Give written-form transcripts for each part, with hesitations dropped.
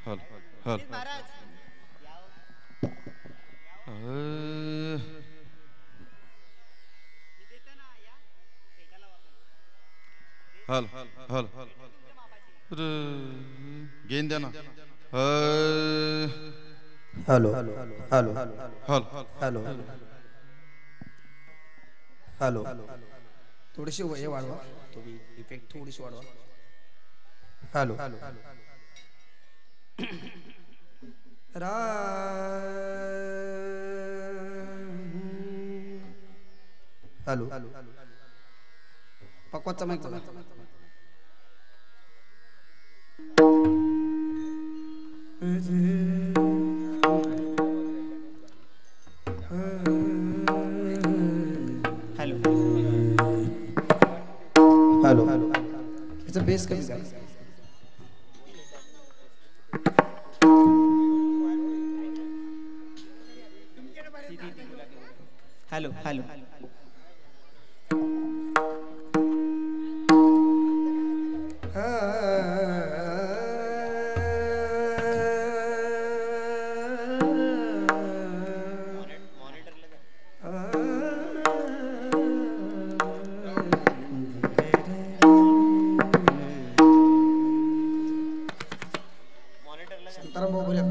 हल हल महाराज हल हल अरे गेंद द्या ना हेलो हेलो हल हेलो हेलो थोडीशी हे वाढवा तुम्ही इफेक्ट थोडीशी वाढवा हेलो रा हेलो पकवाचा माईक बघा हेलो हेलो याचा बेस कमी करा हेलो हेलो शांताराम भाऊ बोला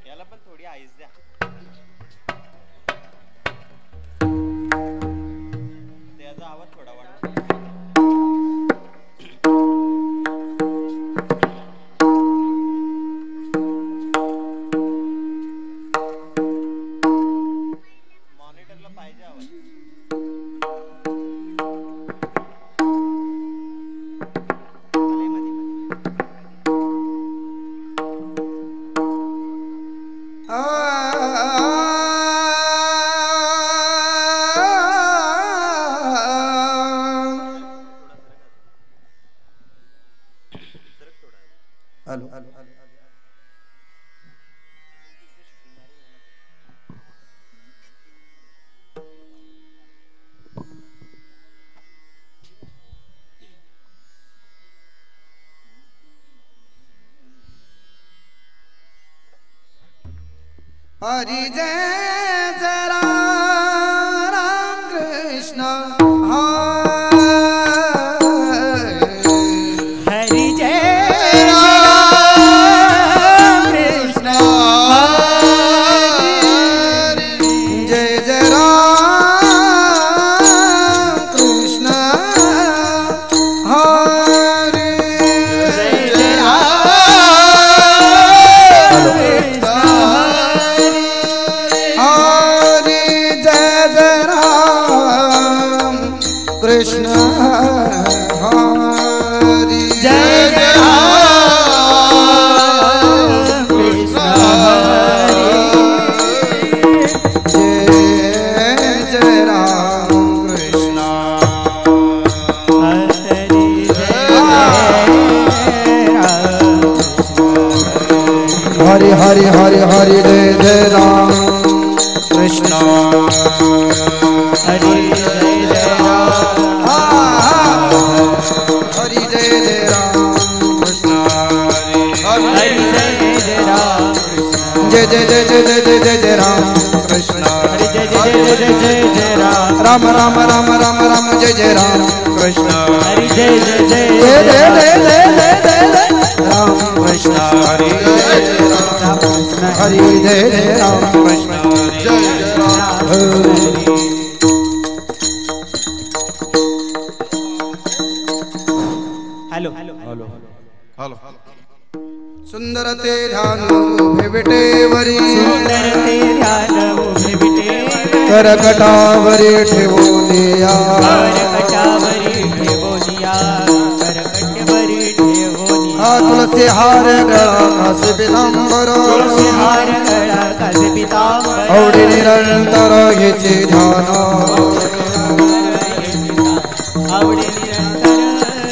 याला पण थोडी आईस द्या त्याचा आवाज थोडा वाढवा मॉनिटरला पाहिजे आवाज आले मध्ये हेलो हरि जय जय राम कृष्ण हरि जय राम कृष्ण जय जय राम कृष्ण हरि जय जय हरि जय जय राम कृष्ण हरि जय जय राम कृष्ण जय जय राम कृष्ण हरि जय हरि हरि हरि हरि जय जय राम कृष्ण हरि जय जय राम हरि जय जय राम कृष्ण हरि जय जय राम जय जय जय जय जय जय जय जय राम कृष्ण हरि जय जय जय जय जय राम राम राम राम राम राम जय जय राम कृष्ण हरि जय जय जय जय जय जय जय राम कृष्ण हरि जय राम हरि जय जय राम कृष्ण जय जय राम हेलो हलो हलो सुंदर ते ध्यान उभे विटेवरी सुंदर ते ध्यान उभे विटेवरी करकटावरी ठेवोनिया करकटावरी ठेवोनिया करकटवरी ठेवोनिया तुलसी हार गळा कासे पितांबर तुळशी हार गळा कासे पितांबर आवडी निरंतर घेचे ध्यान आवडे निरंतर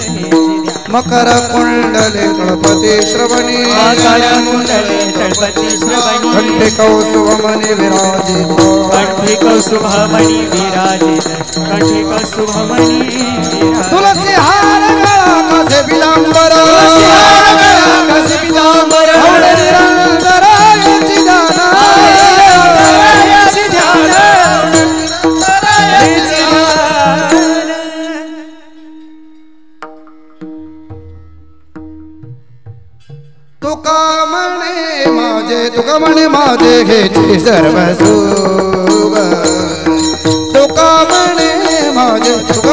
हे ध्यान मकर कुंडले तळपती श्रवणी मकर कुंडले तळपती श्रवणी कंठे कौस्तुभमणि विराजित कंठे कौस्तुभमणि विराजित कंठे कौस्तुभमणि विराजित तुलसी हार गळा कासे पितांबर कासे पितांबर आवडे निरंतर याची ध्यान याची ध्यान तुका म्हणे माझे घ्यायची सर्व सुख तुका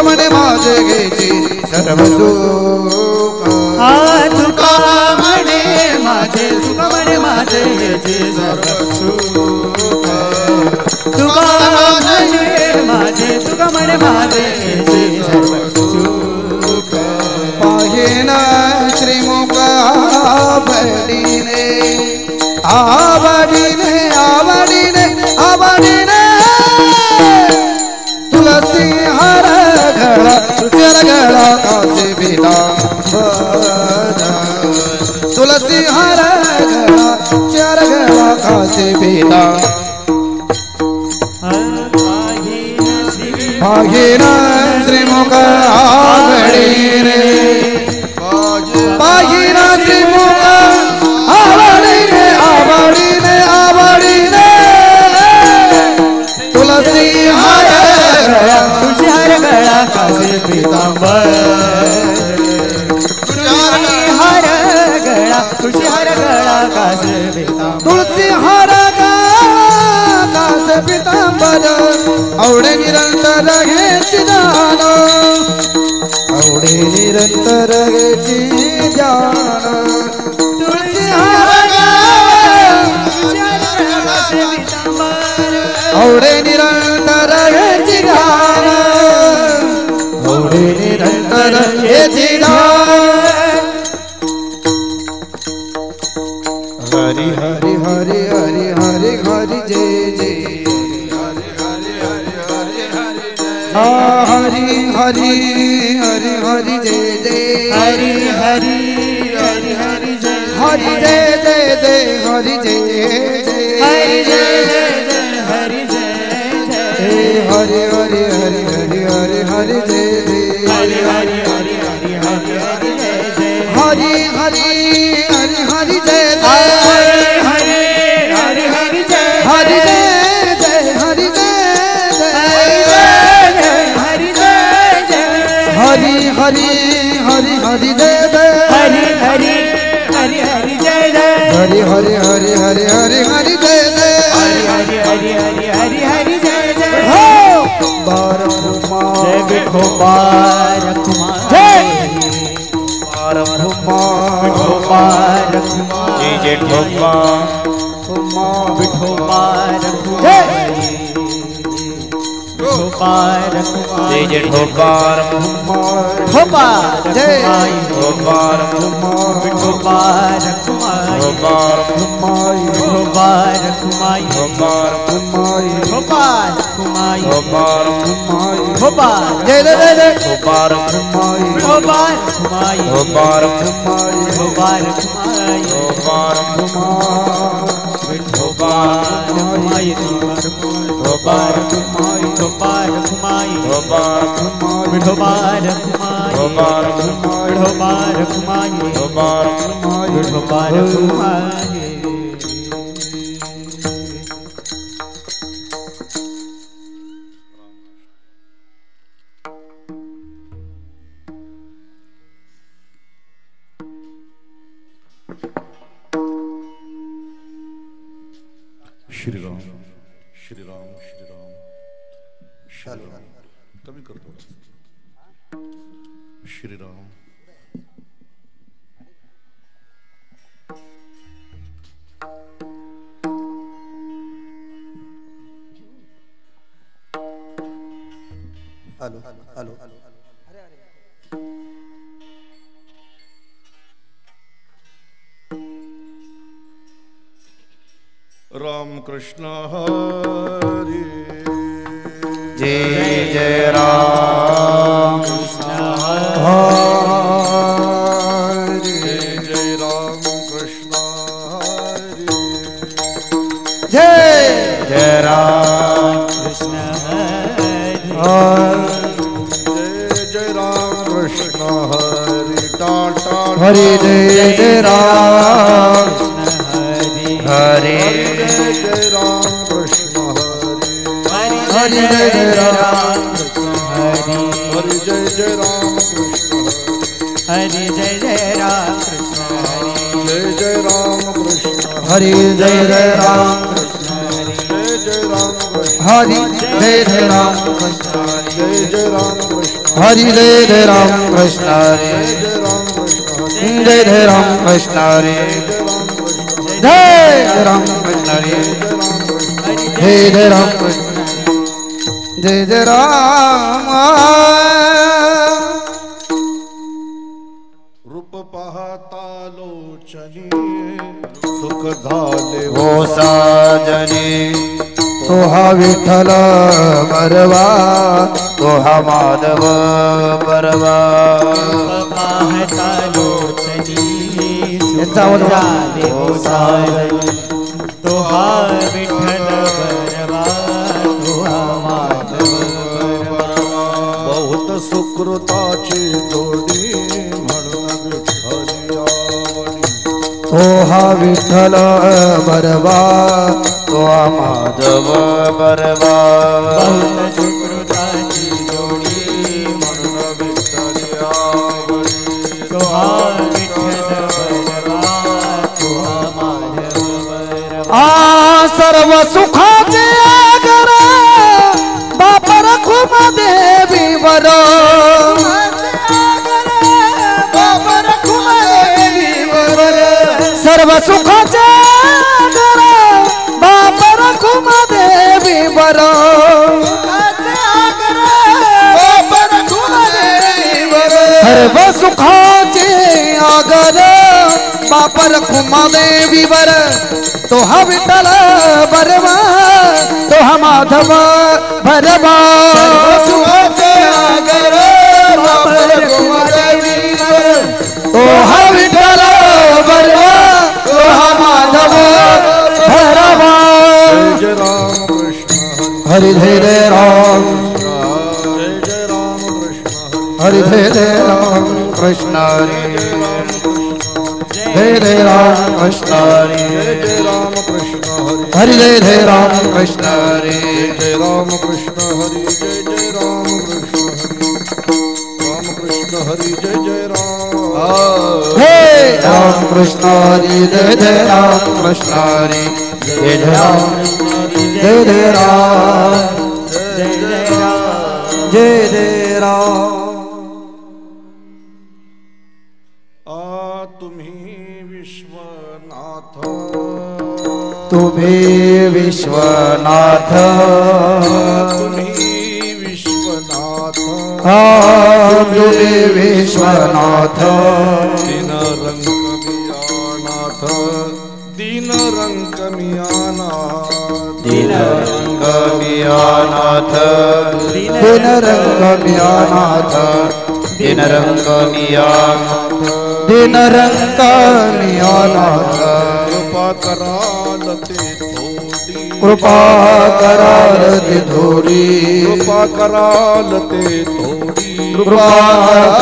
म्हणे माझे घ्यायची सर्व सुख तुका म्हणे माझे तुका म्हणे माझे घ्यायची सर्व सुख तुका म्हणे माझे तुका म्हणे माझे घ्यायची सर्व सुख पाहिन श्रीमुख आवडीने आवडीने आवडीने आवडीने तुलसी हर गळा तुझ्या गळा कासे पितांबर तुलसी हर गळा चार गळा कासे पाहिन श्रीमुख आवडीने पाहिन श्रीमुख आवडीने आवडीने आवडीने तुलसी हर गळा तुझी हर गळा कासे पितांबर हर गळा तुझी हर गळा कासे पितांबर तुलसी हर गळा कासे पितांबर आवडे निरंतर घेची ध्यान आवडे निरंतर घेची ध्यान तुलसी हर गळा आवडे निरंतर घेची ध्यान आवडे निरंतर घेची ध्यान हरि हरि हरि हरि हरि हरि जय जय हरि हरि हरि हरि जय जय हरि हरि हरि हरि जय हरि जय जय जय हरि जय जय हरि जय जय हरि जय जय हरि हरि हरि हरि हरि हरि जय जय हरि हरि हरि हरि हरि हरि जय जय हरि हरि हरि हरि जय हरि जय हरि हरि हरि जय हरि जय जय हरि जय जय हरि जय जय हरि हरि हरि हरि जय जय हरि हरि हरि हरि जय जय हरि हरि हरि हरि हरि हरि जय जय हरि हरि हरि हरि हरि हरि जय जय हो बार जय विठोबार कुमार जय विठोबार कुमार जय ठोबा विठोबार जय विठोबार कुमार जय ठोबार विठोबार जय ठोबार विठोबार कुमार ठोबार विठोबार कुमार ठोबार विठोबार कुमार ठोबार विठोबार जय जय जय जय ठोबार विठोबार कुमार ठोबार विठोबार कुमार ठोबार विठोबार कुमार ठोबार विठोबार कुमार ठोबार विठोबार कुमार ठोबार विठोबार कुमार ठोबार विठोबार कुमार श्री राम श्री राम श्री राम श्री राम कमी करतो श्री राम हॅलो हॅलो राम कृष्ण हरी जय जय राम हरि टाटा हरि जय जय राम हरे जय जय राम कृष्ण हरि हरि जय जय राम हरि जय जय राम कृष्ण हरि जय जय राम कृष्ण जय जय राम कृष्ण हरि जय जय राम जय जय राम कृष्ण हरि जय जय राम कृष्ण जय जय राम कृष्ण हरि जय जय राम कृष्ण जय जय राम जय जय राम कृष्ण कृष्ण जय राम कृष्ण जय जय राम कृष्ण जय जय राम रूप पाहता लोचनी सुख झाले हो साजने तो हा विठ्ठल बरवा तो हा माधव परवा पाहता लोचनी याचा आवाज वाढवा. झाले हो साजनी तो हा विठ्ठल बरवा तो हा माधव बरवा बहुत सुकृताची जोडी म्हणून विठ्ठली आवडी तो हा विठ्ठल बरवा तो हा माधव परवा बहुत सुकृताची जोडी म्हणून विठ्ठली आवडी तो हा विठ्ठल बरवा तो हा माधव बरवा आ सर्व सुखाचे आगर बापर खुम देवी वर सर्व सुखाचे आगर बापर खुम देवी वर सर्व सुखाचे आगर बापर खुमा देवी वर तो हा विठ्ठल बरवा तो हा माधव भरवा तो हा विठ्ठल बरवा तो हा माधव भरवा जय जय राम कृष्ण हरि जय जय राम जय जय राम कृष्ण हरि जय जय राम कृष्ण जय जय राम कृष्ण जय जय राम कृष्ण हरि जय जय राम कृष्ण जय जय राम कृष्ण हरि जय जय राम कृष्ण राम कृष्ण हरि जय जय राम हे राम कृष्ण हरि जय जय राम कृष्ण हरि जय जय राम जय जय राम जय जय राम जय जय राम तुम्ही विश्वनाथ तुम्ही विश्वनाथ तुम्ही विश्वनाथ तुम्ही विश्वनाथ दीन रंग मियानाथ दीन रंग मियानाथ दीन रंग मियानाथ दिन रंग मियानाथ दीन रंग मियानाथ दिन रंग मियानाथ कृपा कराल ते थोडी कृपा कराल ते थोडी कृपा कराल ते थोडी कृपा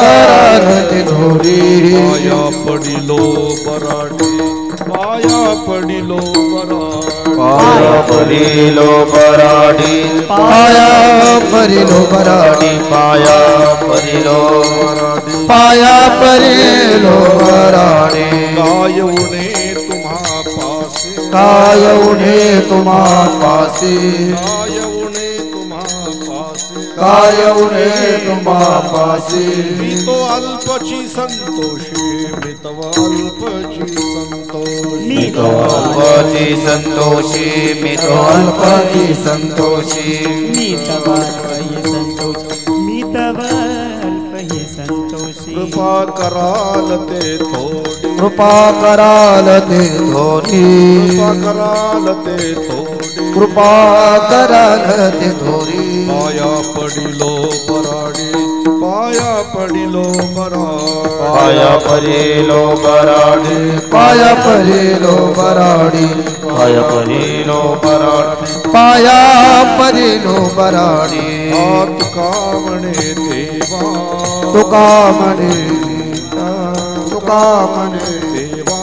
कराल ते थोडी पाया पडिलो बराडे पाया पडिलो बराडे पाया पडिलो पराडी पाया परिलो बराडी पाया पडिलो पाया परिलो बराडी काय उणे तुम्हा पासे काय उणे तुम्हा पासी काय उणे तुम्हा पासे काय उणे तुम्हा पासी मी तो अल्पची संतोषी मी तव अल्पची संतोषी मी तो अल्पची संतोषी मी तो अल्पची संतोषी मी तव अल्पही संतोषी मी तव अल्पही संतोषी कृपा कराल ते थोडी कृपा कराल ते धोनी कृपा कराल ते थोडी कृपा कराल ते धोरी पाया पडिलो बराडी पाया पडिलो बराडी पाया पडिलो पराडी पाया परिलो बराडी पाया पडिलो पराडी पाया परिलो बराडी हात कामणे देवा तुका म्हणे तुका म्हणे देवा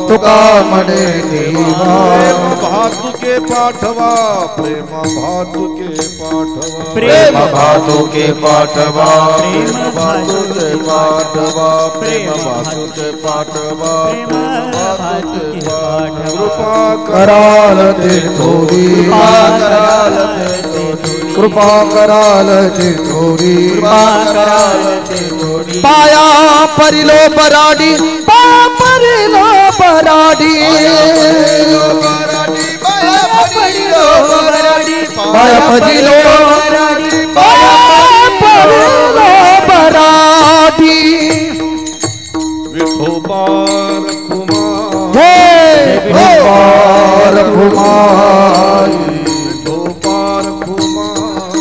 तुका म्हणे देवा प्रेम भातुके पाठवा प्रेम भातुके पाठवा प्रेम भातुके पाठवा प्रेम भातुके पाठवा प्रेम भातुके पाठवा कृपा कराल ते थोडी कृपा कराल ते थोडी पाया परिलो बराडी परिलो बराडी पाया परिलो बराडी विठोबार कुमार विठोबार कुमार विठोबार कुमार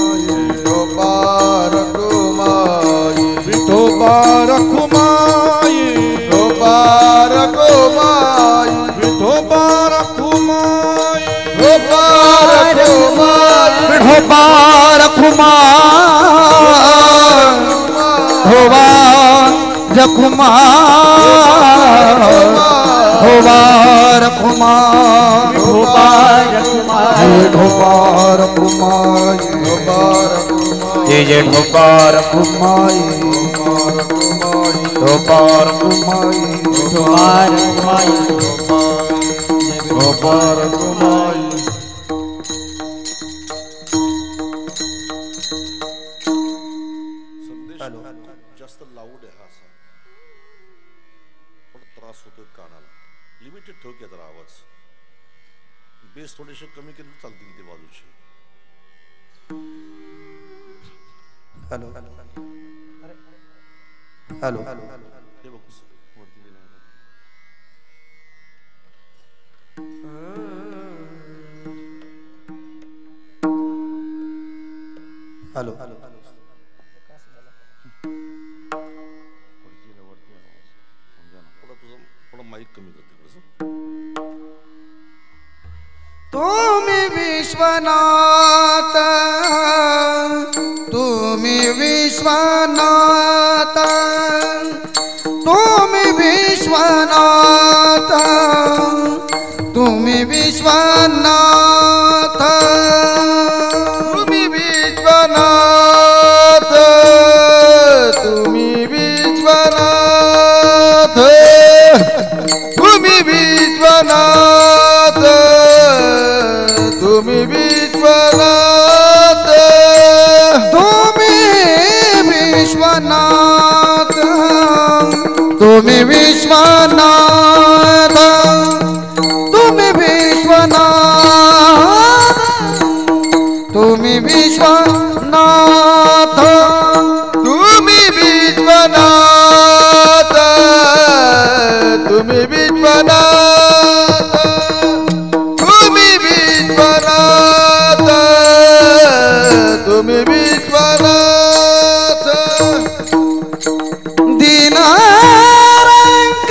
विठोबार कुमार विठोबार कुमार विठोबार कुमार विठोबार कुमार विठोबार कुमार होवा जखुमार होवार कुमार ढोबार कुमार जय जय ढोबार कुमार ढोबार ढोबार कुमार जास्त लाऊड आहे हा असा थोडा त्रास होतोय कानाला लिमिटेड ठेव की जरा आवाज बेस थोडेसे कमी केले चालतील ते बाजूचे हॅलो हॅलो हे बघ वरती गेलं हॅलो थोडा माईक कमी कर तिकडचं तुम्ही विश्वनाथ तुम्ही विश्वनाथ तुम्ही विश्वनाथ तुम्ही विश्वनाथ तुम्ही विश्वनाथ तुम्ही विश्वनाथ तुम्ही विश्वनाथ तुम्ही विश्वनाथ तुम्ही विश्वनाथ तुम्ही विश्वनाथ तुम्ही विश्वनाथ तुम्ही विश्वनाथ तुम्ही विश्वनाथ तुम्ही विश्वनाथ तुम्ही विश्वनाथ तुम्ही विश्वनाथ दीनारंक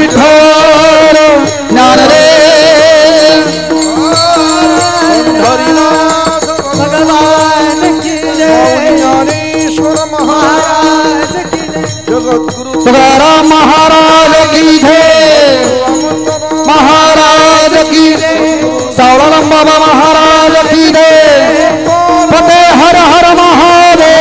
विठ्ठल ज्ञानदेव हरिनाथ भगवान की जय ज्ञानेश्वर महाराज की जय जगद्गुरु तुकाराम महाराज की जय महाराज की सावळाराम बाबा महाराज की जय फतेह हर हर महादेव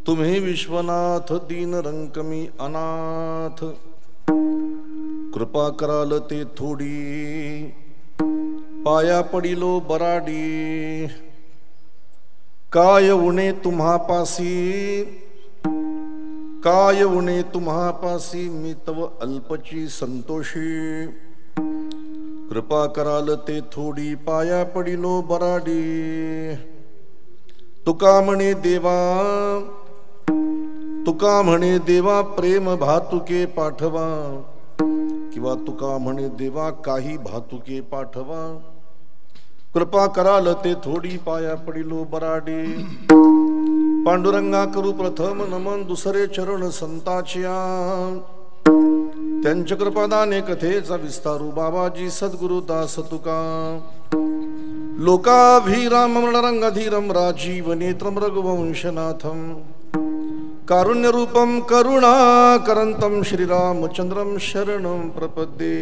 तुम्ही विश्वनाथ दीन रंकमी अनाथ कृपा कराल ते थोडी पाया पडिलो बराडी काय उणे तुम्हापासी काय उणे तुम्हापासी मी तव अल्पची संतोषी कृपा कराल ते थोडी पाया पडिलो बराडी तुका म्हणे देवा प्रेम भातुके पाठवा किंवा तुका म्हणे देवा काही भातुके पाठवा कृपा कराल ते थोडी पाया पडिलो बराडी पांडुरंगा करू प्रथम नमन दुसरे चरण संताच्या त्यांच्या कृपादाने कथेचा विस्तारू बाबाजी सद्गुरु दास तुका लोकाभिराम रंगधीरम राजीव नेत्रम रघुवंशनाथम कारुण्य रूपम करुणाकरंतम श्रीरामचंद्रम शरणं प्रपद्ये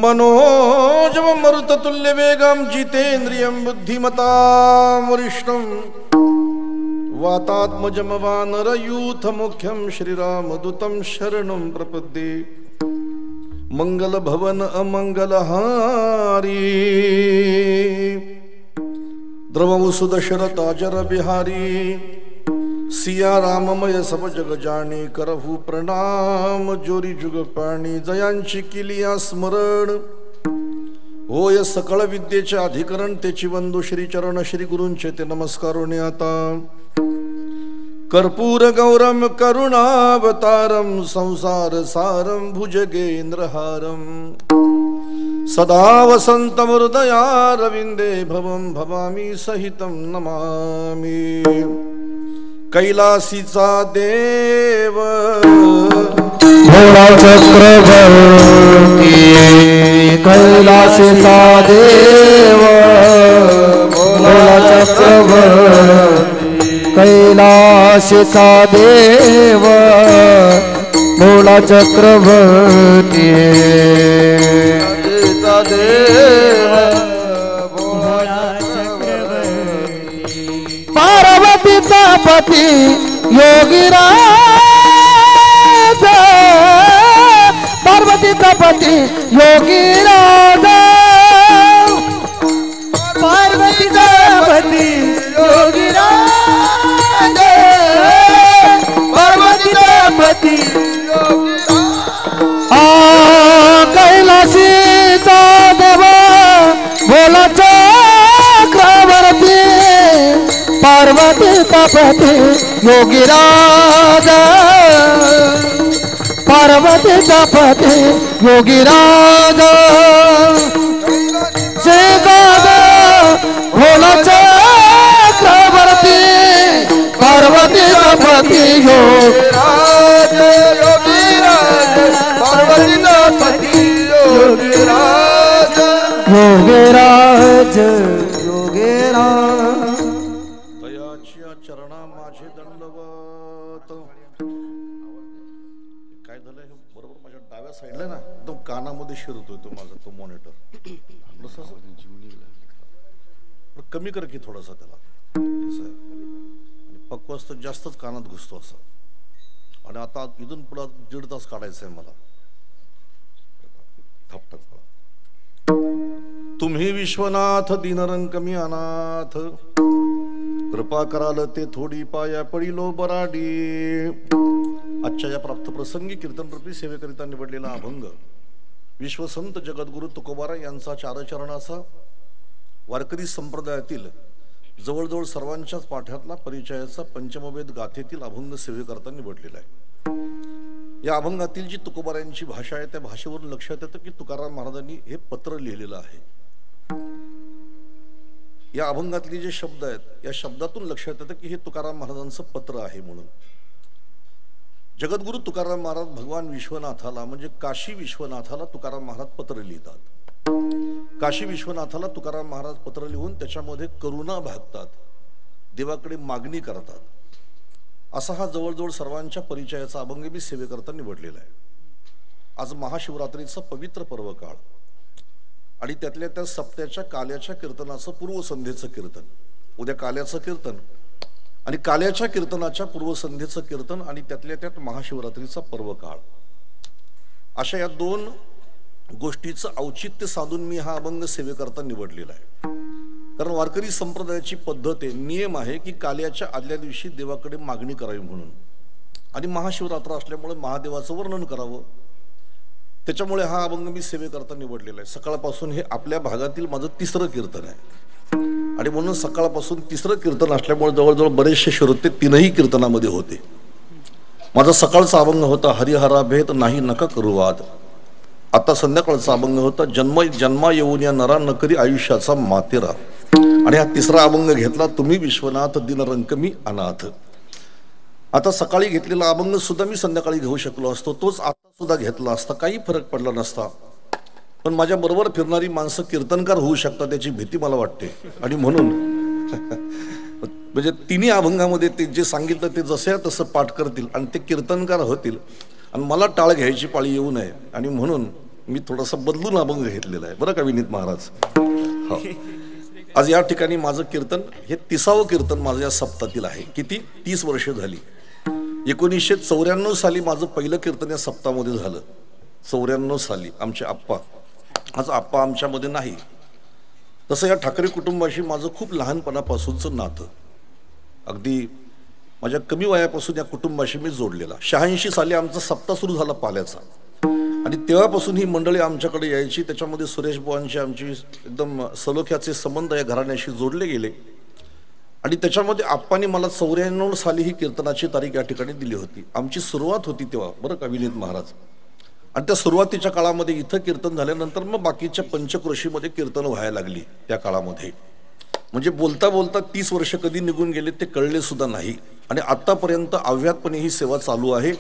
मनोजव मरुततुल्य वेगम जितेन्द्रियं बुद्धिमतां वरिष्ठं वातात्मजम वानरयूथ मुख्यं श्रीरामदूतं शरणं प्रपद्ये मंगल भवन अमंगलहारी द्रववसु दशरथाजर बिहारी सिया राममय सब जग जाणी करहु प्रणाम जोरी जुग पाणी जयांची किलिया स्मरण होय सकळ विद्येचे अधिकरण तेची वंदू श्री चरण श्री गुरूंचे ते नमस्कारोने आता कर्पूर गौरम करुणावतारम संसार सारम भुजगेंद्रहारम सदा वसंतम हृदयारविंदे भवम भवामी सहितं नमामि कैलासीचा देव भोला चक्रवर्ती कैलासीचा देव भोला चक्रवर्ती कैलासीचा देव भोला चक्रवर्ती पार्वतीचा पती योगीराज पार्वतीचा पती योगीराज पार्वतीचा पती योगीराज पार्वतीचा पती कैलासीचा देव भोला चक्रवर्ती पार्वतीचा पती योगीराज पार्वतीचा पती योगीराज श्रीकांत भोला चक्रवर्ती पार्वतीचा पती योगीराज पार्वतीचा पती योगीराज योगीराज योगीराज चरणा माझे दंडवत. काय झालंय बरोबर माझ्या डाव्या साईडला ना एकदम कानामध्ये शिरतोय तो माझा तो मॉनिटर कमी कर की थोडासा त्याला आणि पक्वास तर जास्तच कानात घुसतो असं आणि आता इथून पुढे 1.5 तास काढायचं आहे मला थपटक. तुम्ही विश्वनाथ दीनरंकमी अनाथ कृपा कराल ते थोडी पाया पडिलो बराडी. आजच्या या प्राप्त प्रसंगी कीर्तन रूपी सेवेकरिता निवडलेला अभंग विश्वसंत जगद्गुरु तुकोबारा यांचा 4 चरणाचा वारकरी संप्रदायातील जवळजवळ सर्वांच्याच पाठ्यातला परिचयाचा पंचमवेद गाथेतील अभंग सेवेकरता निवडलेला आहे। या अभंगातील जी तुकोबारायांची भाषा आहे त्या भाषेवरून लक्षात येतं की तुकाराम महाराजांनी हे पत्र लिहिलेलं आहे। या अभंगातले जे शब्द आहेत या शब्दातून लक्षात येतं की हे तुकाराम महाराजांचं पत्र आहे म्हणून। जगद्गुरु तुकाराम महाराज भगवान विश्वनाथाला म्हणजे काशी विश्वनाथाला तुकाराम महाराज पत्र लिहितात। काशी विश्वनाथाला तुकाराम महाराज पत्र लिहून त्याच्यामध्ये करुणा भागतात, देवाकडे मागणी करतात। असा हा जवळजवळ सर्वांच्या परिचयाचा अभंग मी सेवेकरता निवडलेला आहे। आज महाशिवरात्रीचा पवित्र पर्व काळ आणि त्यातल्या त्या सप्त्याच्या काल्याच्या कीर्तनाचं पूर्वसंध्येचं कीर्तन, उद्या काल्याचं कीर्तन आणि काल्याच्या कीर्तनाच्या पूर्वसंध्येचं कीर्तन आणि त्यातल्या त्यात महाशिवरात्रीचा पर्व काळ, अशा या दोन गोष्टीचं औचित्य साधून मी हा अभंग सेवेकरता निवडलेला आहे। कारण वारकरी संप्रदायाची पद्धत आहे, नियम आहे की काल्याच्या आदल्या दिवशी देवाकडे मागणी करावी म्हणून, आणि महाशिवरात्र असल्यामुळे महादेवाचं वर्णन करावं, त्याच्यामुळे हा अभंग मी सेवेकरता निवडलेला आहे। सकाळपासून हे आपल्या भागातील माझं तिसरं कीर्तन आहे आणि म्हणून सकाळपासून तिसरं कीर्तन असल्यामुळे जवळजवळ बरेचसे श्रोते तीनही कीर्तनामध्ये होते। माझा सकाळचा अभंग होता हरिहरा भेद नाही नका करू वाद। आता संध्याकाळचा अभंग होता जन्मा येऊन या नरा नकरी आयुष्याचा मातेरा, आणि हा तिसरा अभंग घेतला तुम्ही विश्वनाथ दिनरंक मी अनाथ। आता सकाळी घेतलेला अभंग सुद्धा मी संध्याकाळी घेऊ शकलो असतो, तोच आता सुद्धा घेतला असता, काही फरक पडला नसता। पण माझ्या बरोबर फिरणारी माणसं कीर्तनकार होऊ शकतात याची भीती मला वाटते, आणि म्हणून म्हणजे तिन्ही अभंगामध्ये ते जे सांगितलं ते जसे तसं पाठ करतील आणि ते कीर्तनकार होतील आणि मला टाळ घ्यायची पाळी येऊ नये, आणि म्हणून मी थोडासा बदलून अभंग घेतलेला आहे बरं का विनीत महाराज। हो, आज या ठिकाणी माझं कीर्तन हे 30वं कीर्तन माझं या सप्तातील आहे। किती 30 वर्ष झाली। 1994 साली माझं पहिलं कीर्तन या सप्तामध्ये झालं। 94 साली आमचे आप्पा, आज आप्पा आमच्यामध्ये नाही, तसं या ठाकरे कुटुंबाशी माझं खूप लहानपणापासूनचं नातं, अगदी माझ्या कमी वयापासून या कुटुंबाशी मी जोडलेला। 86 साली आमचा सप्ताह सुरू झाला पाल्याचा, आणि तेव्हापासून ही मंडळी आमच्याकडे यायची। त्याच्यामध्ये सुरेश बुवांची आमची एकदम सलोख्याचे संबंध या घराण्याशी जोडले गेले, आणि त्याच्यामध्ये आप्पांनी मला 94 साली ही कीर्तनाची तारीख या ठिकाणी दिली होती। आमची सुरुवात होती तेव्हा बरं का विनीत महाराज, आणि त्या सुरुवातीच्या काळामध्ये इथं कीर्तन झाल्यानंतर मग बाकीच्या पंचक्रोशीमध्ये कीर्तन व्हायला लागली त्या काळामध्ये। म्हणजे बोलता बोलता 30 वर्ष कधी निघून गेले ते कळले सुद्धा नाही, आणि आतापर्यंत अव्याहतपणे ही सेवा चालू आहे।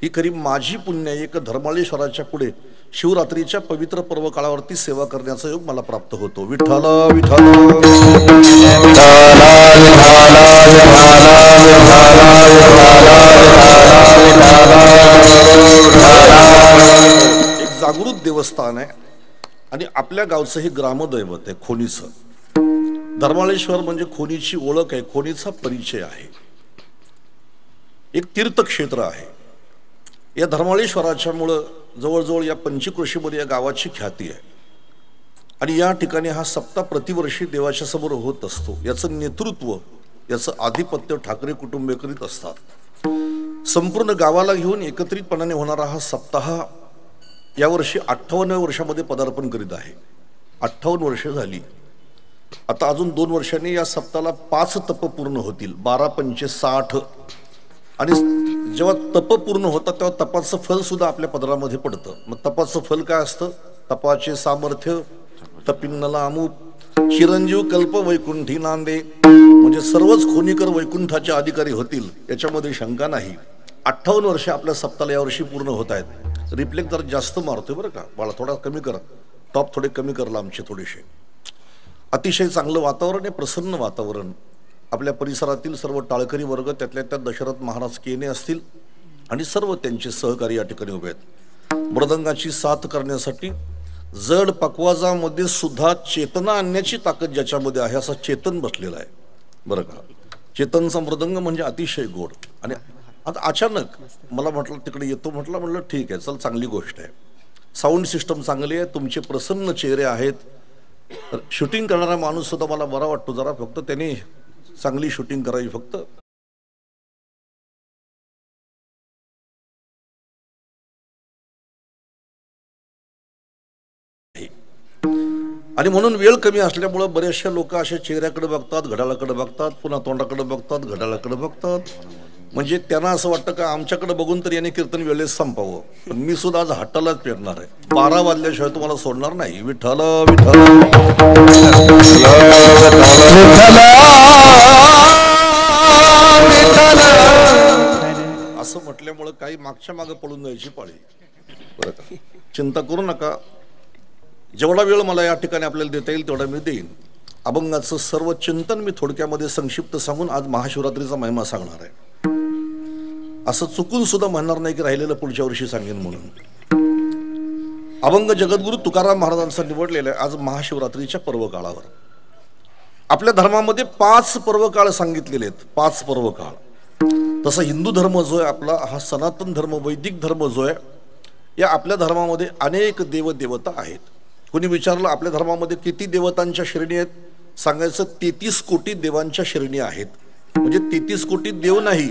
ही खरी माझी पुण्य आहे, एक धर्माळेश्वराच्या पुढे शिवरात्रीच्या पवित्र पर्व काळावरती सेवा करण्याचा योग मला प्राप्त होतो। विठ्ठल विठ्ठल एक जागृत देवस्थान आहे, आणि आपल्या गावचं हे ग्रामदैवत आहे खोनीचं। धर्माळेश्वर म्हणजे खोनीची ओळख आहे, खोनीचा परिचय आहे, एक तीर्थक्षेत्र आहे। या धर्माळेश्वराच्या मुळे जवळजवळ या पंचक्रोशीमध्ये या गावाची ख्याती आहे, आणि या ठिकाणी हा सप्ताह प्रतिवर्षी देवाच्या समोर होत असतो। याचं नेतृत्व, याचं आधिपत्य ठाकरे कुटुंबीय करीत असतात। संपूर्ण गावाला घेऊन एकत्रितपणाने होणारा हा सप्ताह यावर्षी 58व्या वर्षामध्ये पदार्पण करीत आहे। 58 वर्ष झाली। आता अजून 2 वर्षांनी या सप्ताहाला 5 तप पूर्ण होतील, 12 पंचे 60, आणि जेव्हा तप पूर्ण होतात तेव्हा तपाचं फल सुद्धा आपल्या पदरामध्ये पडतं। मग तपाचं फल काय असतं? तपाचे सामर्थ्य तपिन्नला अमूप चिरंजीव कल्प वैकुंठी नांदे, म्हणजे सर्वच खोनीकर वैकुंठाचे अधिकारी होतील याच्यामध्ये शंका नाही। 58 वर्ष आपल्या सप्ताहाला यावर्षी पूर्ण होत आहेत। रिफ्लेक्ट जरा जास्त मारतोय बरं का बाळा, थोडा कमी करा, टॉप थोडे कमी करला आमचे थोडेसे। अतिशय चांगलं वातावरण आहे, प्रसन्न वातावरण। आपल्या परिसरातील सर्व टाळकरी वर्ग, त्यातल्या त्यात दशरथ महाराज केने असतील आणि सर्व त्यांचे सहकारी या ठिकाणी उभे आहेत। मृदंगाची साथ करण्यासाठी जड पकवाजामध्ये सुद्धा चेतना आणण्याची ताकद ज्याच्यामध्ये आहे असा चेतन बसलेला आहे बरं का। चेतनचा मृदंग म्हणजे अतिशय गोड, आणि आता अचानक मला म्हटलं तिकडे येतो, म्हटलं ठीक आहे चल, चांगली गोष्ट आहे। साऊंड सिस्टम चांगली आहे, तुमचे प्रसन्न चेहरे आहेत। शूटिंग करणारा माणूस सुद्धा मला बरा वाटतो जरा, फक्त त्याने चांगली शूटिंग करावी फक्त। आणि म्हणून वेळ कमी असल्यामुळे बरेचसे लोक असे चेहऱ्याकडे बघतात, घड्याळाकडे बघतात, पुन्हा तोंडाकडे बघतात, घड्याळाकडे बघतात. म्हणजे त्यांना असं वाटतं का आमच्याकडे बघून तर याने कीर्तन वेळेत संपावं. पण मी सुद्धा आज हट्टालाच पेरणार आहे. 12 वाजल्याशिवाय तुम्हाला सोडणार नाही. विठ्ठल विठ्ठल असं म्हटल्यामुळं काही मागच्या मागे पडून जायची पाळी. बरं का, चिंता करू नका. जेवढा वेळ मला या ठिकाणी आपल्याला देता येईल तेवढा मी देईन. अभंगाचं सर्व चिंतन मी थोडक्यामध्ये संक्षिप्त सांगून आज महाशिवरात्रीचा महिमा सांगणार आहे. असं चुकून सुद्धा म्हणणार नाही की राहिलेलं पुढच्या वर्षी सांगेन म्हणून. अभंग जगद्गुरु तुकाराम महाराजांचा निवडलेला आहे आज महाशिवरात्रीच्या पर्व काळावर. आपल्या धर्मामध्ये 5 पर्व काळ सांगितलेले आहेत. 5 पर्व काळ. तसा हिंदू धर्म जो आहे आपला, हा सनातन धर्म, वैदिक धर्म जो आहे, या आपल्या धर्मामध्ये अनेक देवदेवता आहेत. कोणी विचारलं आपल्या धर्मामध्ये किती देवतांच्या श्रेणी आहेत, सांगायचं 33 कोटी देवांच्या श्रेणी आहेत. म्हणजे 33 कोटी देव नाही,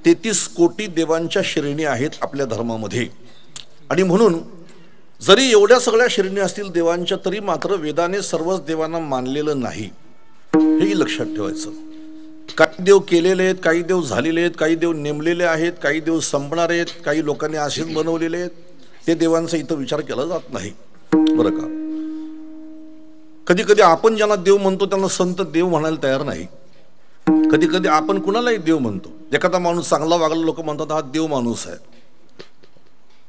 33 कोटी देवांच्या श्रेणी आहेत आपल्या धर्मामध्ये. आणि म्हणून जरी एवढ्या सगळ्या श्रेणी असतील देवांच्या, तरी मात्र वेदाने सर्वच देवांना मानलेलं नाही, हेही लक्षात ठेवायचं. काही देव केलेले आहेत, काही देव झालेले आहेत, काही देव नेमलेले आहेत, काही देव संपणार आहेत, काही लोकांनी असेच बनवलेले आहेत. ते देवांचा इथं विचार केला जात नाही. बरं का, कधी कधी आपण ज्यांना देव म्हणतो त्यांना संत देव म्हणायला तयार नाही. कधी कधी आपण कुणालाही देव म्हणतो. एखादा माणूस चांगला वागला, लोक म्हणतात हा देव माणूस आहे.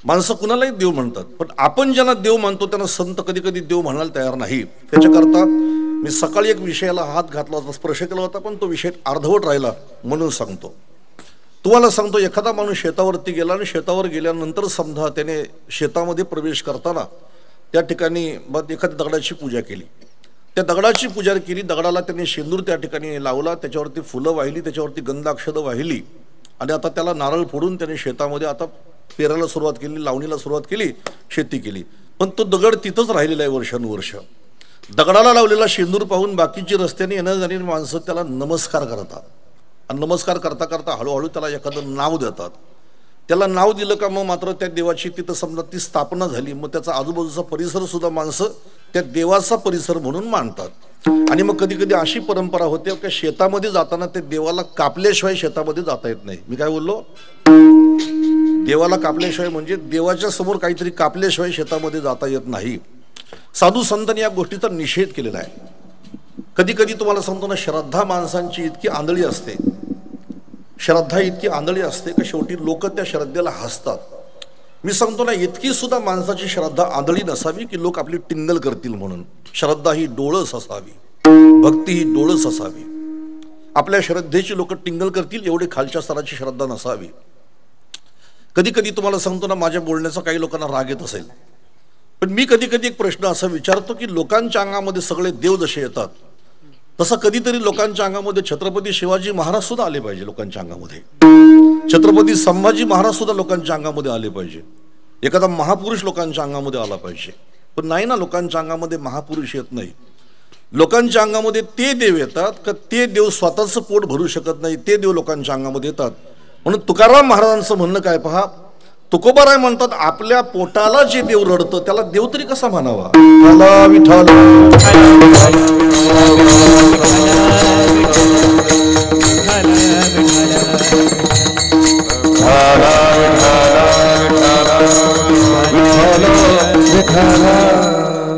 माणसं कुणालाही देव म्हणतात, पण आपण ज्यांना देव मानतो त्यांना संत कधी कधी देव म्हणायला तयार नाही. त्याच्याकरता मी सकाळी एक विषयाला हात घातला होता, स्पर्श केला होता, पण तो विषय अर्धवट राहिला म्हणून सांगतो. तुम्हाला सांगतो, एखादा माणूस शेतावरती गेला आणि शेतावर गेल्यानंतर समजा त्याने शेतामध्ये प्रवेश करताना त्या ठिकाणी एखाद्या दगडाची पूजा केली. त्या दगडाची पूजा केली, दगडाला त्यांनी शेंदूर त्या ठिकाणी लावला, त्याच्यावरती फुलं वाहिली, त्याच्यावरती गंधाक्षतं वाहिली आणि आता त्याला नारळ फोडून त्याने शेतामध्ये आता पेरायला सुरुवात केली, लावणीला सुरुवात केली, शेती केली. पण तो दगड तिथंच राहिलेला आहे वर्षानुवर्ष. दगडाला लावलेला शेंदूर पाहून बाकीची रस्त्याने येणं जाणारी माणसं त्याला नमस्कार करतात आणि नमस्कार करता करता हळूहळू त्याला एखादं नाव देतात. त्याला नाव दिलं का मग मात्र त्या देवाची तिथं समजा ती स्थापना झाली, मग त्याचा आजूबाजूचा परिसर सुद्धा माणसं त्या देवाचा परिसर म्हणून मानतात. आणि मग कधी कधी अशी परंपरा होते की शेतामध्ये जाताना ते देवाला कापल्याशिवाय शेतामध्ये जाता येत नाही. मी काय बोललो, देवाला कापल्याशिवाय म्हणजे देवाच्या समोर काहीतरी कापल्याशिवाय शेतामध्ये जाता येत नाही. साधू संतांनी या गोष्टीचा निषेध केलेला आहे. कधी कधी तुम्हाला सांगतो ना, श्रद्धा माणसांची इतकी आंधळी असते, श्रद्धा इतकी आंधळी असते की शेवटी लोक त्या श्रद्धेला हसतात. मी सांगतो ना, इतकी सुद्धा माणसाची श्रद्धा आंधळी नसावी की लोक आपली टिंगल करतील म्हणून. श्रद्धा ही डोळस असावी, भक्ती ही डोळस असावी. आपल्या श्रद्धेची लोक टिंगल करतील एवढी खालच्या स्तराची श्रद्धा नसावी. कधी कधी तुम्हाला सांगतो ना, माझ्या बोलण्याचा काही लोकांना राग येत असेल, पण मी कधी कधी एक प्रश्न असा विचारतो की लोकांच्या अंगामध्ये सगळे देव जसे येतात तसं कधीतरी लोकांच्या अंगामध्ये छत्रपती शिवाजी महाराज सुद्धा आले पाहिजे. लोकांच्या अंगामध्ये छत्रपती संभाजी महाराज सुद्धा लोकांच्या अंगामध्ये आले पाहिजे. एखादा महापुरुष लोकांच्या अंगामध्ये आला पाहिजे. पण नाही ना, लोकांच्या अंगामध्ये महापुरुष येत नाही. लोकांच्या अंगामध्ये ते देव येतात का ते देव स्वतःचं पोट भरू शकत नाही, ते देव लोकांच्या अंगामध्ये येतात. म्हणून तुकाराम महाराजांचं म्हणणं काय पहा, तुकोबाराय म्हणतात, आपल्या पोटाला जे देव रडतं त्याला देव तरी कसा म्हणावा. विठ्ठल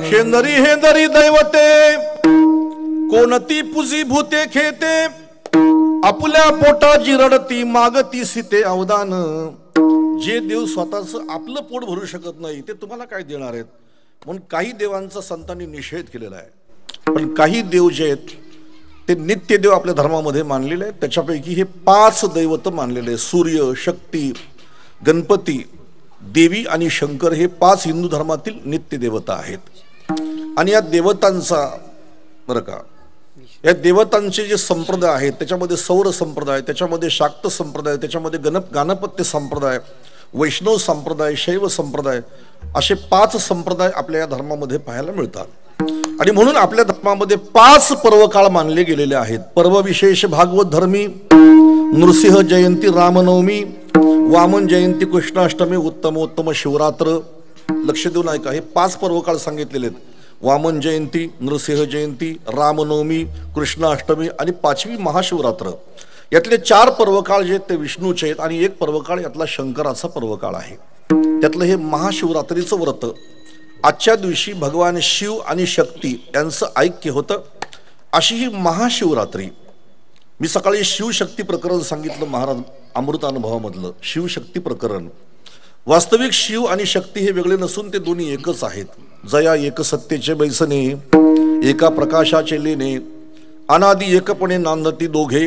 शेंदरी हेंदरी दैवते कोणती पुजी भूते खेते, आपल्या पोटाची रडती मागती सीते अवदान. जे देव स्वतःच आपलं पोट भरू शकत नाही ते तुम्हाला काय देणार आहेत. म्हणून काही देवांचा संतांनी निषेध केलेला आहे. पण काही देव जे आहेत ते नित्य देव आपल्या धर्मामध्ये मानलेले आहेत. त्याच्यापैकी हे 5 दैवत मानलेले आहेत. सूर्य, शक्ती, गणपती, देवी आणि शंकर हे 5 हिंदू धर्मातील नित्य देवता आहेत. आणि या देवतांचा बरं का, या देवतांचे जे संप्रदाय आहेत त्याच्यामध्ये सौर संप्रदाय, त्याच्यामध्ये शाक्त संप्रदाय, त्याच्यामध्ये गाणपत्य संप्रदाय, वैष्णव संप्रदाय, शैव संप्रदाय, असे 5 संप्रदाय आपल्या या धर्मामध्ये पाहायला मिळतात. आणि म्हणून आपल्या धर्मामध्ये 5 पर्वकाळ मानले गेलेले आहेत. पर्व विशेष भागवत धर्मी, नृसिंह जयंती रामनवमी, वामन जयंती कृष्णाष्टमी, उत्तमोत्तम शिवरात्र, लक्ष देऊन ऐका, हे 5 पर्वकाळ सांगितलेले आहेत. वामन जयंती, नरसिंह जयंती, रामनवमी, कृष्णाष्टमी आणि 5वी महाशिवरात्र. यातले 4 पर्वकाळ जे ते विष्णूचे आहेत आणि 1 पर्वकाळ यातला शंकराचा पर्वकाळ आहे. त्यातलं हे महाशिवरात्रीचं व्रत आजच्या दिवशी भगवान शिव आणि शक्ती यांचं ऐक्य होतं, अशी ही महाशिवरात्री. मी सकाळी शिवशक्ती प्रकरण सांगितलं महाराज अमृतानुभवामधलं शिवशक्ती प्रकरण. वास्तविक शिव आणि शक्ती हे वेगळे नसून ते दोन्ही एकच आहेत. जया एक सत्तेचे बैसने, एका प्रकाशाचे लेणे, अनादी एकपणे नांदती दोघे.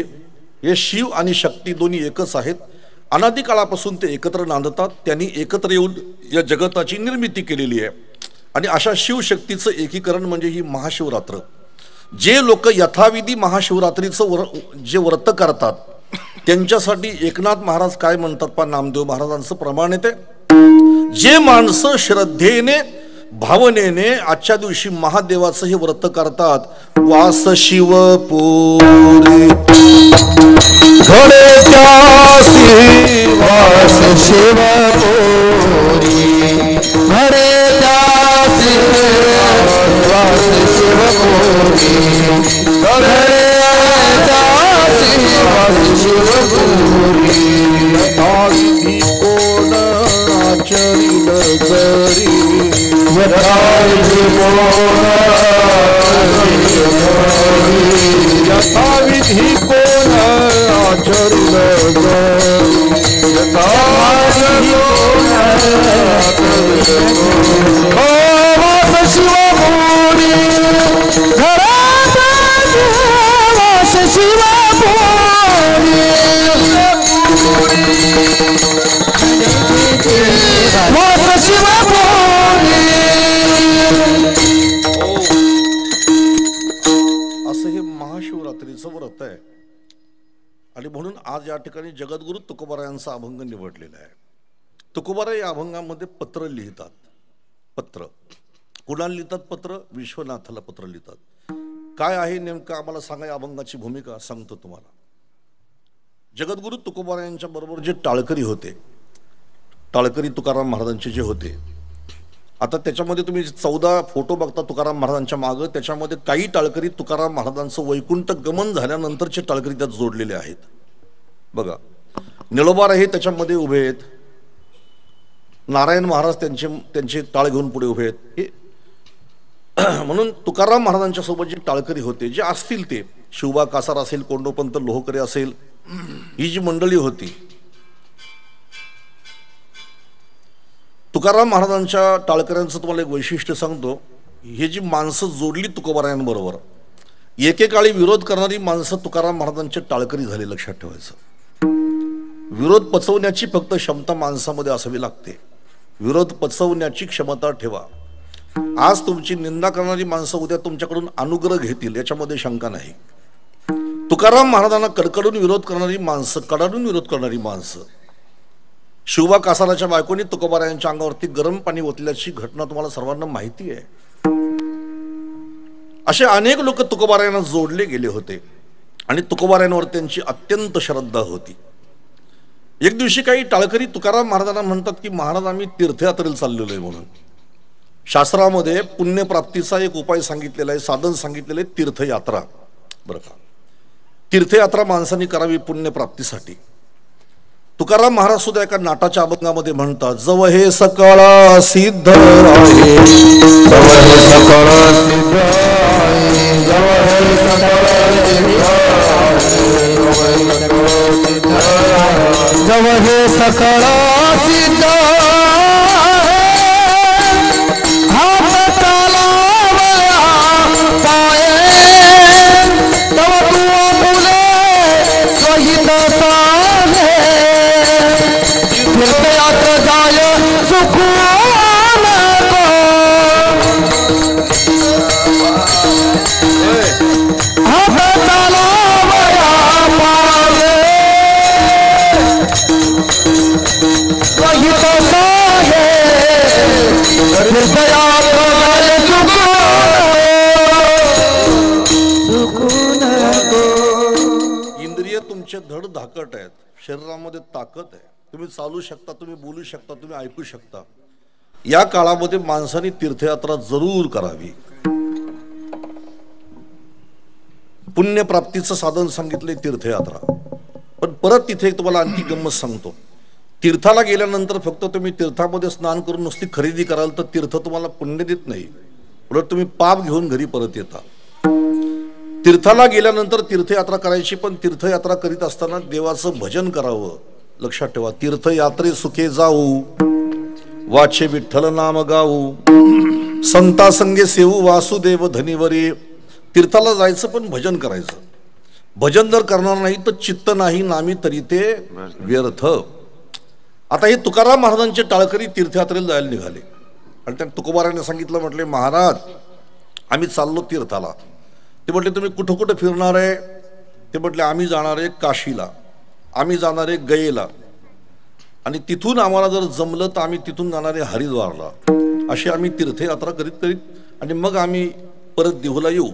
हे शिव आणि शक्ती दोन्ही एकच आहेत. अनादी काळापासून ते एकत्र नांदतात. त्यांनी एकत्र येऊन या जगताची निर्मिती केलेली आहे. आणि अशा शिवशक्तीचं एकीकरण म्हणजे ही महाशिवरात्र. जे लोक यथाविधी महाशिवरात्रीचं जे व्रत करतात त्यांच्यासाठी एकनाथ महाराज काय म्हणतात पा नामदेव महाराजांचं प्रमाण येते. जे माणसं श्रद्धेने भावनेने आजच्या दिवशी महादेवाचं हे व्रत करतात, वास शिवपुरी घडे त्यासी वास शिवपुरी, घडे त्यासी वास शिवपुरी, घडे त्यासी वास शिवपुरी. यथाविधी कोण आचरिल जरी, यथाविधी कोण यथाविधी कोण आचरिल वास शिवपुरी, वास शिवपुरी, वास शिवपुरी. असं हे महाशिवरात्रीचं व्रत आहे. आणि म्हणून आज या ठिकाणी जगद्गुरु तुकोबारायांचा अभंग निवडलेला आहे. तुकोबारा या अभंगामध्ये पत्र लिहितात. पत्र कुणाला लिहितात? पत्र विश्वनाथाला पत्र लिहितात. काय आहे नेमकं आम्हाला सांगा, या अभंगाची भूमिका सांगतो तुम्हाला. जगद्गुरु तुकोबारायांच्या बरोबर जे टाळकरी होते, टाळकरी तुकाराम महाराजांचे जे होते, आता त्याच्यामध्ये तुम्ही 14 फोटो बघता तुकाराम महाराजांच्या मागं. त्याच्यामध्ये काही टाळकरी तुकाराम महाराजांचं वैकुंठ गमन झाल्यानंतरचे टाळकरी त्यात जोडलेले आहेत. बघा, निळोबार हे त्याच्यामध्ये उभे आहेत. नारायण महाराज त्यांचे टाळ घेऊन पुढे उभे आहेत. हे म्हणून तुकाराम महाराजांच्या सोबत जे टाळकरी होते, जे असतील ते शिवबा कासार असेल, कोंडोपंत लोहकरे असेल, ही जी मंडळी होती, तुकाराम महाराजांच्या टाळकऱ्यांचं तुम्हाला एक वैशिष्ट्य सांगतो. हे जी माणसं जोडली तुकोबारायांबरोबर, एकेकाळी विरोध करणारी माणसं तुकाराम महाराजांचे टाळकरी झाले. लक्षात ठेवायचं, विरोध पचवण्याची फक्त क्षमता माणसामध्ये असावी लागते. विरोध पचवण्याची क्षमता ठेवा. आज तुमची निंदा करणारी माणसं उद्या तुमच्याकडून अनुग्रह घेतील, याच्यामध्ये शंका नाही. तुकाराम महाराजांना कडकडून विरोध करणारी माणसं, कडाडून विरोध करणारी माणसं. शिवबा कासाराच्या बायकोनी तुकोबारायांच्या अंगावरती गरम पाणी ओतल्याची घटना तुम्हाला सर्वांना माहिती आहे. असे अनेक लोक तुकोबारायांना जोडले गेले होते आणि तुकोबारायांवर त्यांची अत्यंत श्रद्धा होती. एक दिवशी काही टाळकरी तुकाराम महाराजांना म्हणतात की महाराज, आम्ही तीर्थयात्रेला चाललेलो आहे म्हणून. शास्त्रामध्ये पुण्यप्राप्तीचा एक उपाय सांगितलेला आहे, साधन सांगितलेलं आहे, तीर्थयात्रा. बरं का, तीर्थयात्रा माणसांनी करावी पुण्यप्राप्तीसाठी. तुकाराम महाराज सुद्धा एका नाटाच्या अभंगामध्ये म्हणतात, जव हे सकळ सिद्ध आहे, जव हे सकळ सिद्ध आहे, जव हे सकळ सिद्ध आहे, जव हे सकळ सिद्ध इंद्रिय तुमचे धड धाकट आहेत, शरीरामध्ये ताकद आहे, तुम्ही चालू शकता, तुम्ही बोलू शकता, तुम्ही ऐकू शकता. या काळामध्ये माणसाने तीर्थयात्रा जरूर करावी. पुण्यप्राप्तीचं साधन सांगितले तीर्थयात्रा. पण परत तिथे तुम्हाला आणखी गंमत सांगतो. तीर्थाला गेल्यानंतर फक्त तुम्ही तीर्थामध्ये स्नान करून नुसती खरेदी कराल तर तीर्थ तुम्हाला पुण्य देत नाही, उलट तुम्ही पाप घेऊन घरी परत येता. तीर्थाला गेल्यानंतर तीर्थयात्रा करायची, पण तीर्थयात्रा करीत असताना देवाचं भजन करावं. लक्षात ठेवा, तीर्थयात्रे सुखे जाऊ, वाचे विठ्ठल नाम गाऊ, संता संगे सेवू वासुदेव धनिवरी. तीर्थाला जायचं पण भजन करायचं. भजन जर करणार नाही तर चित्त नाही नामी तरी ते व्यर्थ. आता हे तुकाराम महाराजांचे टाळकरी तीर्थयात्रेला जायला निघाले आणि त्या तुकोबाराने सांगितलं, म्हटले महाराज आम्ही चाललो तीर्थाला. ते म्हटले तुम्ही कुठं कुठं फिरणार आहे? ते म्हटले आम्ही जाणार आहे काशीला, आम्ही जाणार आहे गयेला, आणि तिथून आम्हाला जर जमलं तर आम्ही तिथून जाणार आहे हरिद्वारला. अशी आम्ही तीर्थयात्रा करीत करीत आणि मग आम्ही परत देहूला येऊ.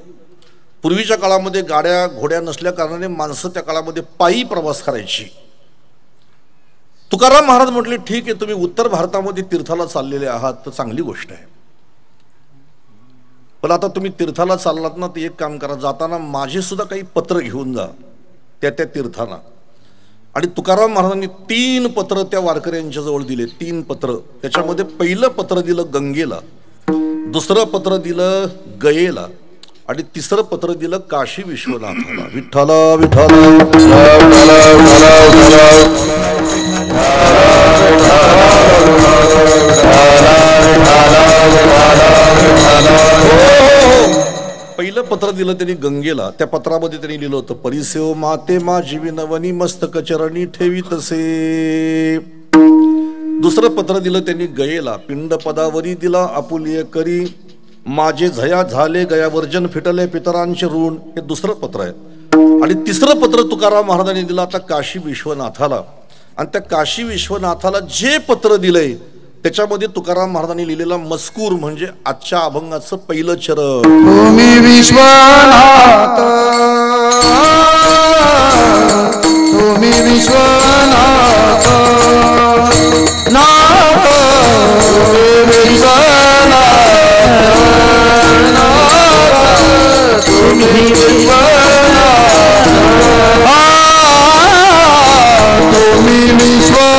पूर्वीच्या काळामध्ये गाड्या घोड्या नसल्या कारणाने माणसं त्या काळामध्ये पायी प्रवास करायची. तुकाराम महाराज म्हटले ठीक आहे, तुम्ही उत्तर भारतामध्ये तीर्थाला चाललेले आहात तर चांगली गोष्ट आहे, पण आता तुम्ही तीर्थाला चाललात ना तर एक काम करा, जाताना माझे सुद्धा काही पत्र घेऊन जा त्या तीर्थांना. आणि तुकाराम महाराजांनी 3 पत्र त्या वारकऱ्यांच्या जवळ दिले. 3 पत्र. त्याच्यामध्ये पहिलं पत्र दिलं गंगेला, दुसरं पत्र दिलं गयेला आणि तिसरं पत्र दिलं काशी विश्वनाथाला. विठ्ठला विठ्ठला पहिलं पत्र दिलं त्यांनी गंगेला. त्या पत्रामध्ये त्यांनी लिहिलं होतं, परिसेव माते मा जीविनवनी मस्तक चरणी ठेवी तसे. दुसरं पत्र दिलं त्यांनी गयेला, पिंड पदावरी दिला आपुलिय करी, माझे झया झाले गया वर्जन फिटले पितरांचे ऋण. हे दुसरं पत्र आहे. आणि तिसरं पत्र तुकाराम महाराजांनी दिलं आता काशी विश्वनाथाला. आणि त्या काशी विश्वनाथाला जे पत्र दिलंय त्याच्यामध्ये तुकाराम महाराजांनी लिहिलेला मजकूर म्हणजे आजच्या अभंगाचं पहिलं चरण. तुम्ही विश्वनाथ, तुम्ही विश्वनाथ, नाथ तुम्ही विश्वनाथ, तुम्ही विश्वनाथ, तुम्ही विश्वनाथ,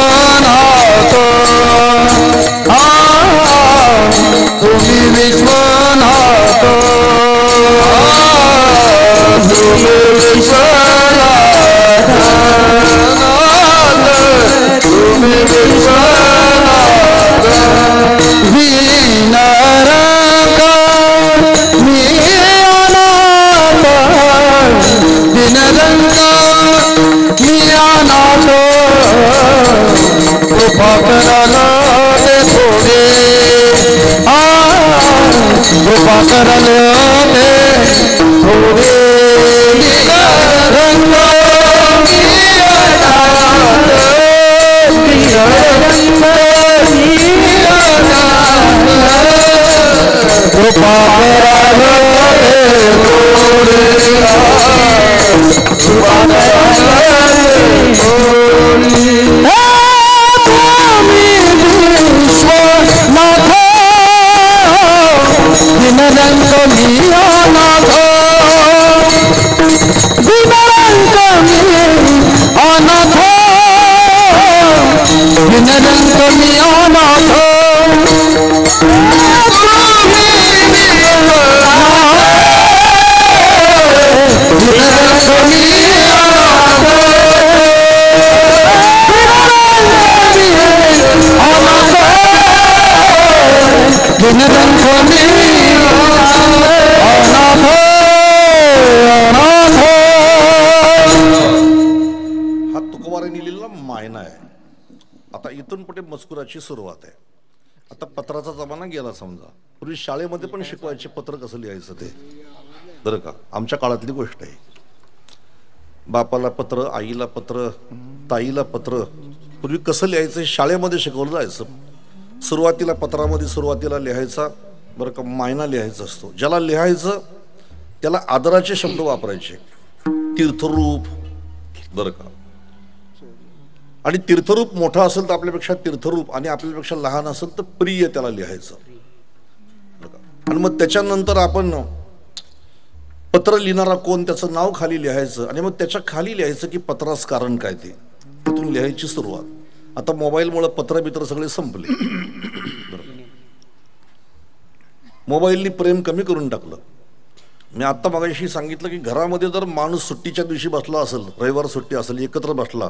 तुम्ही विश्वनाथ, तुम्ही विश्वनाथ, तुम्ही विश्वनाथ. विनारका मी अनाथ, विनरंगा मी अनाथ, कृपा करायला ते थोडे, कृपा करायला ते थोडे. रंग कृपा करायला ते थोडे, कृपा करायला ते थोडे. विश्वनाथ दिनरंग मी अनाथ, दिनरंग मी अनाथ, दिनरंग मी अनाथ. हा तुकोबारांनी लिहिलेला मायना आहे. आता इथून पुढे मजकुराची सुरुवात आहे. आता पत्राचा जमाना गेला समजा. पूर्वी शाळेमध्ये पण शिकवायचे पत्र कसं लिहायचं ते, बरं का, आमच्या काळातली गोष्ट आहे. बापाला पत्र, आईला पत्र, ताईला पत्र, पूर्वी कसं लिहायचं हे शाळेमध्ये शिकवलं जायचं. सुरुवातीला पत्रामध्ये सुरुवातीला लिहायचा बरं का मायना लिहायचा असतो. ज्याला लिहायचं त्याला आदराचे शब्द वापरायचे, तीर्थरूप बरं का. आणि तीर्थरूप मोठा असेल तर आपल्यापेक्षा तीर्थरूप, आणि आपल्यापेक्षा लहान असेल तर प्रिय त्याला लिहायचं. आणि मग त्याच्यानंतर आपण पत्र लिहिणारा कोण त्याचं नाव खाली लिहायचं, आणि मग त्याच्या खाली लिहायचं की पत्रास कारण काय ते, तिथून लिहायची सुरुवात. आता मोबाईलमुळे पत्र सगळे संपले. मोबाईलनी प्रेम कमी करून टाकलं. मी आत्ता मगाशी सांगितलं की घरामध्ये जर माणूस सुट्टीच्या दिवशी बसला असेल, रविवार सुट्टी असेल, एकत्र बसला,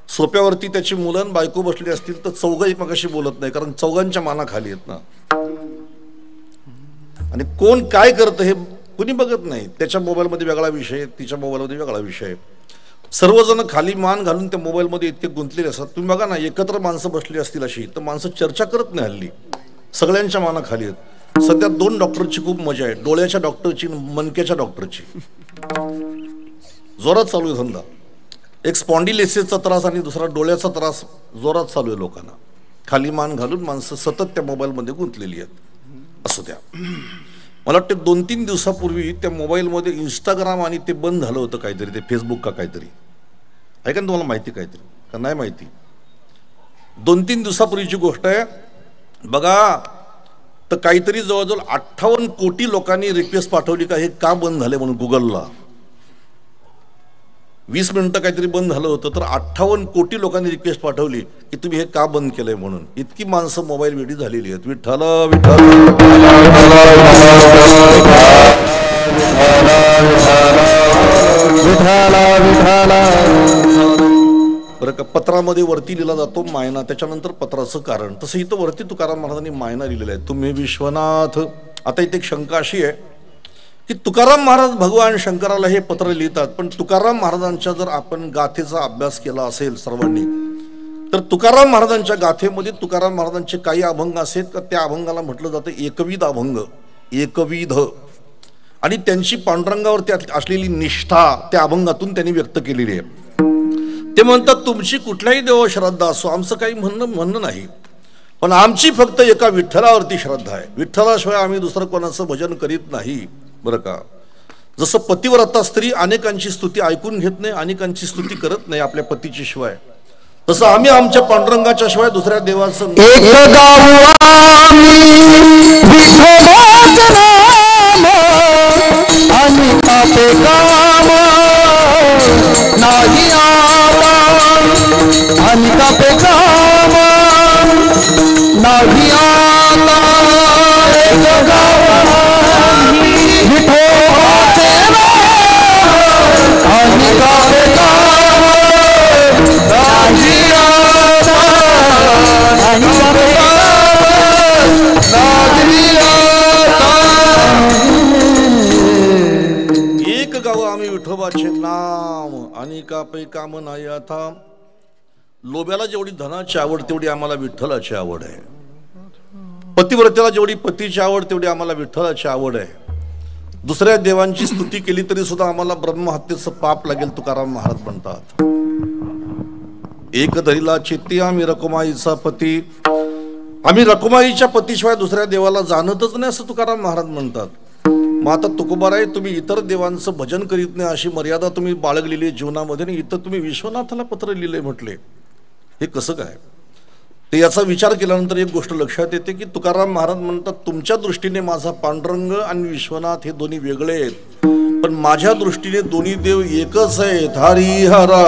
सोप्यावरती त्याची मुलं आणि बायको बसली असतील तर चौघं एकमेकाशी बोलत नाही, कारण चौघांच्या माना खाली आहेत ना. आणि कोण काय करतं हे कुणी बघत नाही. त्याच्या मोबाईलमध्ये वेगळा विषय, तिच्या मोबाईलमध्ये वेगळा विषय. सर्वजण खाली मान घालून त्या मोबाईलमध्ये इतके गुंतलेले असतात. तुम्ही बघा ना, एकत्र माणसं बसली असतील अशी तर माणसं चर्चा करत नाही हल्ली, सगळ्यांच्या माना खाली आहेत. सध्या 2 डॉक्टरची खूप मजा आहे, डोळ्याच्या डॉक्टरची, मनक्याच्या डॉक्टरची. जोरात चालू आहे धंदा. एक स्पॉन्डिलिसिसचा त्रास आणि दुसरा डोळ्याचा त्रास जोरात चालू आहे लोकांना. खाली मान घालून माणसं सतत त्या मोबाईलमध्ये गुंतलेली आहेत. असू द्या. मला वाटतं 2-3 दिवसापूर्वी त्या मोबाईलमध्ये इंस्टाग्राम आणि ते बंद झालं होतं काहीतरी, ते फेसबुक का काहीतरी आहे का तुम्हाला माहिती, काहीतरी का नाही माहिती. 2-3 दिवसापूर्वीची गोष्ट आहे बघा. तर काहीतरी जवळजवळ 58 कोटी लोकांनी रिक्वेस्ट पाठवली का हे का बंद झाले म्हणून गुगलला. 20 मिनिटं काहीतरी बंद झालं होतं, तर 58 कोटी लोकांनी रिक्वेस्ट पाठवली की तुम्ही हे का बंद केलंय म्हणून. इतकी माणसं मोबाईल वेडी झालेली आहेत. विठ्ठल विठ्ठल बरं का. पत्रामध्ये वरती लिहिला जातो मायना, त्याच्यानंतर पत्राचं कारण. तसं इथं वरती तुकाराम महाराजांनी मायना लिहिलेला आहे, तुम्ही विश्वनाथ. आता इथे एक शंका अशी आहे की तुकाराम महाराज भगवान शंकराला हे पत्र लिहितात, पण तुकाराम महाराजांच्या जर आपण गाथेचा अभ्यास केला असेल सर्वांनी, तर तुकाराम महाराजांच्या गाथेमध्ये तुकाराम महाराजांचे काही अभंग असेल का त्या अभंगाला म्हटलं जातं एकविध अभंग, एकविध. आणि त्यांची पांडुरंगावरती असलेली निष्ठा त्या अभंगातून त्यांनी व्यक्त केलेली आहे. ते म्हणतात तुमची कुठल्याही देवावर श्रद्धा असो, आमचं काही म्हणणं नाही, पण आमची फक्त एका विठ्ठलावरती श्रद्धा आहे. विठ्ठलाशिवाय आम्ही दुसरं कोणाचं भजन करीत नाही. बरं का. जसं पतिव्रता स्त्री अनेकांची स्तुती ऐकून घेत नाही, अनेकांची स्तुती करत नाही आपल्या पतीची शिवाय, तसं आम्ही आमच्या पांडुरंगाच्या शिवाय दुसऱ्या देवाचं एक गाव आम्ही विठोबाचे नाम आणि कापे काम नाही. आता लोब्याला जेवढी धनाची आवड तेवढी आम्हाला विठ्ठलाची आवड आहे. पतिव्रतेला जेवढी पतीची आवड तेवढी आम्हाला विठ्ठलाची आवड आहे. दुसऱ्या देवांची स्तुती केली तरी सुद्धा आम्हाला ब्रह्महत्येचं पाप लागेल, तुकाराम महाराज म्हणतात. एक धरीला चित्ती आम्ही रकुमाईचा पती, आम्ही रकुमाईच्या पतीशिवाय दुसऱ्या देवाला जाणतच नाही असं तुकाराम महाराज म्हणतात. मग आता तुकोबाराय तुम्ही इतर देवांचं भजन करीत नाही अशी मर्यादा तुम्ही बाळगलेली जीवनामध्ये, आणि इथं तुम्ही विश्वनाथाला पत्र लिहिले म्हटले, हे कसं काय. ते याचा विचार केल्यानंतर एक गोष्ट लक्षात येते की तुकाराम महाराज म्हणतात तुमच्या दृष्टीने माझा पांडुरंग आणि विश्वनाथ हे दोन्ही वेगळे आहेत, पण माझ्या दृष्टीने दोन्ही देव एकच आहेत. हरी हरा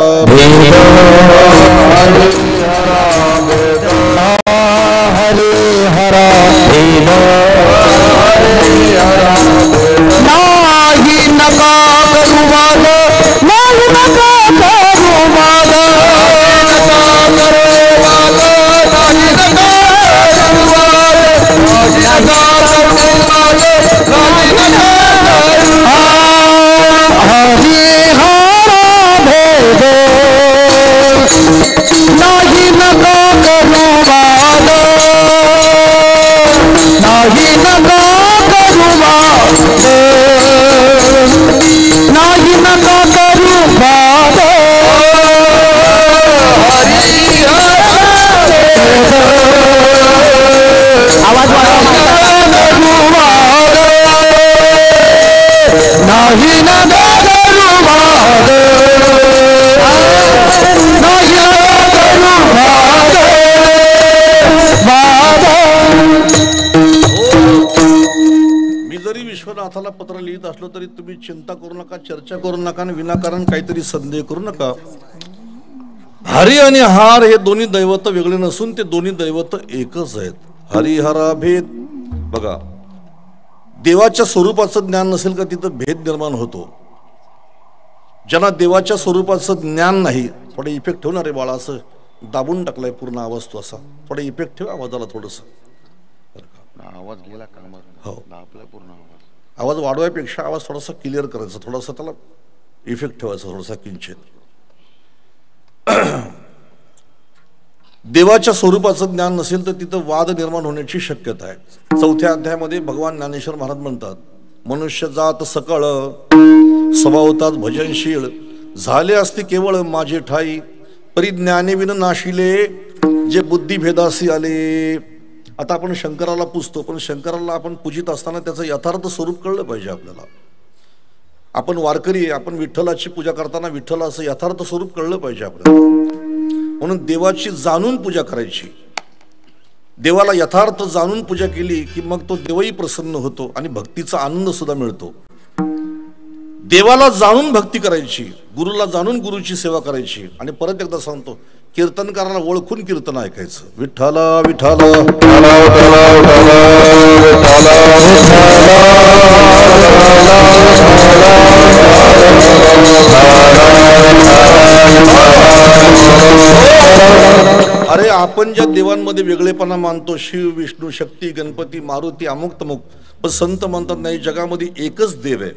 नाही नका करू वाद, नाही नका करू वाद, नाही नका करू वाद. जरी विश्वनाथाला पत्र लिहित असलो तरी तुम्ही चिंता करू नका, चर्चा करू नका आणि विनाकारण काहीतरी संदेह करू नका. हरी आणि हार हे दोन्ही दैवत वेगळे नसून ते दोन्ही दैवत एकच आहेत. हरिहरा भेद. बघा, देवाच्या स्वरूपाचं ज्ञान नसेल का तिथं भेद निर्माण होतो. ज्यांना देवाच्या स्वरूपाचं ज्ञान नाही, थोडं इफेक्ट ठेवणार आहे बाळा, असं दाबून टाकलाय पूर्ण आवाज तो असा, थोडा इफेक्ट ठेव आवाजाला थोडस. आवाज गेला कामावर. हो, आपला पूर्ण आवाज वाढवायपेक्षा आवाज थोडासा क्लिअर करायचा, थोडासा त्याला इफेक्ट ठेवायचा, थोडासा किंचित. देवाच्या स्वरूपाचं ज्ञान नसेल तर तिथं वाद निर्माण होण्याची शक्यता आहे. 4थ्या अध्यायामध्ये भगवान ज्ञानेश्वर महाराज म्हणतात, मनुष्य जात सकळ स्वभावतात भजनशील झाले असते केवळ माझे ठाई परिज्ञाने विन नाशिले जे बुद्धिभेदासी आले. आता आपण शंकराला पूजतो, पण शंकराला आपण पूजित असताना त्याचं यथार्थ स्वरूप कळलं पाहिजे आपल्याला. आपण वारकरी, आपण विठ्ठलाची पूजा करताना विठ्ठलाचं यथार्थ स्वरूप कळलं पाहिजे आपल्याला. म्हणून देवाची जाणून पूजा करायची. देवाला यथार्थ जाणून पूजा केली की मग तो देवही प्रसन्न होतो आणि भक्तीचा आनंद सुद्धा मिळतो. देवाला जाणून भक्ती करायची, गुरुला जाणून गुरुची सेवा करायची. आणि परत एकदा सांगतो, कीर्तनकाराला ओळखून कीर्तन ऐकायचं. विठ्ठला विठ्ठला अरे आपण ज्या देवांमध्ये वेगळेपणा मानतो, शिव विष्णू शक्ती गणपती मारुती अमुक तमुक, पण संत म्हणतात नाही, जगामध्ये एकच देव आहे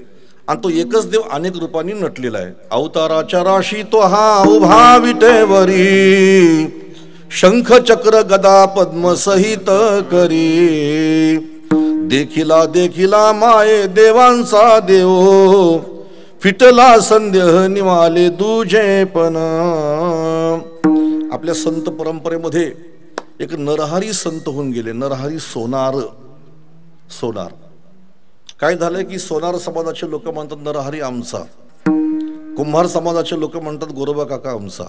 आणि तो एकच देव अनेक रूपांनी नटलेला आहे. अवताराच्या राशी तो हा उभा विटेवरी शंख चक्र गदा पद्म सहित करी देखिला देखिला माये देवांचा देव फिटला संदेह निवाले दुजेपण. आपल्या संत परंपरेमध्ये एक नरहरी संत होऊन गेले, नरहरी सोनार. सोनार काय झालंय की सोनार समाजाचे लोक म्हणतात नरहरी आमचा, कुंभार समाजाचे लोक म्हणतात गोरोबा काका आमचा,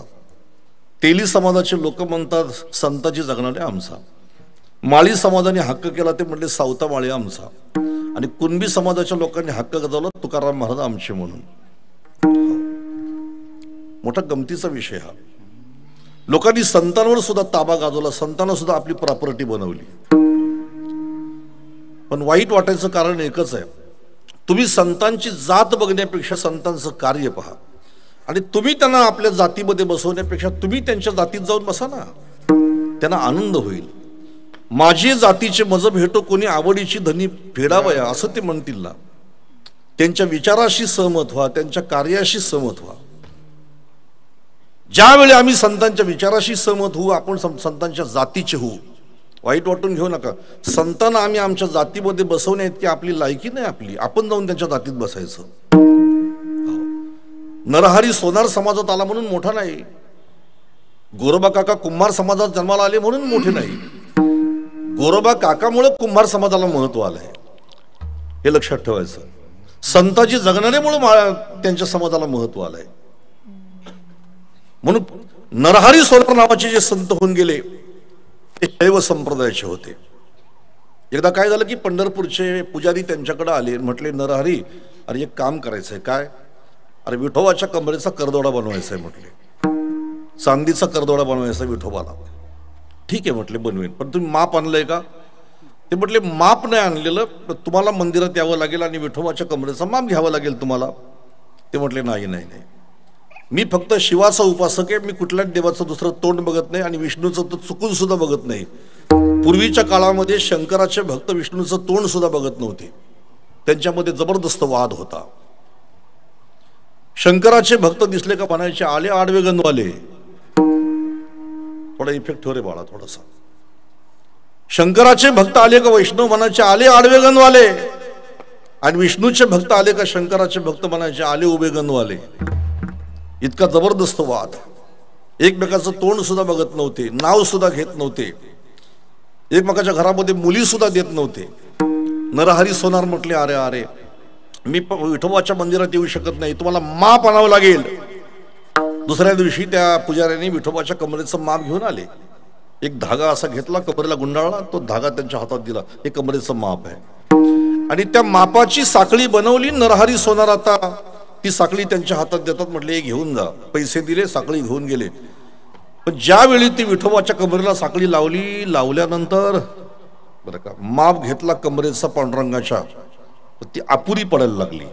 तेली समाजाचे लोक म्हणतात संताची जगणारे आमचा, माळी समाजाने हक्क केला ते म्हटले सावता माळी आमचा, आणि कुणबी समाजाच्या लोकांनी हक्क गजावला तुकाराम महाराज आमचे म्हणून. मोठा गमतीचा विषय हा. लोकांनी संतांवर सुद्धा ताबा गाजवला, संतांना सुद्धा आपली प्रॉपर्टी बनवली. पण वाईट वाटायचं कारण एकच आहे, तुम्ही संतांची जात बघण्यापेक्षा संतांचं कार्य पहा. आणि तुम्ही त्यांना आपल्या जातीमध्ये बसवण्यापेक्षा तुम्ही त्यांच्या जातीत जाऊन बसा ना, त्यांना आनंद होईल. माझी जातीचे मज भेटो कोणी आवडीची धनी फेडावया असं ते म्हणतील ना. त्यांच्या विचाराशी सहमत व्हा, त्यांच्या कार्याशी सहमत व्हा. ज्यावेळी आम्ही संतांच्या विचाराशी सहमत होऊ, आपण संतांच्या जातीचे होऊ. वाईट वाटून घेऊ नका. संतांना आम्ही आमच्या जातीमध्ये बसवण्या इतकी आपली लायकी नाही आपली, आपण जाऊन त्यांच्या जातीत बसायचं. नरहरी सोनार समाजात आला म्हणून मोठा नाही, गोरोबा काका कुंभार समाजात जन्माला आले म्हणून मोठे नाही. गोरोबा काकामुळे कुंभार समाजाला महत्व आलंय, हे लक्षात ठेवायचं. संतांची जगणाऱ्यामुळे त्यांच्या समाजाला महत्व आलंय. म्हणून नरहरी सोनार नावाचे जे संत होऊन गेले ते शैव संप्रदायाचे होते. एकदा काय झालं की पंढरपूरचे पुजारी त्यांच्याकडे आले, म्हटले नरहरी अरे एक काम करायचंय. काय? अरे विठोबाच्या कमरेचा करदोडा बनवायचा आहे म्हटले, चांदीचा करदोडा बनवायचा विठोबाला. ठीक आहे म्हटले बनवेन, पण तुम्ही माप आणलंय का? ते म्हटले माप नाही आणलेलं, तुम्हाला मंदिरात यावं लागेल आणि विठोबाच्या कमरेचा माप घ्यावं लागेल तुम्हाला. ते म्हटले नाही नाही नाही, मी फक्त शिवाचा उपासक आहे, मी कुठल्याच देवाचं दुसरं तोंड बघत नाही आणि विष्णूचं तर चुकून सुद्धा बघत नाही. पूर्वीच्या काळामध्ये शंकराचे भक्त विष्णूचं तोंड सुद्धा बघत नव्हते, त्यांच्यामध्ये जबरदस्त वाद होता. शंकराचे भक्त दिसले का म्हणायचे आले आडवे गंधवाले. थोडा इफेक्ट ठेव रे बाळा थोडासा. शंकराचे भक्त आले का वैष्णव म्हणायचे आले आडवे गंधवाले, आणि विष्णूचे भक्त आले का शंकराचे भक्त म्हणायचे आले उभे गंधवाले. इतका जबरदस्त वाद. एकमेकाचं तोंड सुद्धा बघत नव्हते, नाव सुद्धा घेत नव्हते, एकमेकाच्या घरामध्ये मुली सुद्धा देत नव्हते. नरहरी सोनार म्हटले अरे अरे मी विठोबाच्या मंदिरात येऊ शकत नाही, तुम्हाला माप आणावं लागेल. दुसऱ्या दिवशी त्या पुजाऱ्यांनी विठोबाच्या कमरेचं माप घेऊन आले. एक धागा असा घेतला, कमरेला गुंडाळला, तो धागा त्यांच्या हातात दिला, हे कमरेचं माप आहे. आणि त्या मापाची साखळी बनवली. नरहरी सोनार आता ती साखळी त्यांच्या हातात देतात. म्हटले हे घेऊन जा. पैसे दिले, साखळी घेऊन गेले. पण ज्यावेळी ती विठोबाच्या कमरेला साखळी लावली, लावल्यानंतर बरं का माप घेतला कमरेचा पांडुरंगाच्या, ती अपुरी पडायला लागली.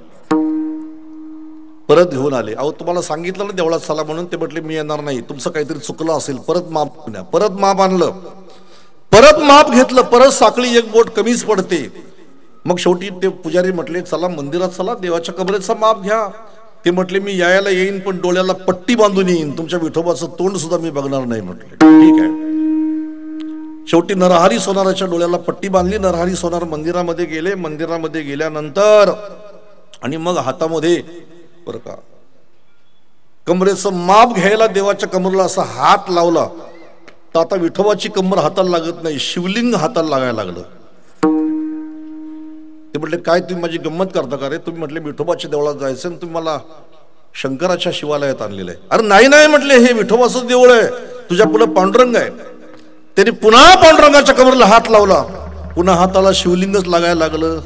परत घेऊन आले. अहो तुम्हाला सांगितलं ना देवळात चला म्हणून. ते म्हटले मी येणार नाही, तुमचं काहीतरी चुकलं असेल, परत माप घेऊन या. परत माप आणलं, परत माप घेतलं, परत साखळी एक बोट कमीच पडते. मग शेवटी ते पुजारी म्हटले चला मंदिरात चला, देवाच्या कमरेचा माप घ्या. ते म्हटले मी यायला येईन पण डोळ्याला पट्टी बांधून येईन, तुमच्या विठोबाचं तोंड सुद्धा मी बघणार नाही. म्हटले ठीक आहे. शेवटी नरहरी सोनाराच्या डोळ्याला पट्टी बांधली. नरहरी सोनार मंदिरामध्ये गेले. मंदिरामध्ये गेल्यानंतर आणि मग हातामध्ये बरं का कमरेचं माप घ्यायला देवाच्या कमरेला असा हात लावला, तर आता विठोबाची कमर हाताला लागत नाही, शिवलिंग हाताला लागायला लागलं. ते म्हटले काय तुम्ही माझी गंमत करता का रे? तुम्ही म्हटले विठोबाच्या देवळात जायचं आणि तुम्ही मला शंकराच्या शिवालयात आणलेलं आहे. अरे नाही नाही म्हटले, हे विठोबाचं देऊळ आहे, तुझ्या पुढे पांडुरंग आहे. त्यांनी पुन्हा पांडुरंगाच्या कमरेला हात लावला, पुन्हा हाताला शिवलिंगच लागायला लागलं.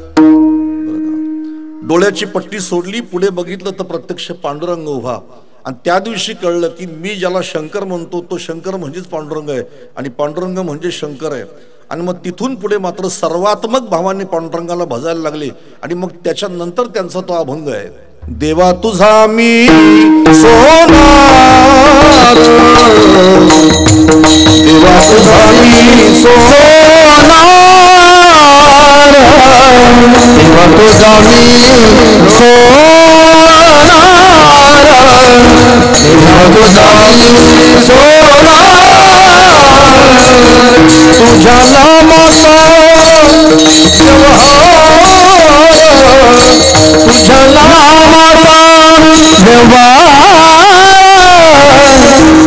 डोळ्याची पट्टी सोडली, पुढे बघितलं तर प्रत्यक्ष पांडुरंग उभा. आणि त्या दिवशी कळलं की मी ज्याला शंकर म्हणतो तो शंकर म्हणजेच पांडुरंग आहे आणि पांडुरंग म्हणजे शंकर आहे. आणि मग तिथून पुढे मात्र सर्वात्मक भावाने पांडुरंगाला भजायला लागले. आणि मग त्याच्यानंतर त्यांचा तो अभंग आहे, देवा तुझा मी सोनार, देवा तुझा मी सोनार, देवा तुझा मी सोनार, देवा तुझा मी सोनार, तुझ्या नामाचा व्यवहार, तुझ्या नामाचा व्यवहार,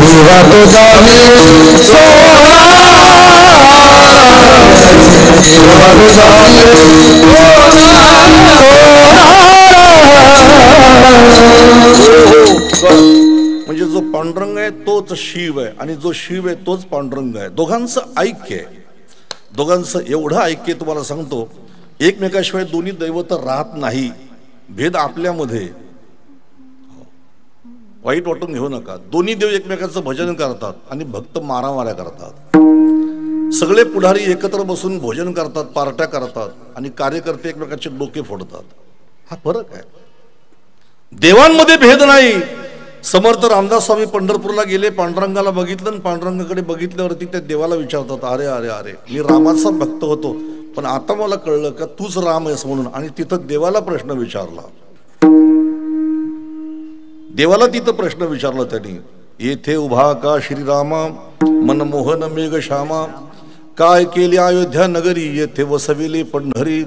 देवा तुझा मी सोनार, देवा तुझा मी म्हणजे जो पांडुरंग आहे तोच शिव आहे आणि जो शिव आहे तोच पांडुरंग आहे. दोघांचं ऐक्य आहे. दोघांचं एवढं ऐक्य तुम्हाला सांगतो, एकमेकाशिवाय दोन्ही दैवत राहत नाही. भेद आपल्यामध्ये, वाईट वाटून घेऊ नका. दोन्ही देव एकमेकाचं भजन करतात आणि भक्त मारामाऱ्या करतात. सगळे पुढारी एकत्र बसून भोजन करतात, पार्ट्या करतात आणि कार्यकर्ते एकमेकाचे डोके फोडतात. हा फरक आहे. देवांमध्ये भेद नाही. समर्थ रामदास स्वामी पंढरपूरला गेले, पांडुरंगाला बघितलं आणि पांडुरंगाकडे बघितल्यावरती त्या देवाला विचारतात, अरे अरे अरे मी रामाचा भक्त होतो पण आता मला कळलं का तूच राम आहेस म्हणून. आणि तिथं देवाला प्रश्न विचारला, देवाला तिथं प्रश्न विचारला त्यांनी, येथे उभा का श्रीरामा मनमोहन मेघ श्यामा, काय केली अयोध्या नगरी येथे वसविले पंढरी,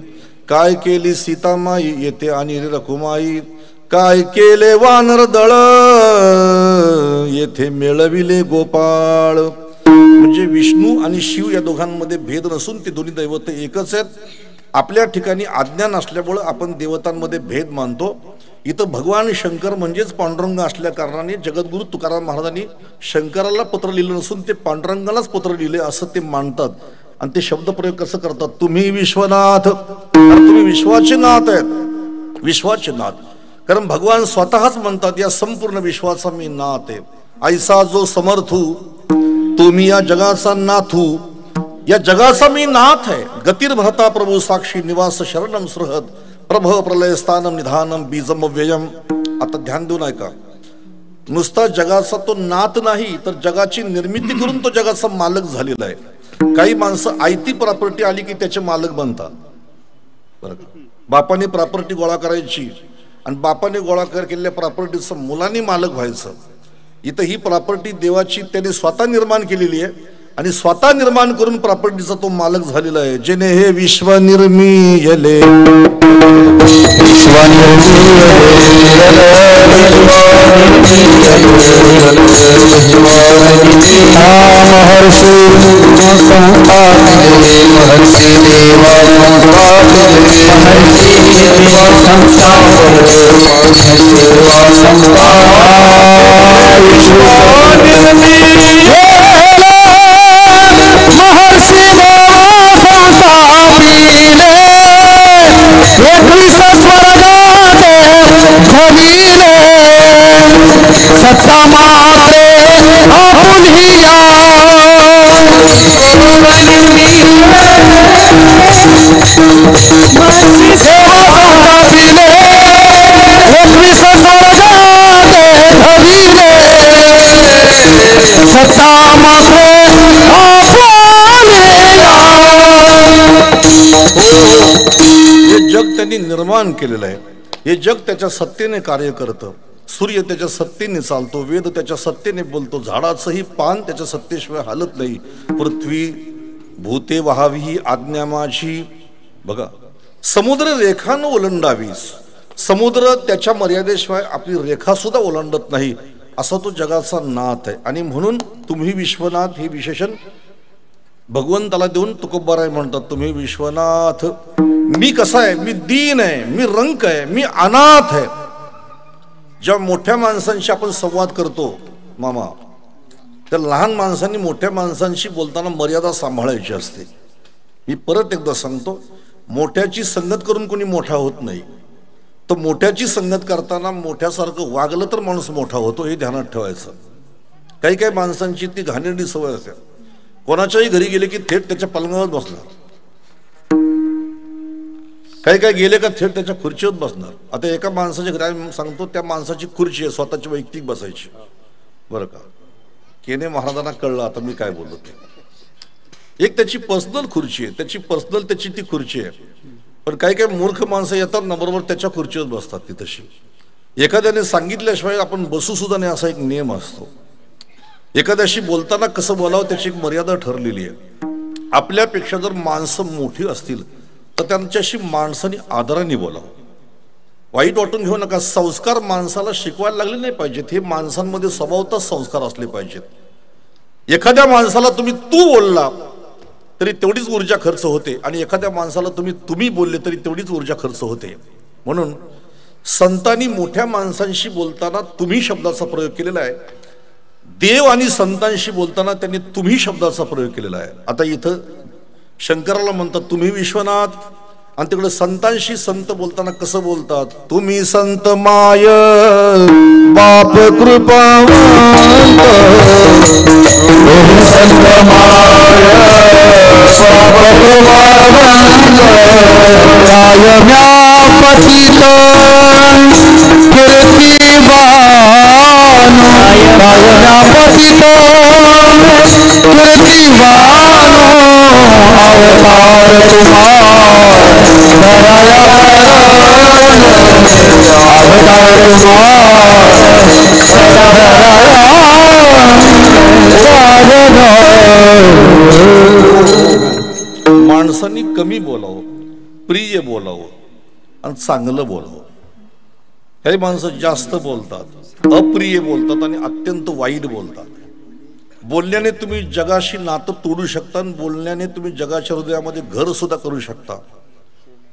काय केली सीतामाई येथे आणि रखुमाई, काय केले वानर दळ येथे मिळविले गोपाळ. म्हणजे विष्णू आणि शिव या दोघांमध्ये भेद नसून ते दोन्ही दैवत एकच आहेत. आपल्या ठिकाणी आज्ञा नसल्यामुळे आपण देवतांमध्ये भेद मानतो. इथं भगवान शंकर म्हणजेच पांडुरंग असल्या कारणाने जगद्गुरु तुकाराम महाराजांनी शंकराला पत्र लिहिलं नसून ते पांडुरंगालाच पत्र लिहिले असं ते मानतात. आणि ते शब्दप्रयोग कसं करतात, तुम्ही विश्वनाथ, तुम्ही विश्वाचे नाथ आहेत, विश्वाचे नाथ. कारण भगवान स्वतःच म्हणतात या संपूर्ण विश्वाचा मी नाथ आहे. ऐसा जो समर्थू तुम्ही या जगाचा नाथू, या जगाचा मी नाथ आहे. गतिर्भरता प्रभू साक्षी निवास शरणम सुहृद प्रभ प्रलय स्थानम निधानम बीजम व्ययम. आता ध्यान देऊन ऐका, नुसता जगाचा तो नाथ नाही तर जगाची निर्मिती करून तो जगाचा मालक झालेला आहे. काही माणसं आयती प्रॉपर्टी आली की त्याचे मालक बनतात. बरं का, बापाने प्रॉपर्टी गोळा करायची आणि बापाने गोळा केलेल्या प्रॉपर्टीचं मुलांनी मालक व्हायचं. इथं ही प्रॉपर्टी देवाची त्याने स्वतः निर्माण केलेली आहे आणि स्वतः निर्माण करून प्रॉपर्टीचा तो मालक झालेला आहे. जेने हे विश्व निर्मिले सत्ता मात्रे आपुलिया सत्ता मात्रे हे जग त्यांनी निर्माण केलेलं आहे. हे जग त्याच्या सत्तेने कार्य करतं. सूर्य त्याच्या सत्तेने चालतो, वेद त्याच्या सत्तेने बोलतो, झाडाचंही पान त्याच्या सत्तेशिवाय हालत नाही. पृथ्वी भूते वहावी आज्ञा माझी. बघा, समुद्र रेखानं ओलांडावी, समुद्र त्याच्या मर्यादेशिवाय आपली रेखा सुद्धा ओलांडत नाही, असा तो जगाचा नाथ आहे. आणि म्हणून तुम्ही विश्वनाथ हे विशेषण भगवंताला देऊन तुकोबाराय म्हणतात, तुम्ही विश्वनाथ. मी कसा आहे? मी दीन आहे, मी रंक आहे, मी अनाथ आहे. जेव्हा मोठ्या माणसांशी आपण संवाद करतो मामा, त्या लहान माणसांनी मोठ्या माणसांशी बोलताना मर्यादा सांभाळायची असते. मी परत एकदा सांगतो, मोठ्याची संगत करून कोणी मोठा होत नाही. तर मोठ्याची संगत करताना मोठ्यासारखं वागलं तर माणूस मोठा होतो, हे ध्यानात ठेवायचं. काही काही माणसांची ती घाणेरडी सवय असते, कोणाच्याही घरी गेले की थेट त्याच्या पलंगावर बसणार, काही काही गेले का थेट त्याच्या खुर्चीवर बसणार. आता एका माणसाच्या घरी सांगतो, त्या माणसाची खुर्ची आहे स्वतःची वैयक्तिक बसायची, बरं का. केने महाराजांना कळलं आता मी काय बोललो ते. एक त्याची पर्सनल खुर्ची आहे, त्याची पर्सनल त्याची ती खुर्ची आहे. पण काही काही मूर्ख माणसं येतात ना, बरोबर त्याच्या खुर्चीवर बसतात ती तशी. एखाद्याने सांगितल्याशिवाय आपण बसू सुद्धा नाही, असा एक नियम असतो. एखाद्याशी बोलताना कसं बोलावं त्याची एक मर्यादा ठरलेली आहे. आपल्यापेक्षा जर माणसं मोठी असतील तर त्यांच्याशी माणसाने आदराने बोलावं, वाईट वाटून घेऊ नका. संस्कार माणसाला शिकवायला लागले नाही पाहिजेत, हे माणसांमध्ये स्वभावतच संस्कार असले पाहिजेत. एखाद्या माणसाला तुम्ही तू बोलला तरी तेवढीच ऊर्जा खर्च होते, आणि एखाद्या माणसाला तुम्ही बोलले तरी तेवढीच ऊर्जा खर्च होते. म्हणून संतांनी मोठ्या माणसांशी बोलताना तुम्ही शब्दाचा प्रयोग केलेला आहे. देव आणि संतांशी बोलताना त्यांनी तुम्ही शब्दाचा प्रयोग केलेला आहे. आता इथं शंकराला म्हणतात तुम्ही विश्वनाथ, आणि तिकडे संतांशी संत बोलताना कसं बोलतात? तुम्ही संत माय बाप कृपावंत, तुम्ही संत माय बाप कृपावंत, कायम्या पतित कीर्तिवान, कायम्या पतित कीर्तिवान, अवतार माणसांनी कमी बोलावं, प्रिय बोलावं आणि चांगलं बोलावं. काही माणसं जास्त बोलतात, अप्रिय बोलतात आणि अत्यंत वाईट बोलतात. बोलण्याने तुम्ही जगाशी नातं तोडू शकता, आणि बोलण्याने तुम्ही जगाच्या हृदयामध्ये घर सुद्धा करू शकता.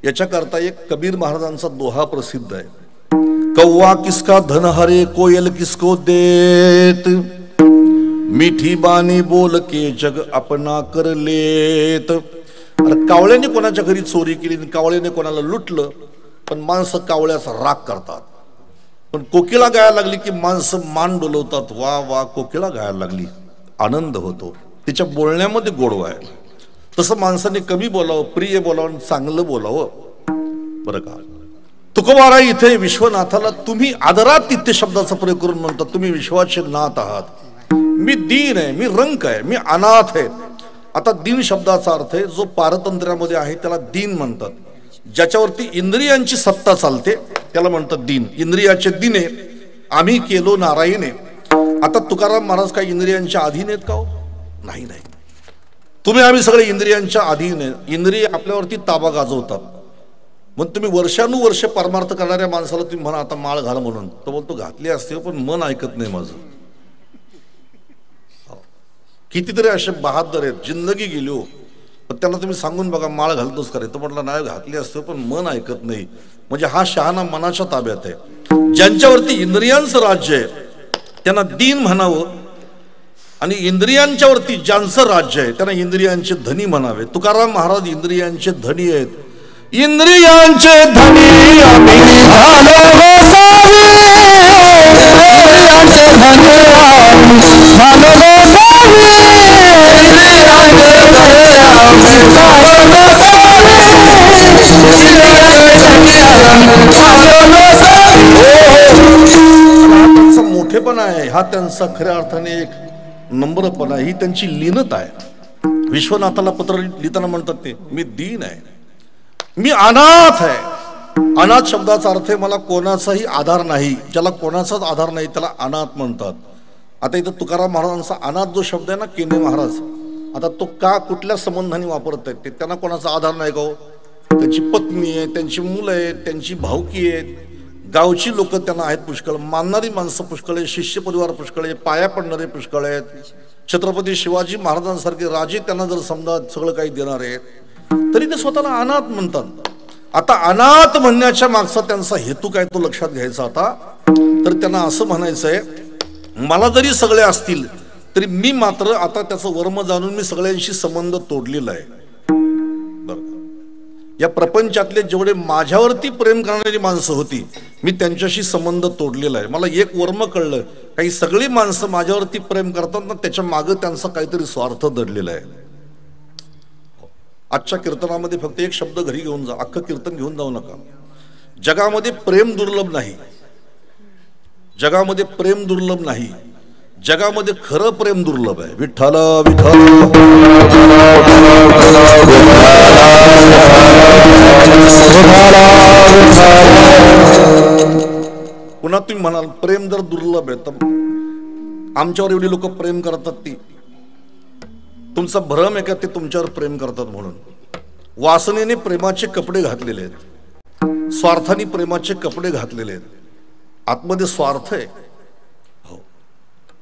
याच्याकरता एक कबीर महाराजांचा दोहा प्रसिद्ध आहे, कौवा किसका धन हरे कोयल किसको देत, मिठी बानी बोल के जग अपना कर लेत. अरे कावळ्याने कोणाच्या घरी चोरी केली, कावळ्याने कोणाला लुटलं, पण माणसं कावळ्याचा राग करतात. पण कोकिळा गायला लागली की माणसं मान डोलवतात, वा वा कोकिळा गायला लागली, आनंद होतो. तिच्या बोलण्यामध्ये गोडवा आहे. तसं माणसाने कमी बोलावं, प्रिय बोलावं, चांगलं बोलावं, बरं का. तुकोबाराय इथे विश्वनाथाला तुम्ही आदरात तिथे शब्दाचा प्रयोग करून म्हणतात, तुम्ही विश्वाचे नाथ आहात. मी दीन आहे, मी रंक आहे, मी अनाथ आहे. आता दीन शब्दाचा अर्थ आहे जो पारतंत्र्यामध्ये आहे त्याला दीन म्हणतात. ज्याच्यावरती इंद्रियांची सत्ता चालते त्याला म्हणतात दीन. इंद्रियाचे दिने आम्ही केलो नारायणे. आता तुकाराम महाराज काही इंद्रियांच्या अधीन आहेत का हो? नाही नाही, तुम्ही आम्ही सगळे इंद्रियांच्या अधीन आहे. इंद्रिय आपल्यावरती ताबा गाजवतात. मग तुम्ही वर्षानुवर्ष परमार्थ करणाऱ्या माणसाला तुम्ही म्हणा आता माळ घाल म्हणून, तो बोलतो घातली असते पण मन ऐकत नाही माझं. कितीतरी असे बहादर आहेत, जिंदगी गेली हो, पण त्यांना तुम्ही सांगून बघा माळ घालतोच करे, तो म्हटलं नाही घातली असते पण मन ऐकत नाही. म्हणजे हा शहाणा मनाच्या ताब्यात आहे. ज्यांच्यावरती इंद्रियांचं राज्य आहे त्यांना दीन म्हणावं, आणि इंद्रियांच्या वरती ज्यांचं राज्य आहे त्यांना इंद्रियांचे धनी म्हणावे. तुकाराम महाराज इंद्रियांचे धनी आहेत. इंद्रियांचे धनी आम्ही झालो गोसावी, इंद्रियांचे धनी नाही, हा त्यांचा खऱ्या अर्थाने एक नम्रपणा, ही त्यांची लीनता आहे. विश्वनाथाला पत्र लिहिताना म्हणतात ते, मी दीन आहे, मी अनाथ आहे. अनाथ शब्दाचा अर्थ आहे मला कोणाचाही आधार नाही. ज्याला कोणाचाच आधार नाही त्याला अनाथ म्हणतात. आता इथं तुकाराम महाराजांचा अनाथ जो शब्द आहे ना, केंद्रे महाराज, आता तो का कुठल्या संबंधाने वापरत आहेत ते? त्यांना कोणाचा आधार नाही का हो? त्यांची पत्नी आहे, त्यांची मुलं आहेत, त्यांची भावकी आहेत, गावची लोक त्यांना आहेत पुष्कळ, मानणारी माणसं पुष्कळ आहे, शिष्य परिवार पुष्कळ आहे, पाया पडणारे पुष्कळ आहेत. छत्रपती शिवाजी महाराजांसारखे राजे त्यांना जर समजा सगळं काही देणार आहेत तरी ते स्वतःला अनाथ म्हणतात. आता अनाथ म्हणण्याच्या मागचा त्यांचा हेतू काय तो लक्षात घ्यायचा. आता तर त्यांना असं म्हणायचं आहे, मला जरी सगळे असतील तरी मी मात्र आता त्याचं वर्म जाणून मी सगळ्यांशी संबंध तोडलेला आहे. बरं, या प्रपंचातले जेवढे माझ्यावरती प्रेम करणारी माणसं होती मी त्यांच्याशी संबंध तोडलेला आहे. मला एक वर्म कळलं, काही सगळी माणसं माझ्यावरती प्रेम करतात ना, त्याच्या मागं त्यांचा काहीतरी स्वार्थ दडलेला आहे. आजच्या कीर्तनामध्ये फक्त एक शब्द घरी घेऊन जा, अख्खं कीर्तन घेऊन जाऊ नका. जगामध्ये प्रेम दुर्लभ नाही, जगामध्ये प्रेम दुर्लभ नाही, जगामध्ये खरं प्रेम दुर्लभ आहे. विठ्ठल विठ्ठल पुन्हा तुम्ही म्हणाल प्रेम जर दुर्लभ आहे तर आमच्यावर एवढी लोक प्रेम करतात, ती तुमचा भ्रम आहे का ते तुमच्यावर प्रेम करतात म्हणून? वासनेने प्रेमाचे कपडे घातलेले आहेत, स्वार्थाने प्रेमाचे कपडे घातलेले आहेत, आतमध्ये स्वार्थ आहे. हो,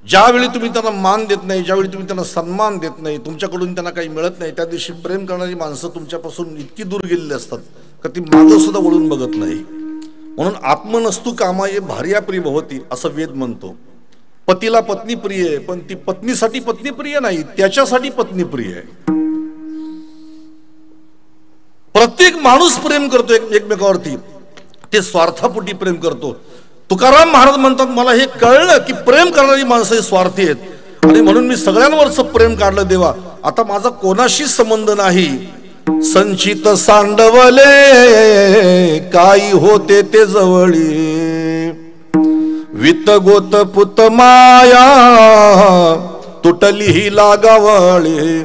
ज्यावेळी तुम्ही त्यांना मान देत नाही, ज्यावेळी तुम्ही त्यांना सन्मान देत नाही, तुमच्याकडून त्यांना काही मिळत नाही, त्या दिवशी प्रेम करणारी माणसं तुमच्यापासून इतकी दूर गेलेली असतात का ती मागं सुद्धा वळून बघत नाही. म्हणून आत्मनस्तु कामाये भार्या प्रिय भवती असं वेद म्हणतो. पतीला पत्नी प्रिय आहे, पण ती पत्नीसाठी पत्नी प्रिय नाही, त्याच्यासाठी पत्नी प्रिय आहे. प्रत्येक माणूस प्रेम करतो एकमेकावरती, ते स्वार्थापोटी प्रेम करतो. तुकाराम महाराज म्हणतात, मला हे कळलं की प्रेम करणारी माणसं ही स्वार्थी आहेत आणि म्हणून मी सगळ्यांवरचं प्रेम काढलं देवा. आता माझा कोणाशी संबंध नाही. संचित सांडवले काही होते ते जवळी, वित्त गोत पुत माया तुटली ही लागावळी,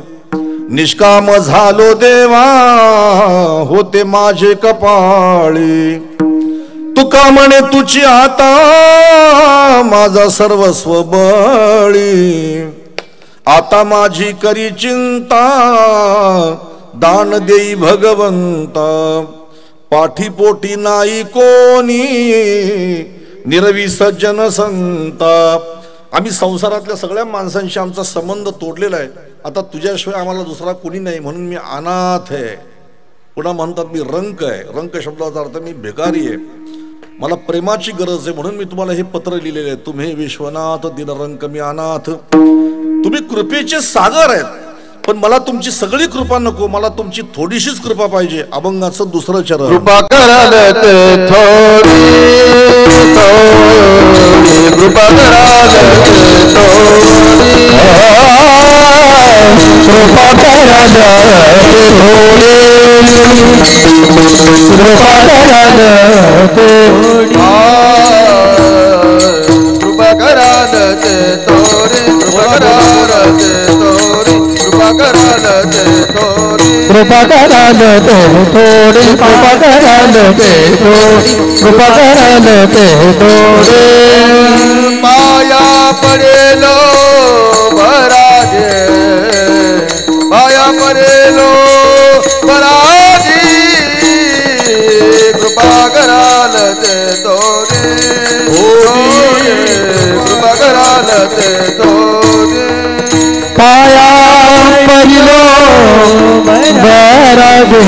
निष्काम झालो देवा होते माझे कपाळी. तुका म्हणे तुझी आता माझा सर्वस्व बळी, आता माझी करी चिंता दान देई भगवंता. पाठीपोटी नाही कोणी निरवी सज्जन संता. आम्ही संसारातल्या सगळ्या माणसांशी आमचा संबंध तोडलेला आहे. आता तुझ्याशिवाय आम्हाला दुसरा कोणी नाही म्हणून मी अनाथ आहे. पुन्हा म्हणतात मी रंक आहे. रंक शब्दाचा अर्थ मी भिकारी आहे, मला प्रेमाची गरज आहे म्हणून मी तुम्हाला हे पत्र लिहिलेले आहे. तुम्ही विश्वनाथ दिनरंक मी अनाथ. तुम्ही कृपेचे सागर आहेत, पण मला तुमची सगळी कृपा नको, मला तुमची थोडीशीच कृपा पाहिजे. अभंगाचं दुसरं चरण. कृपा कराल ते थोडी थोडी, कृपा कराल ते थोडी, कृपा कराल ते थोडी, कृपा कराल ते थोडी, कृपा कराल ते थोडी, कृपा कराल ते थोडी, कृपा कराल ते थोडी, कृपा कराल ते थोडी, कृपा कराल ते थोडी, कृपा कराल ते थोडी. पाया पडेलो भराजे, पाया पडेलो भराजी, कृपा कराल ते थोडी, कृपा कराल ते थोडी. पाया पडिलो बराजे,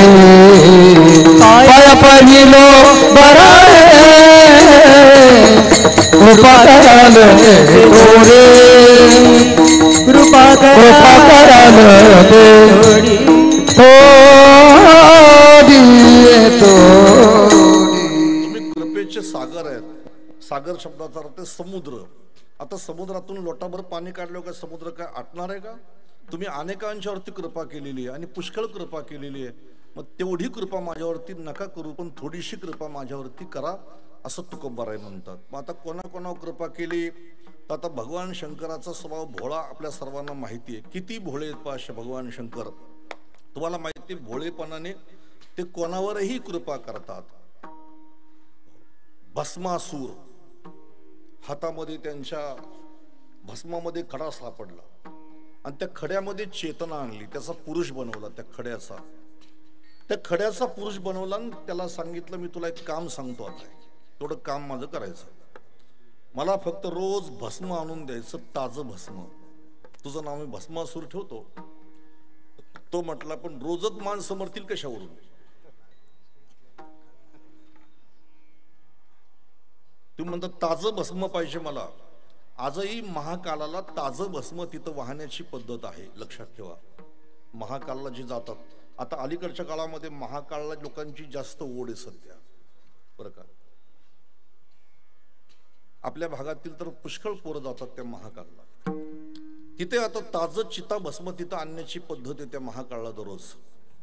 पाया पडिलो बराजे, कृपा कराल ते थोडी, कृपा कराल ते थोडी थोडी. तुम्ही कृपेचे सागर आहेत. सागर शब्दाचा अर्थ समुद्र. आता समुद्रातून लोटाभर पाणी काढलं का समुद्र काय आटणार आहे का? तुम्ही अनेकांच्यावरती कृपा केलेली आहे आणि पुष्कळ कृपा केलेली आहे. मग तेवढी कृपा माझ्यावरती नका करू, पण थोडीशी कृपा माझ्यावरती करा असं तुकोबाराय म्हणतात. मग आता कोणाकोणावर कृपा केली तर आता भगवान शंकराचा स्वभाव भोळा आपल्या सर्वांना माहिती आहे. किती भोळे आहेत पाशे भगवान शंकर. तुम्हाला माहिती आहे भोळेपणाने ते कोणावरही कृपा करतात. भस्मासूर हातामध्ये त्यांच्या भस्मामध्ये खडा सापडला आणि त्या खड्यामध्ये चेतना आणली, त्याचा पुरुष बनवला. त्या खड्याचा पुरुष बनवला आणि त्याला सांगितलं मी तुला एक काम सांगतो, आता तेवढं काम माझं करायचं, मला फक्त रोज भस्म आणून द्यायचं, ताजं भस्म. तुझं नाव मी भस्मासूर ठेवतो. तो म्हटला पण रोजच माणसं मरतील कशावरून. तुम्ही म्हणता ताजं भस्म पाहिजे मला. आजही महाकालाला ताजं भस्म तिथं वाहण्याची पद्धत आहे, लक्षात ठेवा. महाकालला जे जातात, आता अलीकडच्या काळामध्ये महाकालला लोकांची जास्त ओढ आहे सध्या, बरं का. आपल्या भागातील तर पुष्कळ पोरं जातात त्या महाकालला. तिथे आता ताजं चिता भस्म तिथं आणण्याची पद्धत आहे त्या महाकालला दररोज.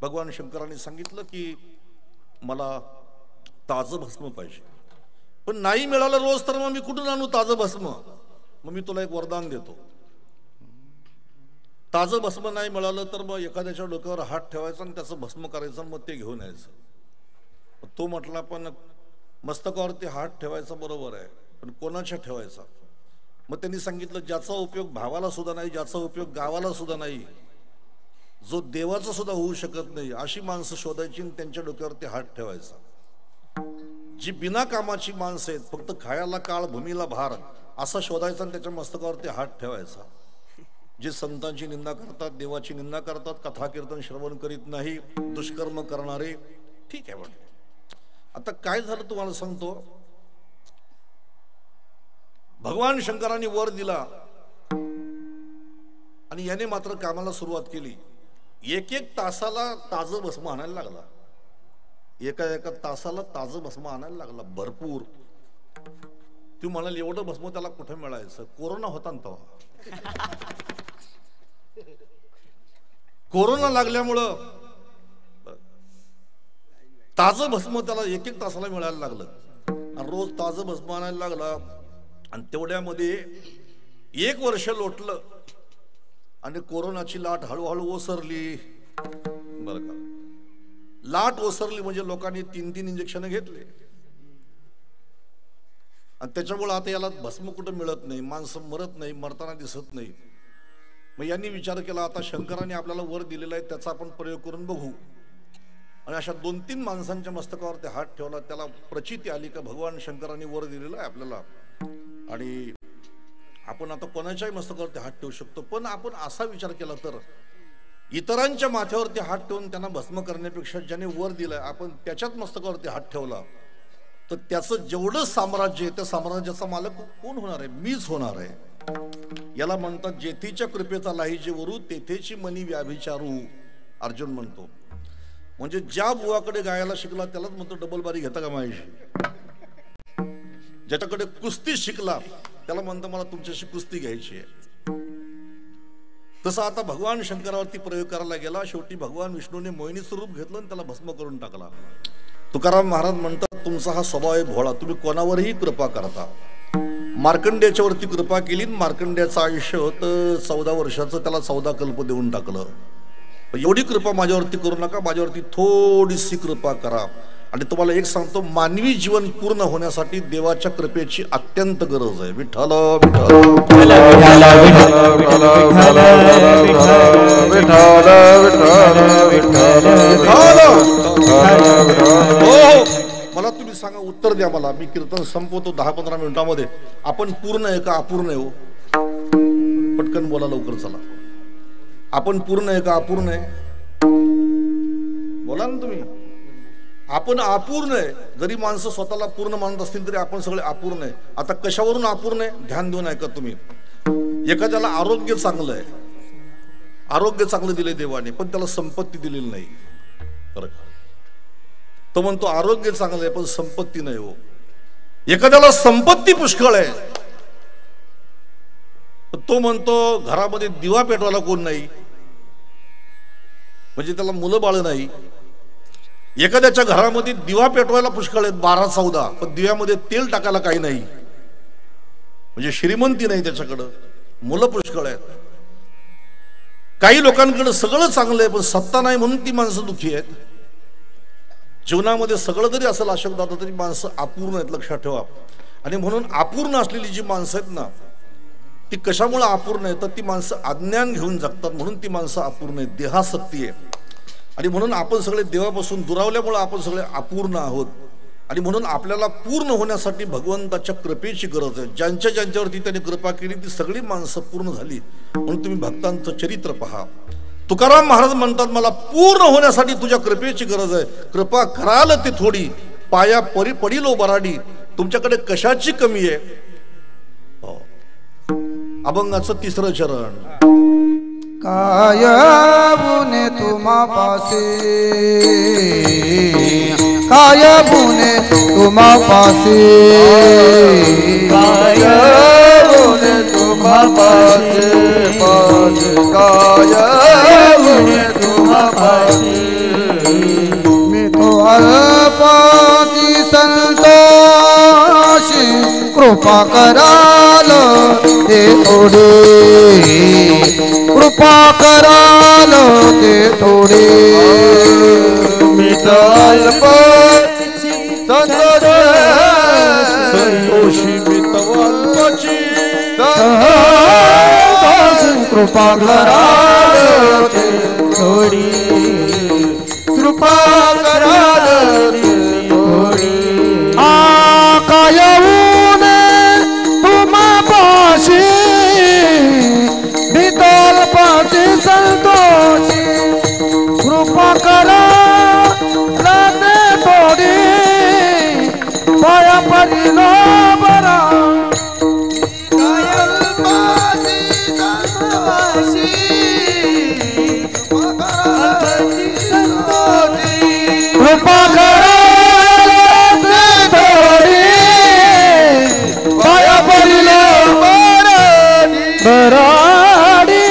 भगवान शंकरांनी सांगितलं की मला ताजं भस्म पाहिजे, पण नाही मिळालं रोज तर मग मी कुठून आणू ताजं भस्म. मग मी तुला एक वरदान देतो, ताजं भस्म नाही मिळालं तर मग एखाद्याच्या डोक्यावर हात ठेवायचा आणि त्याचं भस्म करायचं, मग ते घेऊन यायचं. तो म्हटला पण मस्तकावरती हात ठेवायचा बरोबर आहे, पण कोणाच्या ठेवायचा. मग त्यांनी सांगितलं ज्याचा उपयोग भावाला सुद्धा नाही, ज्याचा उपयोग गावाला सुद्धा नाही, जो देवाचा सुद्धा होऊ शकत नाही, अशी माणसं शोधायची आणि त्यांच्या डोक्यावरती हात ठेवायचा. जी बिना कामाची माणसं आहेत, फक्त खायाला काळ भूमीला भार, असा शोधायचा आणि त्याच्या मस्तकावरती हात ठेवायचा. जे संतांची निंदा करतात, देवाची निंदा करतात, कथा कीर्तन श्रवण करीत नाही, दुष्कर्म करणारे, ठीक आहे. पण आता काय झालं तुम्हाला सांगतो. भगवान शंकरांनी वर दिला आणि याने मात्र कामाला सुरुवात केली. एक तासाला ताजं भस्म आणायला लागला, एका तासाला ताजं भस्म आणायला लागला, भरपूर. तू म्हणाल एवढं भस्म त्याला कुठे मिळायचं. कोरोना होता ना तेव्हा. कोरोना लागल्यामुळं ताजं भस्म त्याला एक तासाला मिळायला लागलं आणि रोज ताजं भस्म आणायला लागला. आणि तेवढ्यामध्ये 1 वर्ष लोटलं आणि कोरोनाची लाट हळूहळू ओसरली, बरं का. लाट ओसरली म्हणजे लोकांनी 3 इंजेक्शन घेतले आणि त्याच्यामुळे आता याला भस्म कुठं मिळत नाही, माणसं मरत नाही, मरताना दिसत नाही. मग यांनी विचार केला आता शंकराने आपल्याला वर दिलेला आहे, त्याचा आपण प्रयोग करून बघू. आणि अशा 2-3 माणसांच्या मस्तकावरती हात ठेवला. त्याला प्रचिती आली का भगवान शंकरांनी वर दिलेला आहे आपल्याला आणि आपण आता कोणाच्याही मस्तकावरती हात ठेवू शकतो. पण आपण असा विचार केला तर इतरांच्या माथ्यावरती हात ठेवून त्यांना भस्म करण्यापेक्षा ज्याने वर दिलाय आपण त्याच्याच मस्तकावरती हात ठेवला तर त्याचं जेवढं साम्राज्य आहे त्या साम्राज्याचा मालक कोण होणार आहे, मीच होणार आहे. याला म्हणतात जेथीच्या कृपेचा लाहीजे वरू तेथेची मनी व्याभिचारू, अर्जुन म्हणतो. म्हणजे ज्या बुवाकडे गायला शिकला त्यालाच म्हणतो डबल बारी घेता का माझ्याशी. ज्याच्याकडे कुस्ती शिकला त्याला म्हणतो मला तुमच्याशी कुस्ती घ्यायची आहे. तसं आता भगवान शंकरावरती प्रयोग करायला गेला. शेवटी भगवान विष्णूने मोहिनीचं रूप घेतलं आणि त्याला भस्म करून टाकला. तुकाराम महाराज म्हणतात तुमचा हा स्वभाव आहे भोळा, तुम्ही कोणावरही कृपा करता. मार्कंड्याच्या वरती कृपा केली, मार्कंड्याचं आयुष्य होतं 14 वर्षाचं, त्याला 14 कल्प देऊन टाकलं. एवढी कृपा माझ्यावरती करू नका, माझ्यावरती थोडीशी कृपा करा. आणि तुम्हाला एक सांगतो, मानवी जीवन पूर्ण होण्यासाठी देवाच्या कृपेची अत्यंत गरज आहे. विठ्ठल मला तुम्ही सांगा, उत्तर द्या मला. मी कीर्तन संपवतो 10-15 मिनिटांमध्ये. आपण पूर्ण आहे का अपूर्ण आहे? हो पटकन बोला, लवकर चला. आपण पूर्ण आहे का अपूर्ण आहे? बोला ना तुम्ही. आपण अपूर्ण आहे. जरी माणसं स्वतःला पूर्ण मानत असतील तरी आपण सगळे अपूर्ण आहे. आता कशावरून अपूर्ण आहे ध्यान देऊन ऐका तुम्ही. एखाद्याला आरोग्य चांगलं आहे, आरोग्य चांगलं दिले देवाने, पण त्याला संपत्ती दिलेली नाही. तो म्हणतो आरोग्य चांगलं आहे पण संपत्ती नाही. हो, एखाद्याला संपत्ती पुष्कळ आहे, तो म्हणतो घरामध्ये दिवा पेटवायला कोण नाही, म्हणजे त्याला मुलं बाळ नाही. एखाद्याच्या घरामध्ये दिवा पेटवायला पुष्कळ आहेत 12-14, पण दिव्यामध्ये तेल टाकायला काही नाही. म्हणजे श्रीमंती नाही त्याच्याकडं, मुलं पुष्कळ आहेत. काही लोकांकडे सगळं चांगलं आहे पण सत्ता नाही म्हणून ती माणसं दुःखी आहेत. जीवनामध्ये सगळं जरी असेल अशोक दादा तरी माणसं अपूर्ण आहेत, लक्षात ठेवा. आणि म्हणून अपूर्ण असलेली जी माणसं आहेत ना ती कशामुळे अपूर्ण आहेत तर ती माणसं अज्ञान घेऊन जगतात म्हणून ती माणसं अपूर्ण आहेत. देहासक्ती आहे आणि म्हणून आपण सगळे देवापासून दुरावल्यामुळे आपण सगळे अपूर्ण आहोत. आणि म्हणून आपल्याला पूर्ण होण्यासाठी भगवंताच्या कृपेची गरज आहे. ज्यांच्या ज्यांच्यावरती त्यांनी कृपा केली ती सगळी माणसं पूर्ण झाली. म्हणून तुम्ही भक्तांचं चरित्र पहा. तुकाराम महाराज म्हणतात मला पूर्ण होण्यासाठी तुझ्या कृपेची गरज आहे. कृपा कराल ती थोडी पाया पडिलो बराडी. तुमच्याकडे कशाची कमी आहे. अभंगाचं 3रं चरण. काय बुने तुम्हा पासे, काय बुने तुम्हा पासे, काय बुने तुम्हा पासे, काय बुने तुम्हा पासे. मी तो अल्पाती संतोषी कृपा कराल ते थोडे, कृपा कराल ते थोडे. मी तो अल्पाची संतोषी मी तव अल्पाची कृपा कराल ते थोडी, कृपा कराल ते थोडी. काय ऊने तुम्हा पाशी, भीतर पाची संतोषी कृपा करा राते थोडी पाया पडिलो बरा. कृपा करा थोडी पाया पडिलो बराडी.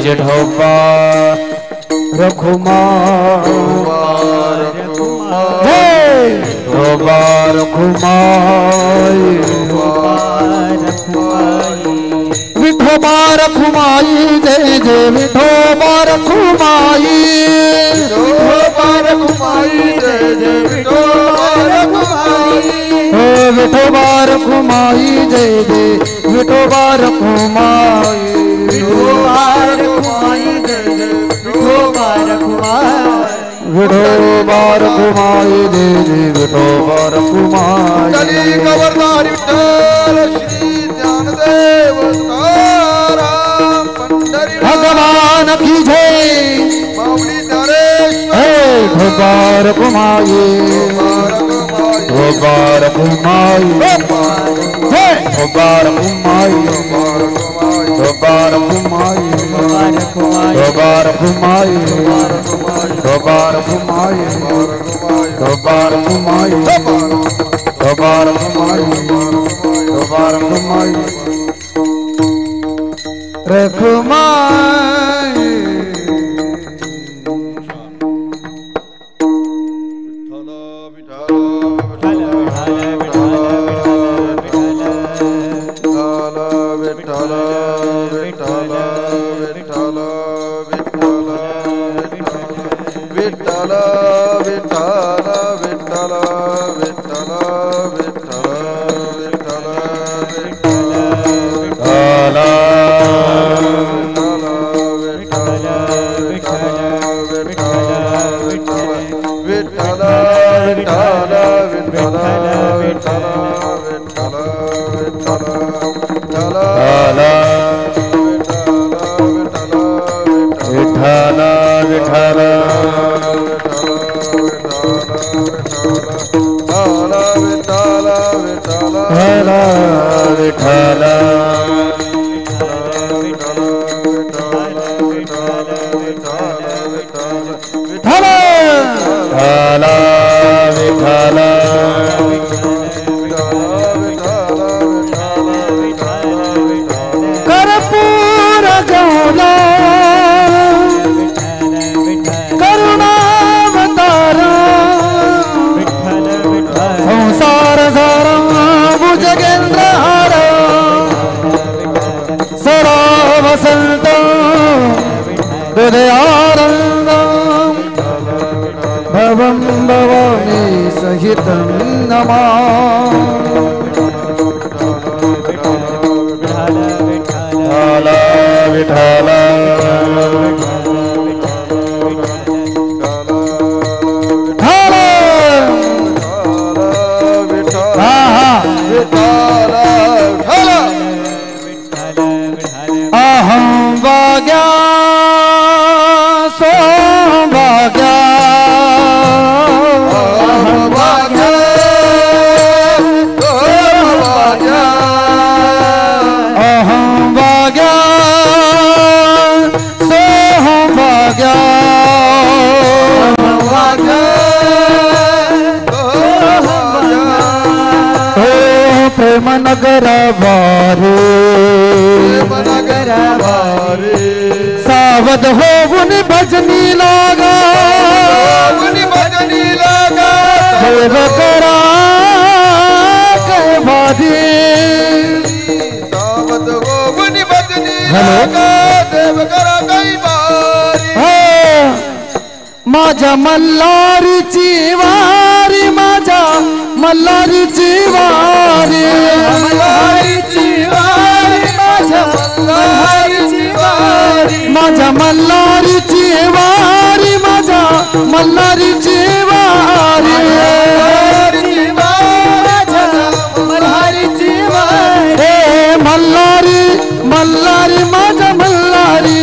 जय ढोबा रखुमार, ढोबा रखुमाई, विठोबा रखुमाई जय जय विठोबा रखुमाई, विठोबा रखुमाई जय जय विठोबा रखुमाई. विठोबा रखुमाई जय जय विठोबा रखुमाई, विठोबा रखुमाई जय जय विठोबा रखुमाई, विठोबा रखुमाई जय जय विठोबा रखुमाई. कली गवर्धारी विठ्ठल श्री ज्ञानदेव तुकाराम पंढरी भगवान की जय. माऊली नरेश्वर ढोबा रखुमाई, ढोबा रखुमाई जय, ढोबा रखुमाई, ढोबा रखुमाई, ढोबा रखुमाई, ढोबा रखुमाई, ढोबा रखुमाई, ढोबा रखुमाई, ढोबा रखुमाई, रखुमाई. कर्पूर गौला करुणा हृदयानन्दं भवं भवानी सहितं नमामि विठ्ठल अहं भाग्या सौभाग्या अहं भाग्या सौभाग्या प्रेम नगर वारे सावध होऊन भजनी लागा देव करा कैवारी सावध होऊन भजनी लागा देव करा कैवारी माझ्या मल्हारीची वारी माझ्या मल्हारीची वारी मल्हारीची वारी माझ्या मल्हारीची वारी माझ्या मल्हारीची वारी माझ्या मल्हारीची वारी मल्हारीची वारी हे मल्हारी मल्हारी माझ्या मल्हारी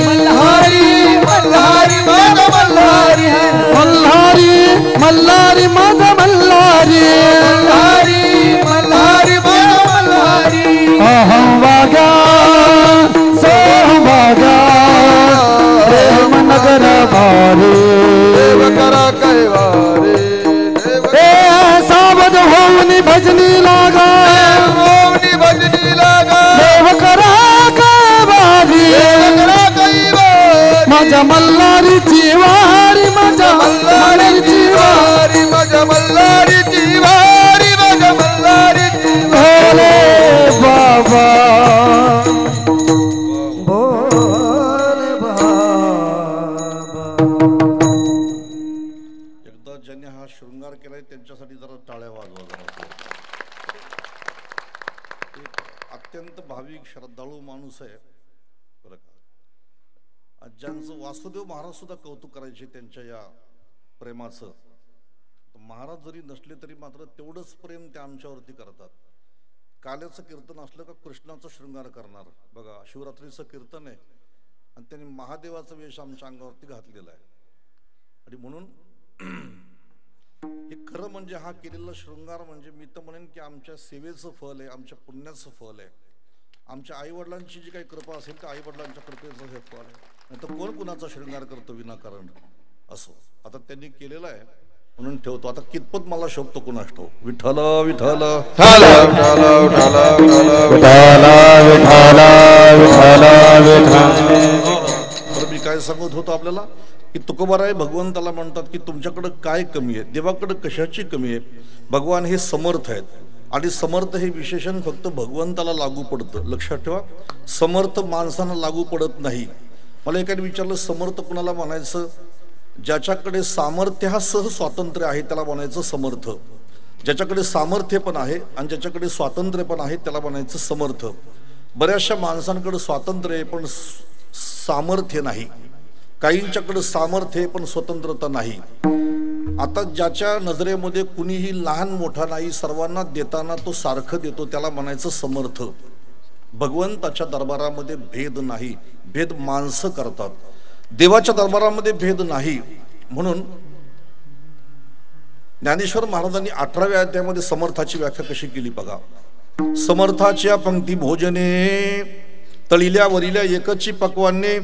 मल्हारी मल्हारी माझ्या मल्हारी मल्हारी मल्हारी माझ्या मल्हारी मल्हारी मल्हारी माझ्या मल्हारी अहं वाग्या सौभाग्या प्रेम नगर भारी देव करा कैवारी हे सावध होऊन भजनी लागा होऊन भजनी लागा देव करा कैवारी करा कैवारी माझ्या मल्हारीची वारी माझ्या मल्हारीची वारी वारी माझ्या मल्हारीची वारी माझ्या मल्हारीची भोले बाबा एकदा ज्यांनी हा शृंगार केलाय त्यांच्यासाठी जरा टाळ्या वाजवा जरा. एक अत्यंत भाविक श्रद्धाळू माणूस आहे बरं का. ज्यांचं वासुदेव महाराज सुद्धा कौतुक करायचे त्यांच्या या प्रेमाचं. महाराज जरी नसले तरी मात्र तेवढंच प्रेम ते आमच्यावरती करतात. काल्याचं कीर्तन असलं का कृष्णाचं शृंगार करणार बघा. शिवरात्रीचं कीर्तन आहे आणि त्यांनी महादेवाचा वेश आमच्या अंगावरती घातलेला आहे. आणि म्हणून हे खरं म्हणजे हा केलेला शृंगार म्हणजे मी तर म्हणेन की आमच्या सेवेचं फल आहे, आमच्या पुण्याचं फल आहे. आमच्या आईवडिलांची जी काही कृपा असेल त्या आईवडिलांच्या कृपेचं हे फल आहे. नाही तर कोण कुणाचा शृंगार करतो विनाकारण असो. आता त्यांनी केलेला आहे म्हणून ठेवतो. आता कितपत मला शोभतो कुणास ठाऊक. विठ्ठल विठ्ठल तर मी काय सांगत होतो आपल्याला की तुकोबाराय भगवंताला म्हणतात की तुमच्याकडं काय कमी आहे, देवाकडं कशाची कमी आहे. भगवान हे समर्थ आहेत आणि समर्थ हे विशेषण फक्त भगवंताला लागू पडतं. लक्षात ठेवा, समर्थ माणसांना लागू पडत नाही. मला एकाने विचारलं समर्थ कुणाला म्हणायचं. ज्याच्याकडे सामर्थ्य हा सह स्वातंत्र्य आहे त्याला म्हणायचं समर्थ. ज्याच्याकडे सामर्थ्य पण आहे आणि ज्याच्याकडे स्वातंत्र्य पण आहे त्याला म्हणायचं समर्थ. बऱ्याचशा माणसांकडे स्वातंत्र्य आहे पण सामर्थ्य नाही. काहींच्याकडे सामर्थ्य आहे पण स्वतंत्रता नाही. आता ज्याच्या नजरेमध्ये कुणीही लहान मोठा नाही, सर्वांना देताना तो सारखं देतो त्याला म्हणायचं समर्थ. भगवंताच्या दरबारामध्ये भेद नाही, भेद माणसं करतात. देवाच्या दरबारामध्ये भेद नाही. म्हणून ज्ञानेश्वर महाराजांनी 18व्या अध्यायामध्ये समर्थाची व्याख्या कशी केली बघा. समर्थाच्या पंक्ती भोजने तळिल्या वरिल्या एकची पक्वाने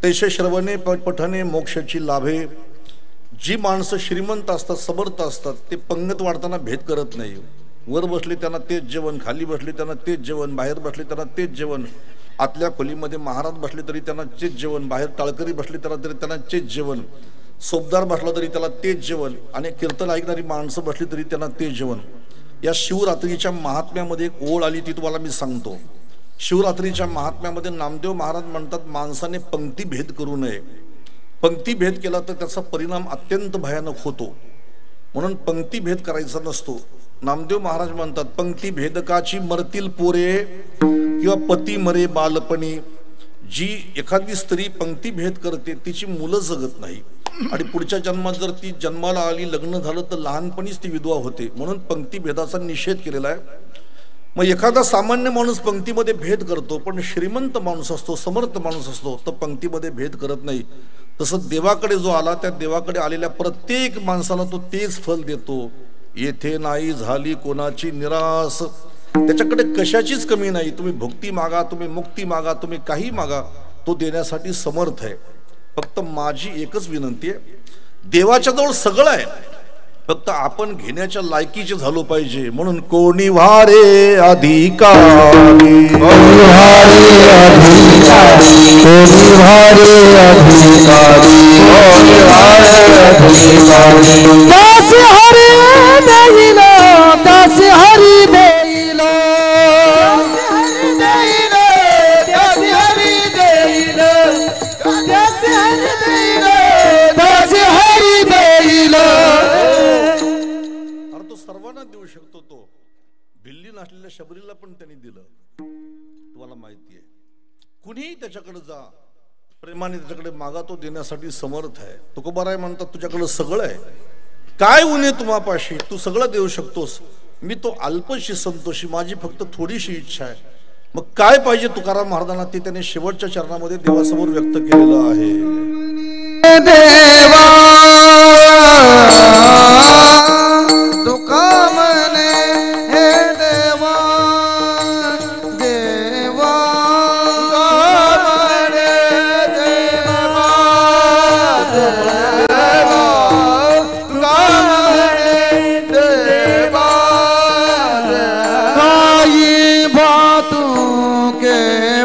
तैसे श्रवणे पठने मोक्षाची लाभे. जी माणसं श्रीमंत असतात, समर्थ असतात ते पंगत वाढताना भेद करत नाही. वर बसले त्यांना तेच जेवण, खाली बसले त्यांना तेच जेवण, बाहेर बसले त्यांना तेच जेवण. आतल्या खोलीमध्ये महाराज बसले तरी त्यांना तेच जेवण, बाहेर टाळकरी बसले तरी त्यांना तेच जेवण, सोबदार बसला तरी त्याला तेच जेवण आणि कीर्तन ऐकणारी माणसं बसली तरी त्यांना तेच जेवण. या शिवरात्रीच्या महात्म्यामध्ये एक ओळ आली ती तुम्हाला मी सांगतो. शिवरात्रीच्या महात्म्यामध्ये नामदेव महाराज म्हणतात माणसाने पंक्तीभेद करू नये. पंक्तीभेद केला तर त्याचा परिणाम अत्यंत भयानक होतो, म्हणून पंक्तीभेद करायचा नसतो. नामदेव महाराज म्हणतात पंक्तीभेदकाची मरतील पोरे किंवा पती मरे बालपणी. जी एखादी स्त्री पंक्तीभेद करते तिची मुलं जगत नाही आणि पुढच्या जन्मात जर ती जन्माला आली लग्न झालं तर लहानपणीच ती विधवा होते, म्हणून पंक्तीभेदाचा निषेध केलेला आहे. मग एखादा सामान्य माणूस पंक्तीमध्ये भेद करतो, पण श्रीमंत माणूस असतो, समर्थ माणूस असतो तर पंक्तीमध्ये भेद करत नाही. तसं देवाकडे जो आला त्या देवाकडे आलेल्या प्रत्येक माणसाला तो तेच फल देतो. येथे नाही झाली कोणाची निरास. त्याच्याकडे कशाचीच कमी नाही. तुम्ही भक्ती मागा, तुम्ही मुक्ती मागा, तुम्ही काही मागा, तो देण्यासाठी समर्थ आहे. फक्त माझी एकच विनंती आहे, देवाच्या जवळ सगळं आहे, फक्त आपण घेण्याच्या लायकीचे झालो पाहिजे. म्हणून कोणी वारे अधिकारी, कोणी वारे अधिकारी, कोणी वारे अधिकारी, कोणी वारे अधिकारी. दास हरी देईल, दास हरी देईल, दास हरी देईल, दास हरी देईल, दास हरी देईल. सर्वांना देऊ शकतो. तो भिल्ली नसलेल्या शबरीला पण त्यांनी दिलं, तुम्हाला माहिती आहे. कुणीही त्याच्याकडे जा, प्रेमाने त्याच्याकडे मागा, तो देण्यासाठी समर्थ आहे. तुकोबाराय म्हणतात तुझ्याकडे सगळं आहे, काय उणे तुम्हापाशी, तू सगळं देऊ शकतोस. मी तो अल्पशी संतोषी, माझी फक्त थोडीशी इच्छा आहे. मग काय पाहिजे तुकाराम महाराजांना ते त्याने शेवटच्या चरणामध्ये देवासमोर व्यक्त केलेलं आहे. देवा तुका म्हणे हे देवा, देवा म्हणे देवा, देवा तुका म्हणे देवा. काही बातू के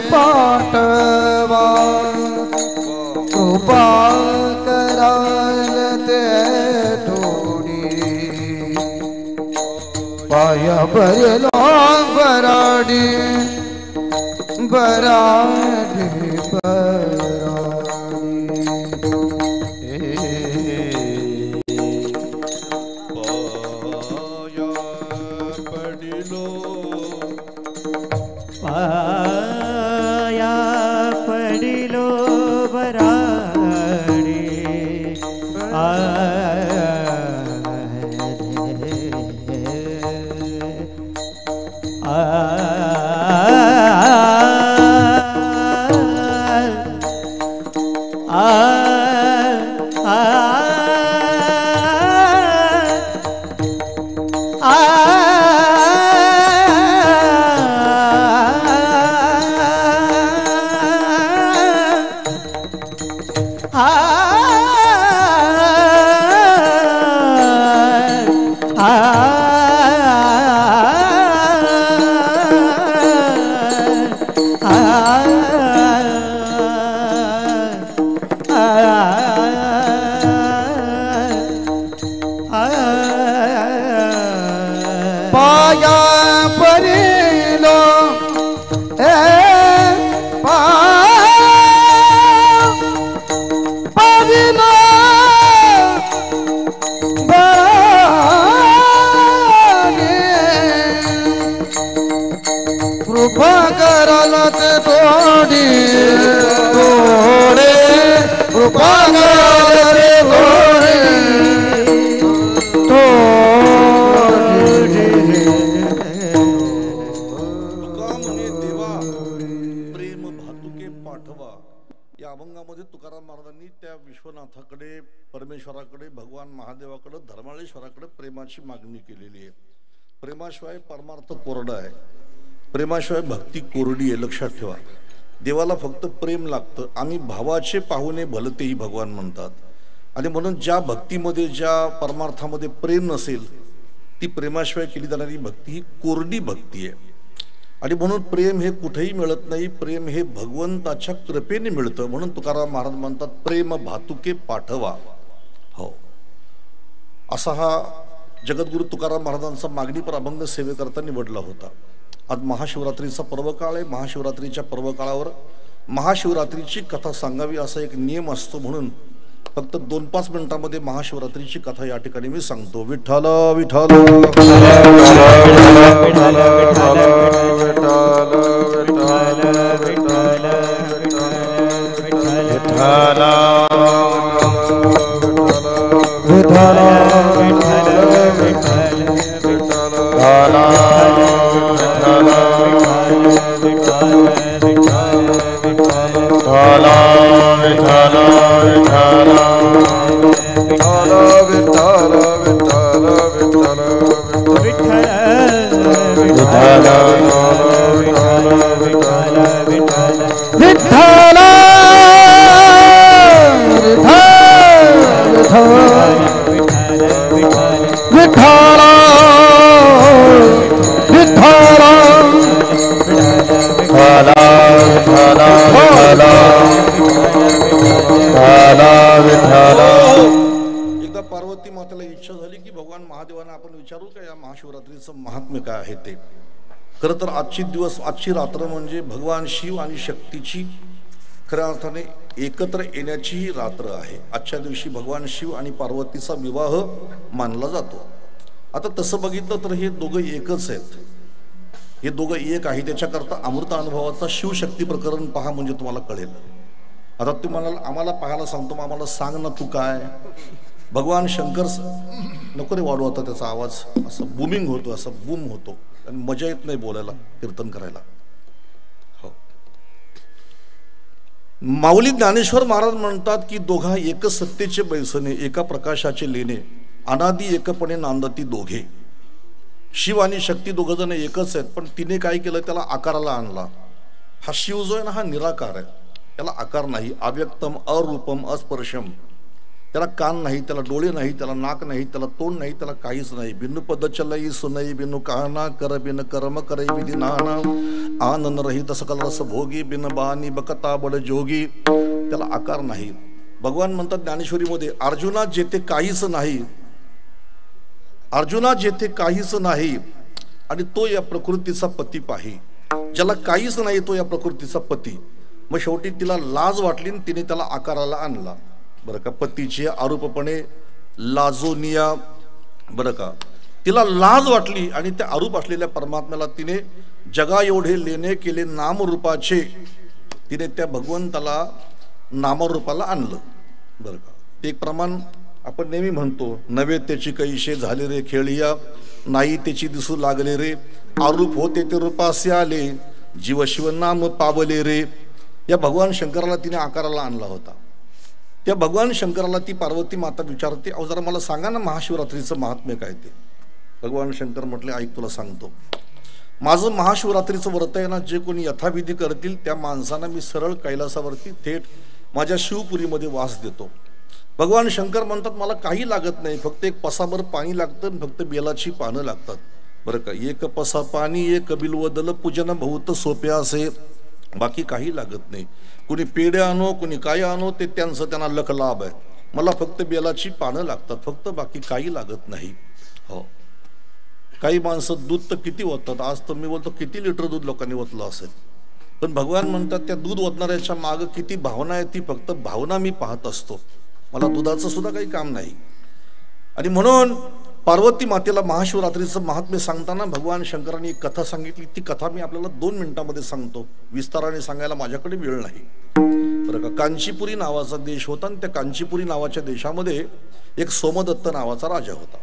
पाठवा, कृपा कराल ते पाया भरलो बराडी, बराडी बराडी. पाया पडिलो बराडी. पाया परिलो परिलो कृपा कराल ते थोडी थोडे, कृपा कराल ते थोडे या अभंगामध्ये तुकाराम महाराजांनी त्या विश्वनाथाकडे, परमेश्वराकडे, भगवान महादेवाकडे, धर्माळेश्वराकडे प्रेमाची मागणी केलेली आहे. प्रेमाशिवाय परमार्थ कोरडा आहे, प्रेमाशिवाय भक्ती कोरडी आहे. लक्षात ठेवा, देवाला फक्त प्रेम लागतं. आम्ही भावाचे पाहुणे भलतेही भगवान म्हणतात. आणि म्हणून ज्या भक्तीमध्ये, ज्या परमार्थामध्ये प्रेम नसेल ती प्रेमाशिवाय केली जाणारी भक्ती ही कोरडी भक्ती आहे. आणि म्हणून प्रेम हे कुठेही मिळत नाही, प्रेम हे भगवंताच्या कृपेने मिळतं. म्हणून तुकाराम महाराज म्हणतात प्रेम भातुके पाठवा. हो, असा हा जगद्गुरु तुकाराम महाराजांचा मागणीपर अभंग सेवेकरता निवडला होता. आज महाशिवरात्रीचा पर्व काळ आहे. महाशिवरात्रीच्या पर्व काळावर महाशिवरात्रीची कथा सांगावी असा एक नियम असतो, म्हणून फक्त 2-5 मिनिटांमध्ये महाशिवरात्रीची कथा या ठिकाणी मी सांगतो. विठ्ठल विठ्ठल एकदा पार्वती मातेला इच्छा झाली की भगवान महादेवांना आपण विचारू का या महाशिवरात्रीचं महात्म्य काय आहे ते. खरं तर आजची रात्र म्हणजे भगवान शिव आणि शक्तीची खऱ्या अर्थाने एकत्र येण्याची ही रात्र आहे. आजच्या दिवशी भगवान शिव आणि पार्वतीचा विवाह मानला जातो. आता तसं बघितलं तर हे दोघं एकच आहेत. हे दोघं एक आहे. त्याच्याकरता अमृत अनुभवाचा शिवशक्ती प्रकरण पहा म्हणजे तुम्हाला कळेल. आता तू म्हणाल आम्हाला पाहायला सांगतो, मग आम्हाला सांग ना तू काय. भगवान शंकर नको रे वाढू, आता त्याचा आवाज असं बूमिंग होतो, असं बूम होतो आणि मजा येत नाही बोलायला, कीर्तन करायला. हो, माऊली ज्ञानेश्वर महाराज म्हणतात की दोघा एकच सत्तेचे बैसणे, एका प्रकाशाचे लेणे, अनादी एकपणे नांदती दोघे. शिव आणि शक्ती दोघ जण एकच आहेत, पण तिने काय केलं, त्याला आकाराला आणला. हा शिव जो आहे ना हा निराकार आहे, त्याला आकार नाही. अव्यक्तम अरूपम अस्पर्शम. त्याला कान नाही, त्याला डोळे नाही, त्याला नाक नाही, त्याला तोंड नाही, त्याला काहीच नाही. बिनु पद चलई सुनई बिनु कहना कर बिन कर्म करई विधी नाना आनंद रहित सकल रस भोगी बिन बानी बकता बड जोगी. त्याला आकार नाही. भगवान म्हणतात ज्ञानेश्वरीमध्ये, अर्जुना जेथे काहीच नाही, अर्जुना जेथे काहीच नाही आणि तो या प्रकृतीचा पती पाही. ज्याला काहीच नाही तो या प्रकृतीचा पती. मग शेवटी तिला लाज वाटली आणि तिने त्याला आकाराला आणला. बरं का, पतीची आरूपपणे लाजोनिया. बरं का, तिला लाज वाटली आणि त्या आरूप असलेल्या परमात्म्याला तिने जगा एवढे लेणे केले नामरूपाचे. तिने त्या भगवंताला नामरूपाला आणलं. बरं का, ते एक प्रमाण आपण नेहमी म्हणतो, नवे त्याची कैसे झाले रे खेळिया, नाही त्याची दिसू लागले रे, आरूप होते ते रूपासे आले, जीव शिव नाम पावले रे. या भगवान शंकराला तिने आकाराला आणला होता. त्या भगवान शंकराला ती पार्वती माता विचारते, अहो जरा मला सांगा ना महाशिवरात्रीचं महात्म्य काय ते. भगवान शंकर म्हटले, ऐक तुला सांगतो. माझं महाशिवरात्रीचं व्रत आहे ना, जे कोणी यथाविधी करतील त्या माणसांना मी सरळ कैलासावरती थेट माझ्या शिवपुरीमध्ये वास देतो. भगवान शंकर म्हणतात, मला काही लागत नाही, फक्त एक पसाभर पाणी लागतं, फक्त बेलाची पानं लागतात. बरं का, एक पसा पाणी एक बिल्वदल पूजन बहुत सोपे असे, बाकी काही लागत नाही. कुणी पेढे आणो कुणी काय आणो ते त्यांना लख लाभ आहे. मला फक्त बेलाची पानं लागतात, फक्त बाकी काही लागत नाही. हो, काही माणसं दूध तर किती ओततात. आज तर मी बोलतो किती लिटर दूध लोकांनी ओतलं असेल, पण भगवान म्हणतात त्या दूध ओतणाऱ्याच्या मागं किती भावना आहे, ती फक्त भावना मी पाहत असतो. मला दुधाचं सुद्धा काही काम नाही. आणि म्हणून पार्वती मातेला महाशिवरात्रीचं महात्म्य सांगताना भगवान शंकरांनी एक कथा सांगितली. ती कथा मी आपल्याला 2 मिनिटांमध्ये सांगतो, विस्ताराने सांगायला माझ्याकडे वेळ नाही. बरं का, कांचीपुरी नावाचा देश होता आणि त्या कांचीपुरी नावाच्या देशामध्ये एक सोमदत्त नावाचा राजा होता.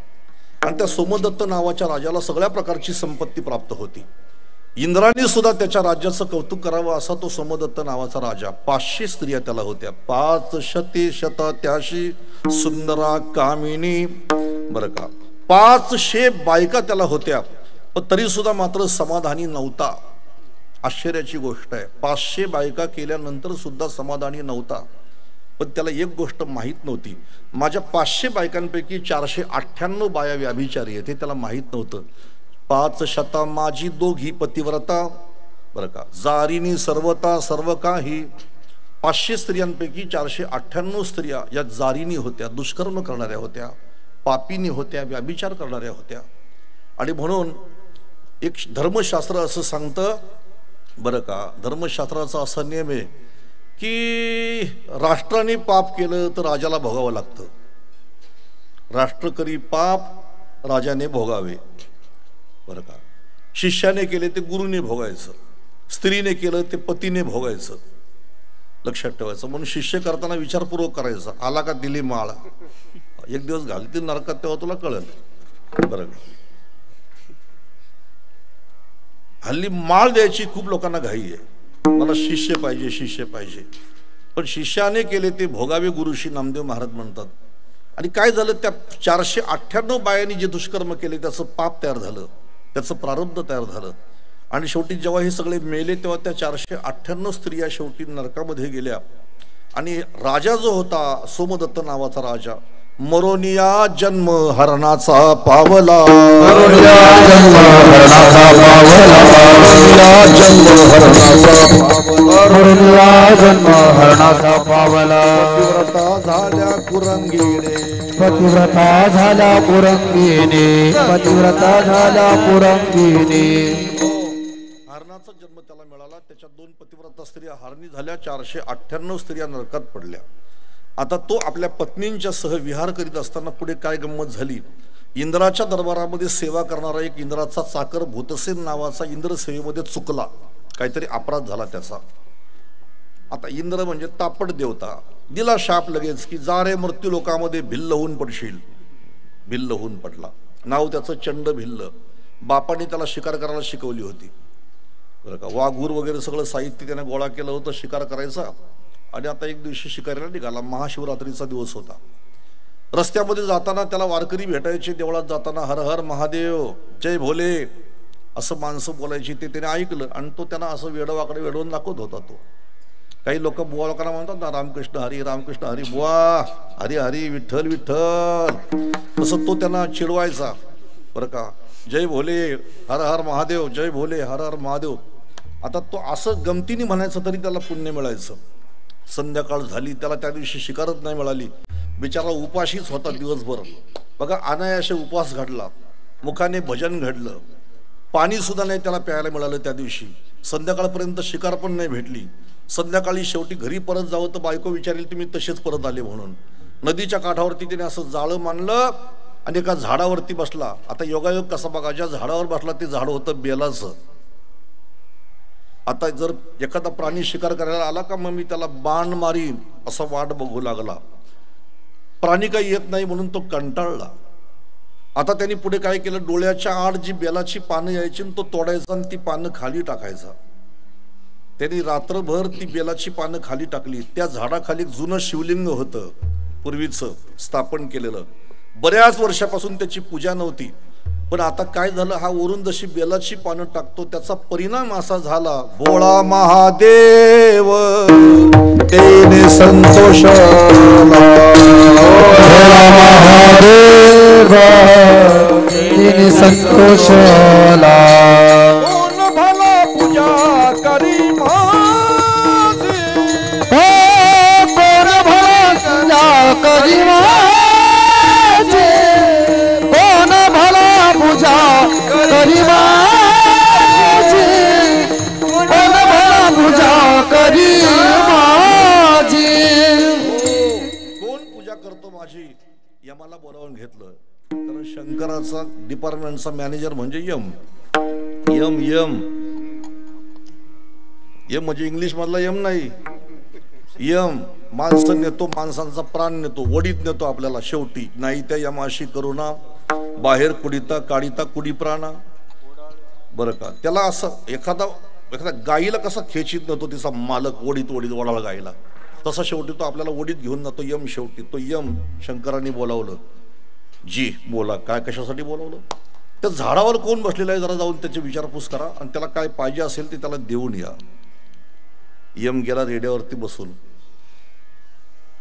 आणि त्या सोमदत्त नावाच्या राजाला सगळ्या प्रकारची संपत्ती प्राप्त होती. इंद्राने सुद्धा त्याच्या राज्याचं कौतुक करावं असा तो सोमदत्त नावाचा राजा. 500 स्त्रिया त्याला होत्या. 500 सुंदरा कामिनी. बरं का, 500 बायका त्याला होत्या, पण तरी सुद्धा मात्र समाधानी नव्हता. आश्चर्याची गोष्ट आहे, 500 बायका केल्यानंतर सुद्धा समाधानी नव्हता. पण त्याला एक गोष्ट माहीत नव्हती, माझ्या 500 बायकांपैकी 498 बाया व्याभिचारी आहेत हे त्याला माहीत नव्हतं. 500 माझी दोघी पतिव्रता. बरं का, जारिनी सर्वता सर्व काही. 500 स्त्रियांपैकी 498 स्त्रिया या जारिनी होत्या, दुष्कर्म करणाऱ्या होत्या, पापिनी होत्या, व्याभिचार करणाऱ्या होत्या. आणि म्हणून एक धर्मशास्त्र असं सांगतं बरं का, धर्मशास्त्राचा असा नियम आहे की राष्ट्राने पाप केलं तर राजाला भोगावं लागतं. राष्ट्र करी पाप राजाने भोगावे. बरं का, शिष्याने केले ते गुरुने भोगायचं, स्त्रीने केलं ते पतीने भोगायचं. लक्षात ठेवायचं. म्हणून शिष्य करताना विचारपूर्वक करायचं. आला का दिली माळ, एक दिवस घालतील नरकात तेव्हा तुला कळेल. बरं का, हल्ली माळ द्यायची खूप लोकांना घाई आहे. मला शिष्य पाहिजे, शिष्य पाहिजे. पण शिष्याने केले ते भोगावे गुरुशी नामदेव महाराज म्हणतात. आणि काय झालं, त्या 498 बायांनी जे दुष्कर्म केले त्याचं पाप तयार झालं, त्याचं प्रारब्ध तयार झालं. आणि शेवटी जेव्हा हे सगळे मेले तेव्हा त्या 498 स्त्रिया शेवटी नरकामध्ये गेल्या. आणि राजा जो होता सोमदत्त नावाचा राजा, मरोनिया जन्म हरणाचा पावला, मरोनिया जन्म हरणाचा पावला, मरोनिया जन्म हरणाचा पावला, मरोनिया जन्म हरणाचा पावला. पतिव्रता झाल्या कुरंगीने, पतिव्रता झाल्या कुरंगीने, पतिव्रता झाल्या कुरंगीने. हरणाचा जन्म त्याला मिळाला. त्याच्या 2 पतिव्रता स्त्रिया हरणी झाल्या, 498 स्त्रिया नरकात पडल्या. आता तो आपल्या पत्नींच्या सह विहार करीत असताना पुढे काय गंमत झाली. इंद्राच्या दरबारामध्ये सेवा करणारा एक इंद्राचा चाकर भूतसेन नावाचा इंद्र सेवेमध्ये चुकला, काहीतरी अपराध झाला त्याचा. आता इंद्र म्हणजे तापट देवता, दिला शाप लगेच की जा रे मृत्यू लोकामध्ये भिल्ल होऊन पडशील. भिल्ल होऊन पडला. नाव त्याचं चंड भिल्ल. बापाने त्याला शिकार करायला शिकवली होती. बरं का, वाघूर वगैरे सगळं साहित्य त्याने गोळा केलं होतं शिकार करायचा. आणि आता एक दिवशी शिकारीला निघाला. महाशिवरात्रीचा दिवस होता. रस्त्यामध्ये जाताना त्याला वारकरी भेटायचे. देवळात जाताना हर हर महादेव जय भोले असं माणसं बोलायची. ते त्याने ऐकलं आणि तो त्यांना असं वेडवाकडे वेडवून दाखवत होता. तो काही लोक बुवा लोकांना म्हणतात ना, रामकृष्ण हरी रामकृष्ण हरी, बुवा हरी हरी विठ्ठल विठ्ठल, तसं तो त्यांना चिडवायचा. बरं का, जय भोले हर हर महादेव, जय भोले हर हर महादेव. आता तो असं गमतीने म्हणायचं तरी त्याला पुण्य मिळायचं. संध्याकाळ झाली, त्याला त्या दिवशी शिकारच नाही मिळाली. बिचारा उपाशीच होता दिवसभर. बघा, अनायासे उपवास घडला, मुखाने भजन घडलं, पाणी सुद्धा नाही त्याला प्यायला मिळालं त्या दिवशी. संध्याकाळपर्यंत शिकार पण नाही भेटली. संध्याकाळी शेवटी घरी परत जावं तर बायको विचारेल तुम्ही तसेच परत आले म्हणून. नदीच्या काठावरती त्याने असं जाळं मांडलं आणि एका झाडावरती बसला. आता योगायोग कसा बघा, ज्या झाडावर बसला ते झाड होतं बेलाचं. आता जर एखादा प्राणी शिकार करायला आला का मग मी त्याला बाण मारीन असा वाट बघू लागला. प्राणी काही येत नाही म्हणून तो कंटाळला. आता त्यांनी पुढे काय केलं, डोळ्याच्या आड जी बेलाची पानं यायची तो तोडायचा आणि ती पानं खाली टाकायचा. त्यांनी रात्रभर ती बेलाची पानं खाली टाकली. त्या झाडाखाली जुनं शिवलिंग होतं पूर्वीचं स्थापन केलेलं. बऱ्याच वर्षापासून त्याची पूजा नव्हती. पण आता काय झालं, हा वरून जशी बेलाची पानं टाकतो त्याचा परिणाम असा झाला, भोळा महादेव तेने संतोष, भोळा महादेव तेने संतोषला. कोण भला पूजा करी माझी, कोण भला पूजा करी माझी, कोण भला पूजा करी माझी, कोण भला पूजा करी माझी. कोण पूजा करतो माझी, यमाला बोलावून घेतलं. कारण शंकराचा डिपार्टमेंटचा मॅनेजर म्हणजे यम. यम यम यम म्हणजे इंग्लिश मधला यम नाही. यम माणसं नेतो, माणसांचा प्राण नेतो, वडीत नेतो आपल्याला शेवटी. नाही त्या यमाशी करुणा, बाहेर कुडिता काढिता कुडी प्राणा. बरं का, त्याला असं एखादा गाईला कसा खेचीत नेतो तिचा मालक वडीत वडीत वडाला गाईला, तसा शेवटी तो आपल्याला वडीत घेऊन जातो यम. शेवटी तो यम शंकरांनी बोलावलं. जी बोला, काय कशासाठी बोलावलं. त्या झाडावर कोण बसलेला आहे जरा जाऊन त्याची विचारपूस करा आणि त्याला काय पाहिजे असेल ते त्याला देऊन या. यम गेला रेड्यावरती बसून.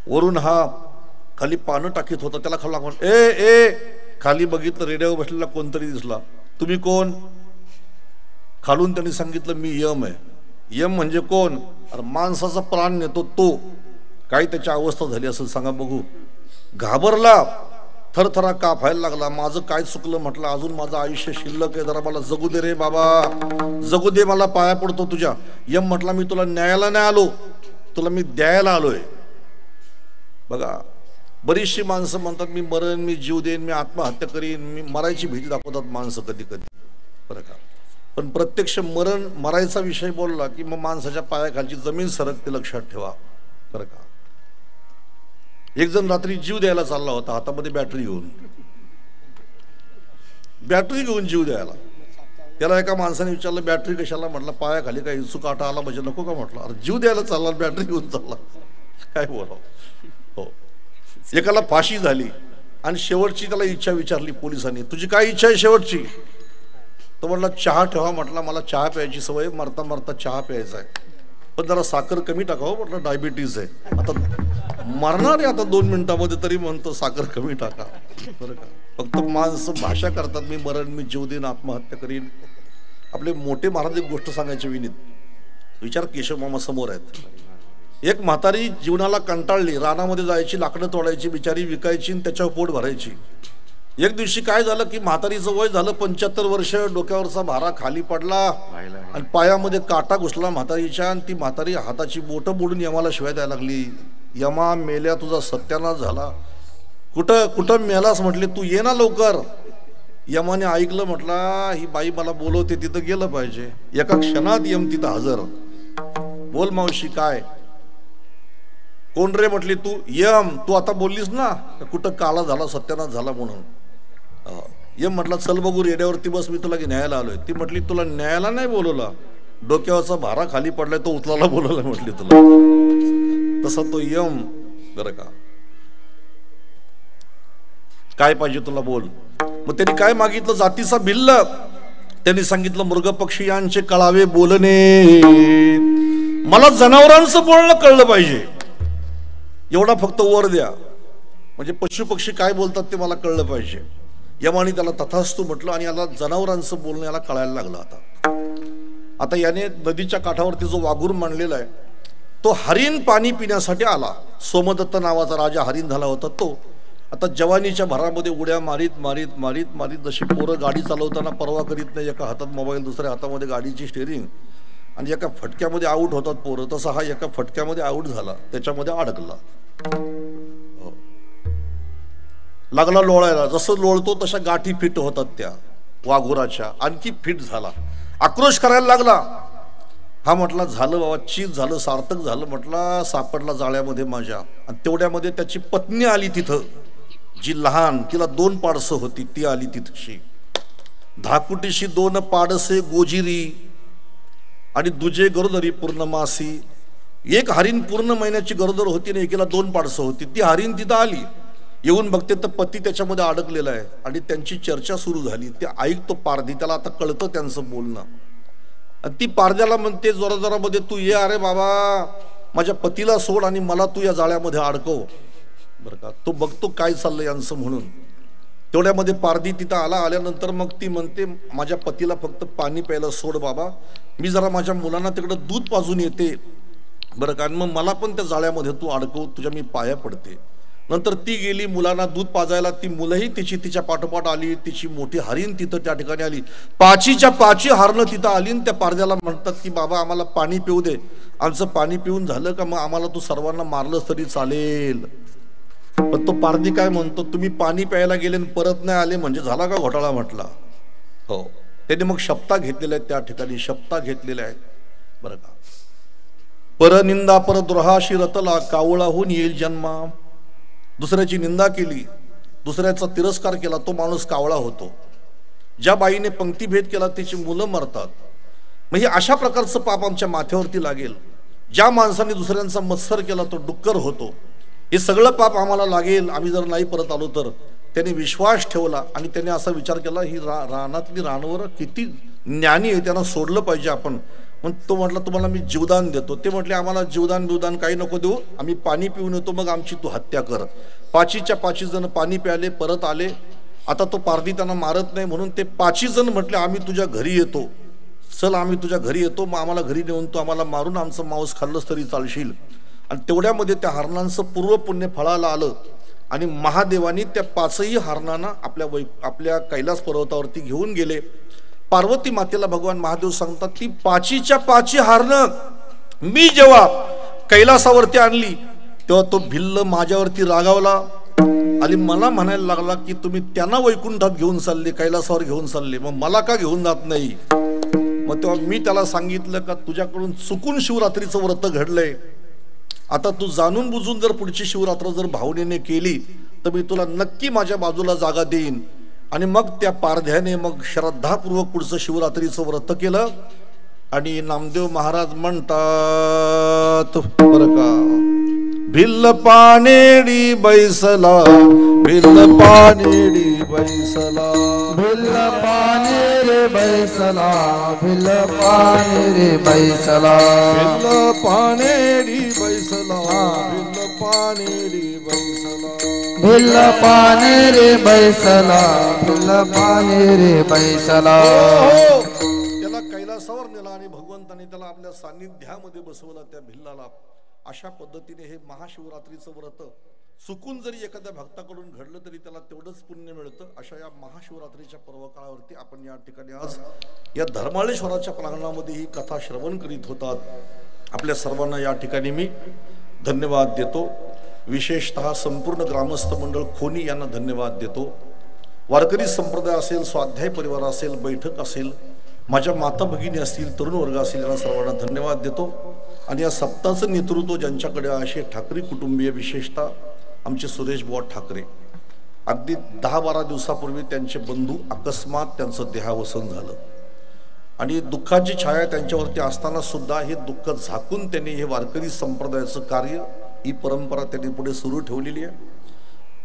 वरून हा खाली पानं टाकीत होता. त्याला खाली लागून ए खाली बघितलं, रेड्यावर बसलेला कोणतरी दिसला. तुम्ही कोण. खालून त्यांनी सांगितलं मी यम आहे. यम म्हणजे कोण, अरे माणसाचा प्राण नेतो तो. काय त्याची अवस्था झाली असेल सांगा बघू. घाबरला, थरथरा कापायला लागला. माझं काय चुकलं म्हटलं, अजून माझं आयुष्य शिल्लक आहे, जरा मला जगू दे रे बाबा, जगू दे, मला पाया पडतो तुझ्या. यम म्हटला मी तुला न्यायाला नाही आलो, तुला मी द्यायला आलोय. बघा बरीचशी माणसं म्हणतात मी मरण, मी जीव देईन, मी आत्महत्या करीन, मी मरायची भीती दाखवतात माणसं कधी कधी, बरं का. पण प्रत्यक्ष मरण मरायचा विषय बोलला की मग माणसाच्या पायाखालची जमीन सरकते, लक्षात ठेवा, बरं का. एक जण रात्री जीव द्यायला चालला होता, हातामध्ये बॅटरी घेऊन जीव द्यायला. त्याला एका माणसाने विचारलं बॅटरी कशाला, म्हटलं पायाखाली काही सुकाटा आला म्हणजे नको का, म्हटलं अरे जीव द्यायला चालला बॅटरी घेऊन चालला, काय बोलावं. हो, एकाला फाशी झाली आणि शेवटची त्याला इच्छा विचारली पोलिसांनी, तुझी काय इच्छा आहे शेवटची. तो म्हटला चहा ठेवा, म्हटला मला चहा प्यायची सवय, मरता मरता चहा प्यायचा आहे, पण जरा साखर कमी टाकावं, म्हटलं डायबिटीज आहे. आता मरणार आहे आता 2 मिनिटांमध्ये तरी म्हणतो साखर कमी टाका, बरं का. फक्त माणसं भाषा करतात मी मरण, मी जीव देईन, आत्महत्या करीन. आपले मोठे महाराज एक गोष्ट सांगायचे विनीत, विचार केशव मामा समोर आहेत. एक म्हातारी जीवनाला कंटाळली, रानामध्ये जायची, लाकडं तोडायची, बिचारी विकायची आणि त्याच्यावर पोट भरायची. एक दिवशी काय झालं की म्हातारीचं वय झालं 75 वर्ष, डोक्यावरचा भारा खाली पडला आणि पायामध्ये काटा घुसला म्हातारीच्या, आणि ती म्हातारी हाताची बोटं मोडून यमाला शिवाय द्यायला लागली, यमा मेल्या तुझा सत्यानाश झाला, कुठं कुठं मेलास म्हटले, तू ये ना लवकर. यमाने ऐकलं, म्हटला ही बाई मला बोलवते, तिथं गेलं पाहिजे. एका क्षणात यम तिथं हजर. बोल मावशी काय, कोण रे म्हटली, तू यम, तू आता बोललीस ना कुठं काळा झाला सत्यानाश झाला म्हणून. यम म्हटला चल बघू रेड्यावरती बस, मी तुला न्यायाला आलोय. ती म्हटली तुला न्यायाला नाही बोलवला, डोक्यावरचा भारा खाली पडलाय तो उचलायला बोलवला म्हटली तुला. तसा तो यम, बरं का. काय पाहिजे तुला बोल. मग त्यांनी काय मागितलं, जातीचा भिल्ल. त्यांनी सांगितलं मृग पक्षी यांचे कळावे बोलणे, मला जनावरांचं बोलणं कळलं पाहिजे, एवढा फक्त वर द्या, म्हणजे पशु पक्षी काय बोलतात ते मला कळलं पाहिजे. यमाने त्याला तथास्तु म्हटलं आणि याला जनावरांचं बोलणं याला कळायला लागलं. आता याने नदीच्या काठावरती जो वाघूर मांडलेला आहे तो हरिण पाणी पिण्यासाठी आला. सोमदत्त नावाचा राजा हरिण झाला होता तो. आता जवानीच्या भरामध्ये उड्या मारीत मारीत मारीत मारीत जशी पोरं गाडी चालवताना परवा करीत नाही, एका हातात मोबाईल दुसऱ्या हातामध्ये गाडीची स्टेअरिंग, आणि एका फटक्यामध्ये आऊट होतात पोरं, तसा हा एका फटक्यामध्ये आऊट झाला, त्याच्यामध्ये अडकला. लागला लोळायला, जसं लोळतो तशा गाठी फिट होतात त्या वाघुराच्या, आणखी फिट झाला, आक्रोश करायला लागला. हा म्हटला झालं बाबा, चीज झालं, सार्थक झालं, म्हटला सापडला जाळ्यामध्ये माझ्या. आणि तेवढ्यामध्ये त्याची पत्नी आली तिथं, जी लहान, तिला 2 पाडसं होती, ती आली तिथशी. धाकुटीशी 2 पाडसे गोजिरी आणि दुजे गरोदरी पूर्णमासी. एक हरिण पूर्ण महिन्याची गरोदर होती आणि एकीला 2 पाडसं होती. ती हरिण तिथं आली, येऊन बघते तर पती त्याच्यामध्ये अडकलेला आहे आणि त्यांची चर्चा सुरू झाली. ते ऐकतो पारधी, त्याला आता कळतं त्यांचं बोलणं. आणि ती पारध्याला म्हणते जोराजोरामध्ये, तू ये, अरे बाबा माझ्या पतीला सोड आणि मला तू या जाळ्यामध्ये अडकव, बरं का. तो बघतो काय चाललंय यांचं म्हणून. तेवढ्यामध्ये पारधी तिथं आल्यानंतर मग ती म्हणते माझ्या पतीला फक्त पाणी प्यायला सोड बाबा, मी जरा माझ्या मुलांना तिकडं दूध पाजून येते, बरं का, आणि मग मला पण त्या जाळ्यामध्ये तू अडकव, तुझ्या मी पाया पडते. नंतर ती गेली मुलांना दूध पाजायला. ती मुलंही तिच्या पाठोपाठ आली. तिची मोठी हरिण तिथं त्या ठिकाणी आली. 5च्या 5 हरणं तिथं आली. त्या पारध्याला म्हणतात की बाबा आम्हाला पाणी पिऊ दे, आमचं पाणी पिऊन झालं का मग आम्हाला तू सर्वांना मारलंस तरी चालेल. पण तो पारधी काय म्हणतो, तुम्ही पाणी प्यायला गेले परत नाही आले म्हणजे झाला का घोटाळा, म्हटला. हो, त्यांनी मग शपथा घेतलेल्या आहेत, त्या ठिकाणी शपथा घेतलेल्या आहेत, बरं का. परनिंदा परद्रोहाशी रतला, कावळाहून येईल जन्मा. दुसऱ्याची निंदा केली, दुसऱ्याचा तिरस्कार केला, तो माणूस कावळा होतो. ज्या बाईने पंक्तीभेद केला तिची मुलं मरतात. मग हे अशा प्रकारचं पाप आमच्या माथ्यावरती लागेल. ज्या माणसाने दुसऱ्यांचा मत्सर केला तो डुक्कर होतो. हे सगळं पाप आम्हाला लागेल आम्ही जर नाही परत आलो तर. त्याने विश्वास ठेवला आणि त्याने असा विचार केला ही रानातली रानवर किती ज्ञानी आहे, त्यांना सोडलं पाहिजे आपण. मग तो म्हटला तुम्हाला मी जीवदान देतो. ते म्हटले आम्हाला जीवदान काही नको देऊ, आम्ही पाणी पिऊन येतो, मग आमची तू हत्या कर. 5च्या 5 जण पाणी प्याले, परत आले. आता तो पारधी त्यांना मारत नाही म्हणून ते 5 जण म्हटले आम्ही तुझ्या घरी येतो, चल आम्ही तुझ्या घरी येतो, मग आम्हाला घरी नेऊन तू आम्हाला मारून आमचं मांस खाल्लंस तरी चालशील. आणि तेवढ्यामध्ये त्या हरणांचं पूर्व पुण्य फळाला आलं. आणि महादेवानी त्या पाचही हरणांना आपल्या कैलास पर्वतावरती घेऊन गेले. पार्वती मातेला भगवान महादेव सांगतात, ती पाचीच्या पाची हरणं मी जेव्हा कैलासावरती आणली तेव्हा तो भिल्ल माझ्यावरती रागावला आणि मला म्हणायला लागला की तुम्ही त्यांना वैकुंठात घेऊन चालले, कैलासावर घेऊन चालले, मग मला का घेऊन जात नाही. मग तेव्हा मी त्याला सांगितलं का तुझ्याकडून चुकून शिवरात्रीचं व्रत घडलंय, आता तू जाणून बुजून जर पुढची शिवरात्र जर भावनेने केली तर मी तुला नक्की माझ्या बाजूला जागा देईन. आणि मग त्या पारध्याने मग श्रद्धापूर्वक पुढचं शिवरात्रीचं व्रत केलं. आणि नामदेव महाराज म्हणतात बरं का, भिल्ल पानेडी बैसला, भिल्ल पानेडी बैसला, भिल्ल पाने रे बैसला, भिल्ल पाने रे बैसला, भिल्ल पानेडी बैसला, भिल्ल पानेडी बैसला, भिल्ल पाने रे बैसला, भिल्ल पाने रे बैसला. त्याला कैलासावर नेला आणि भगवंताने त्याला आपल्या सान्निध्यामध्ये बसवलं त्या भिल्लाला. अशा पद्धतीने हे महाशिवरात्रीचं व्रत चुकून जरी एखाद्या भक्ताकडून घडलं तरी त्याला तेवढंच पुण्य मिळतं. अशा या महाशिवरात्रीच्या पर्वकाळावरती आपण या ठिकाणी आज या धर्माळेश्वराच्या प्रांगणामध्ये ही कथा श्रवण करीत होतात. आपल्या सर्वांना या ठिकाणी मी धन्यवाद देतो. विशेषतः संपूर्ण ग्रामस्थ मंडळ खोनी यांना धन्यवाद देतो. वारकरी संप्रदाय असेल, स्वाध्याय परिवार असेल, बैठक असेल, माझ्या माता भगिनी असतील, तरुण वर्ग असेल, यांना सर्वांना धन्यवाद देतो. आणि या सप्ताहाचं नेतृत्व ज्यांच्याकडे असे ठाकरे कुटुंबीय, विशेषतः आमचे सुरेश बुवा ठाकरे, अगदी 10-12 दिवसापूर्वी त्यांचे बंधू अकस्मात त्यांचं देहावसन झालं आणि दुःखाची छाया त्यांच्यावरती असताना सुद्धा हे दुःख झाकून त्यांनी हे वारकरी संप्रदायाचं कार्य, ही परंपरा त्यांनी पुढे सुरू ठेवलेली आहे.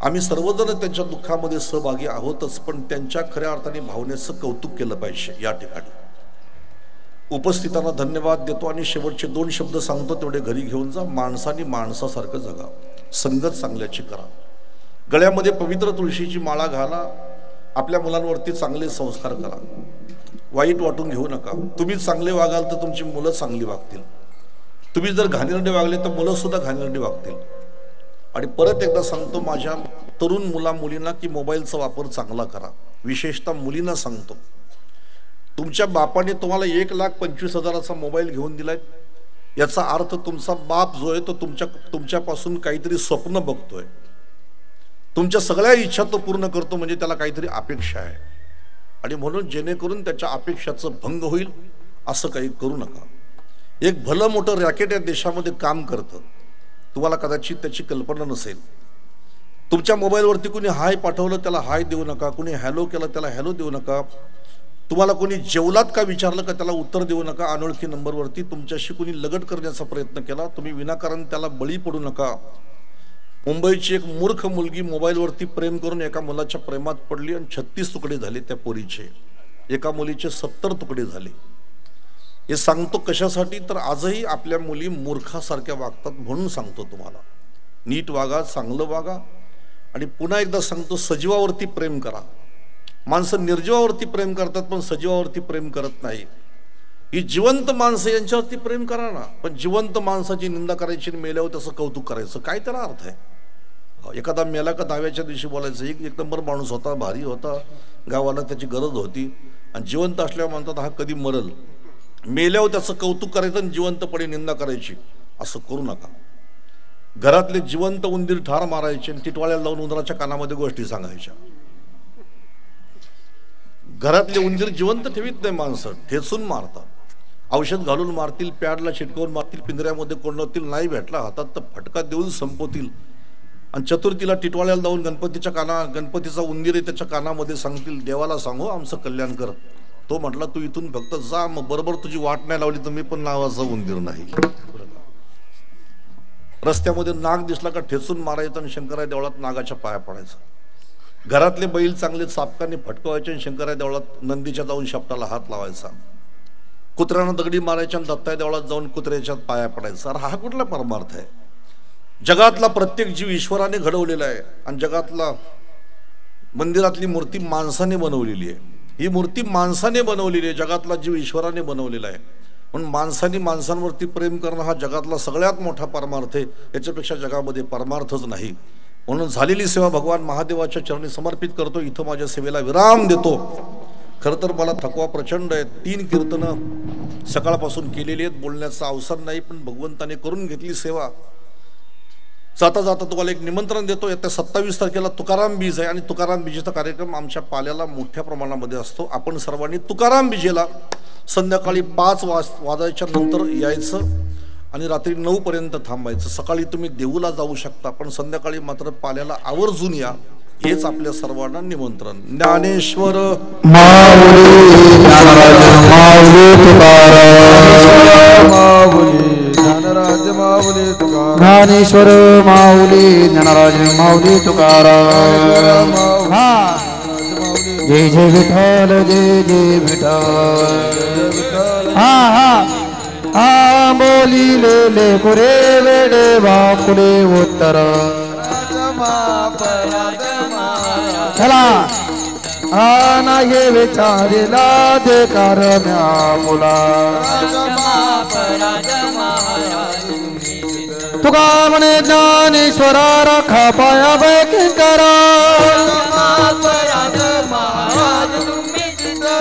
आम्ही सर्वजण त्यांच्या दुःखामध्ये सहभागी आहोतच, पण त्यांच्या खऱ्या अर्थाने भावनेचं कौतुक केलं पाहिजे. या ठिकाणी उपस्थितांना धन्यवाद देतो आणि शेवटचे 2 शब्द सांगतो, तेवढे घरी घेऊन जा. माणसाने माणसासारखं जगा, संगत चांगल्याची करा, गळ्यामध्ये पवित्र तुळशीची माळा घाला, आपल्या मुलांवरती चांगले संस्कार करा, वाईट वाटून घेऊ नका. तुम्ही चांगले वागाल तर तुमची मुलं चांगली वागतील, तुम्ही जर घाणेरडे वागले तर मुलं सुद्धा घाणेरडे वागतील. आणि परत एकदा सांगतो माझ्या तरुण मुला मुलींना की मोबाईलचा वापर चांगला करा. विशेषतः मुलींना सांगतो, तुमच्या बापाने तुम्हाला 1,25,000चा मोबाईल घेऊन दिलाय, याचा अर्थ तुमचा बाप जो आहे तो तुमच्यापासून काहीतरी स्वप्न बघतोय, तुमच्या सगळ्या इच्छा तो पूर्ण करतो, म्हणजे त्याला काहीतरी अपेक्षा आहे. आणि म्हणून जेणेकरून त्याच्या अपेक्षाचं भंग होईल असं काही करू नका. एक भलं मोठं रॅकेट या देशामध्ये काम करतं, तुम्हाला कदाचित त्याची कल्पना नसेल. तुमच्या मोबाईलवरती कुणी हाय पाठवलं त्याला हाय देऊ नका, कुणी हॅलो केलं त्याला हॅलो देऊ नका, तुम्हाला कोणी जेवलात का विचारलं का त्याला उत्तर देऊ नका. अनोळखी नंबरवरती तुमच्याशी कुणी लगट करण्याचा प्रयत्न केला, तुम्ही विनाकारण त्याला बळी पडू नका. मुंबईची एक मूर्ख मुलगी मोबाईलवरती प्रेम करून एका मुलाच्या प्रेमात पडली आणि 36 तुकडे झाले त्या पोरीचे, एका मुलीचे 70 तुकडे झाले. हे सांगतो कशासाठी, तर आजही आपल्या मुली मूर्खासारख्या वागतात. म्हणून सांगतो तुम्हाला, नीट वागा, चांगलं वागा. आणि पुन्हा एकदा सांगतो, सजीवावरती प्रेम करा. माणसं निर्जीवावरती प्रेम करतात पण सजीवावरती प्रेम करत नाही. ही जिवंत माणसं, यांच्यावरती प्रेम करा ना. पण जिवंत माणसाची निंदा करायची आणि मेल्यावर त्याचं कौतुक करायचं, काय त्याला अर्थ आहे. एखादा मेला का 10व्याच्या दिवशी बोलायचं, एक नंबर माणूस होता, भारी होता, गावाला त्याची गरज होती. आणि जिवंत असल्यावर म्हणतात हा कधी मरल. मेल्यावर त्याचं कौतुक करायचं आणि जिवंतपणे निंदा करायची, असं करू नका. घरातले जिवंत उंदीर ठार मारायचे आणि टिटवाळ्याला लावून उंदराच्या कानामध्ये गोष्टी सांगायच्या. घरातले उंदीर जिवंत ठेवीत नाही, माणसं ठेचून मारतात, औषध घालून मारतील, पॅडला चिटकवून मारतील, पिंजऱ्यामध्ये कोंडवतील, नाही भेटला हातात तर फटका देऊन संपवतील. आणि चतुर्थीला टिटवाळ्याला लावून गणपतीचा उंदीर आहे त्याच्या कानामध्ये सांगतील, देवाला सांगू आमचं कल्याण कर. तो म्हटला तू इथून फक्त जा, मग बरोबर तुझी वाट नाही लावली तर मी पण नावाचा उंदीर नाही. रस्त्यामध्ये नाग दिसला का ठेचून मारायचं आणि शंकराय देवळात नागाच्या पाया पडायचं. घरातले बैल चांगले चापकाने फटकवायचे आणि शंकराय देवळात नंदीच्या जाऊन शपटाला हात लावायचा. कुत्र्यानं दगडी मारायच्या आणि दत्ताय देवळात जाऊन कुत्र्याच्या पाया पडायचा. अरे हा कुठला परमार्थ आहे. जगातला प्रत्येक जीव ईश्वराने घडवलेला आहे आणि जगातला मंदिरातली मूर्ती माणसाने बनवलेली आहे. ही मूर्ती माणसाने बनवलेली आहे, जगातला जीव ईश्वराने बनवलेला आहे. म्हणून माणसाने माणसांवरती प्रेम करणं हा जगातला सगळ्यात मोठा परमार्थ आहे. याच्यापेक्षा जगामध्ये परमार्थच नाही. म्हणून झालेली सेवा भगवान महादेवाच्या चरणी समर्पित करतो. इथं माझ्या सेवेला विराम देतो. खरं तर मला थकवा प्रचंड आहे. 3 कीर्तनं सकाळपासून केलेली आहेत. बोलण्याचा अवसर नाही, पण भगवंताने करून घेतली सेवा. जाता जाता तुम्हाला एक निमंत्रण देतो. येत्या 27 तारखेला तुकाराम बीज आहे आणि तुकाराम बीजेचा कार्यक्रम आमच्या पाल्याला मोठ्या प्रमाणामध्ये असतो. आपण सर्वांनी तुकाराम बीजेला संध्याकाळी 5 वाजायच्या नंतर यायचं आणि रात्री 9 पर्यंत थांबायचं. सकाळी तुम्ही देऊला जाऊ शकता, पण संध्याकाळी मात्र पाल्याला आवर्जून या. हेच आपल्या सर्वांना निमंत्रण. ज्ञानेश्वर ज्ञानेश्वर माऊली ज्ञानराज माऊली तुकाराम. जय जय विठ्ठल जय जय विठ्ठल. हा हा हा बोलिले ले कुरे वेडे वाकुडे उत्तर. चला हा नाही विचारिला दे कारम्या मुला. तुका म्हणे ज्ञानेश्वरा राखा पाया बैकिंकरा.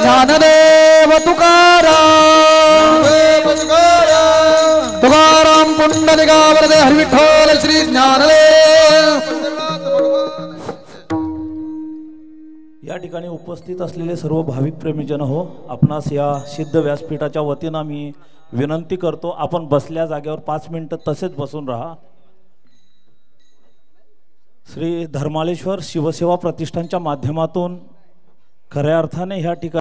ज्ञानदेव तुकाराम तुकाराम पुंडलिका वरदे हरिविठ्ठल श्री ज्ञानदेव. या ठिकाणी उपस्थित असलेले सर्व भाविक प्रेमीजन हो, आपणास या सिद्ध व्यासपीठाच्या वतीनं मी विनंती करतो, आपण बसल्या जागेवर 5 मिनिटं तसेच बसून राहा. श्री धर्मालेश्वर शिवसेवा प्रतिष्ठानच्या माध्यमातून खऱ्या अर्थाने ह्या ठिकाणी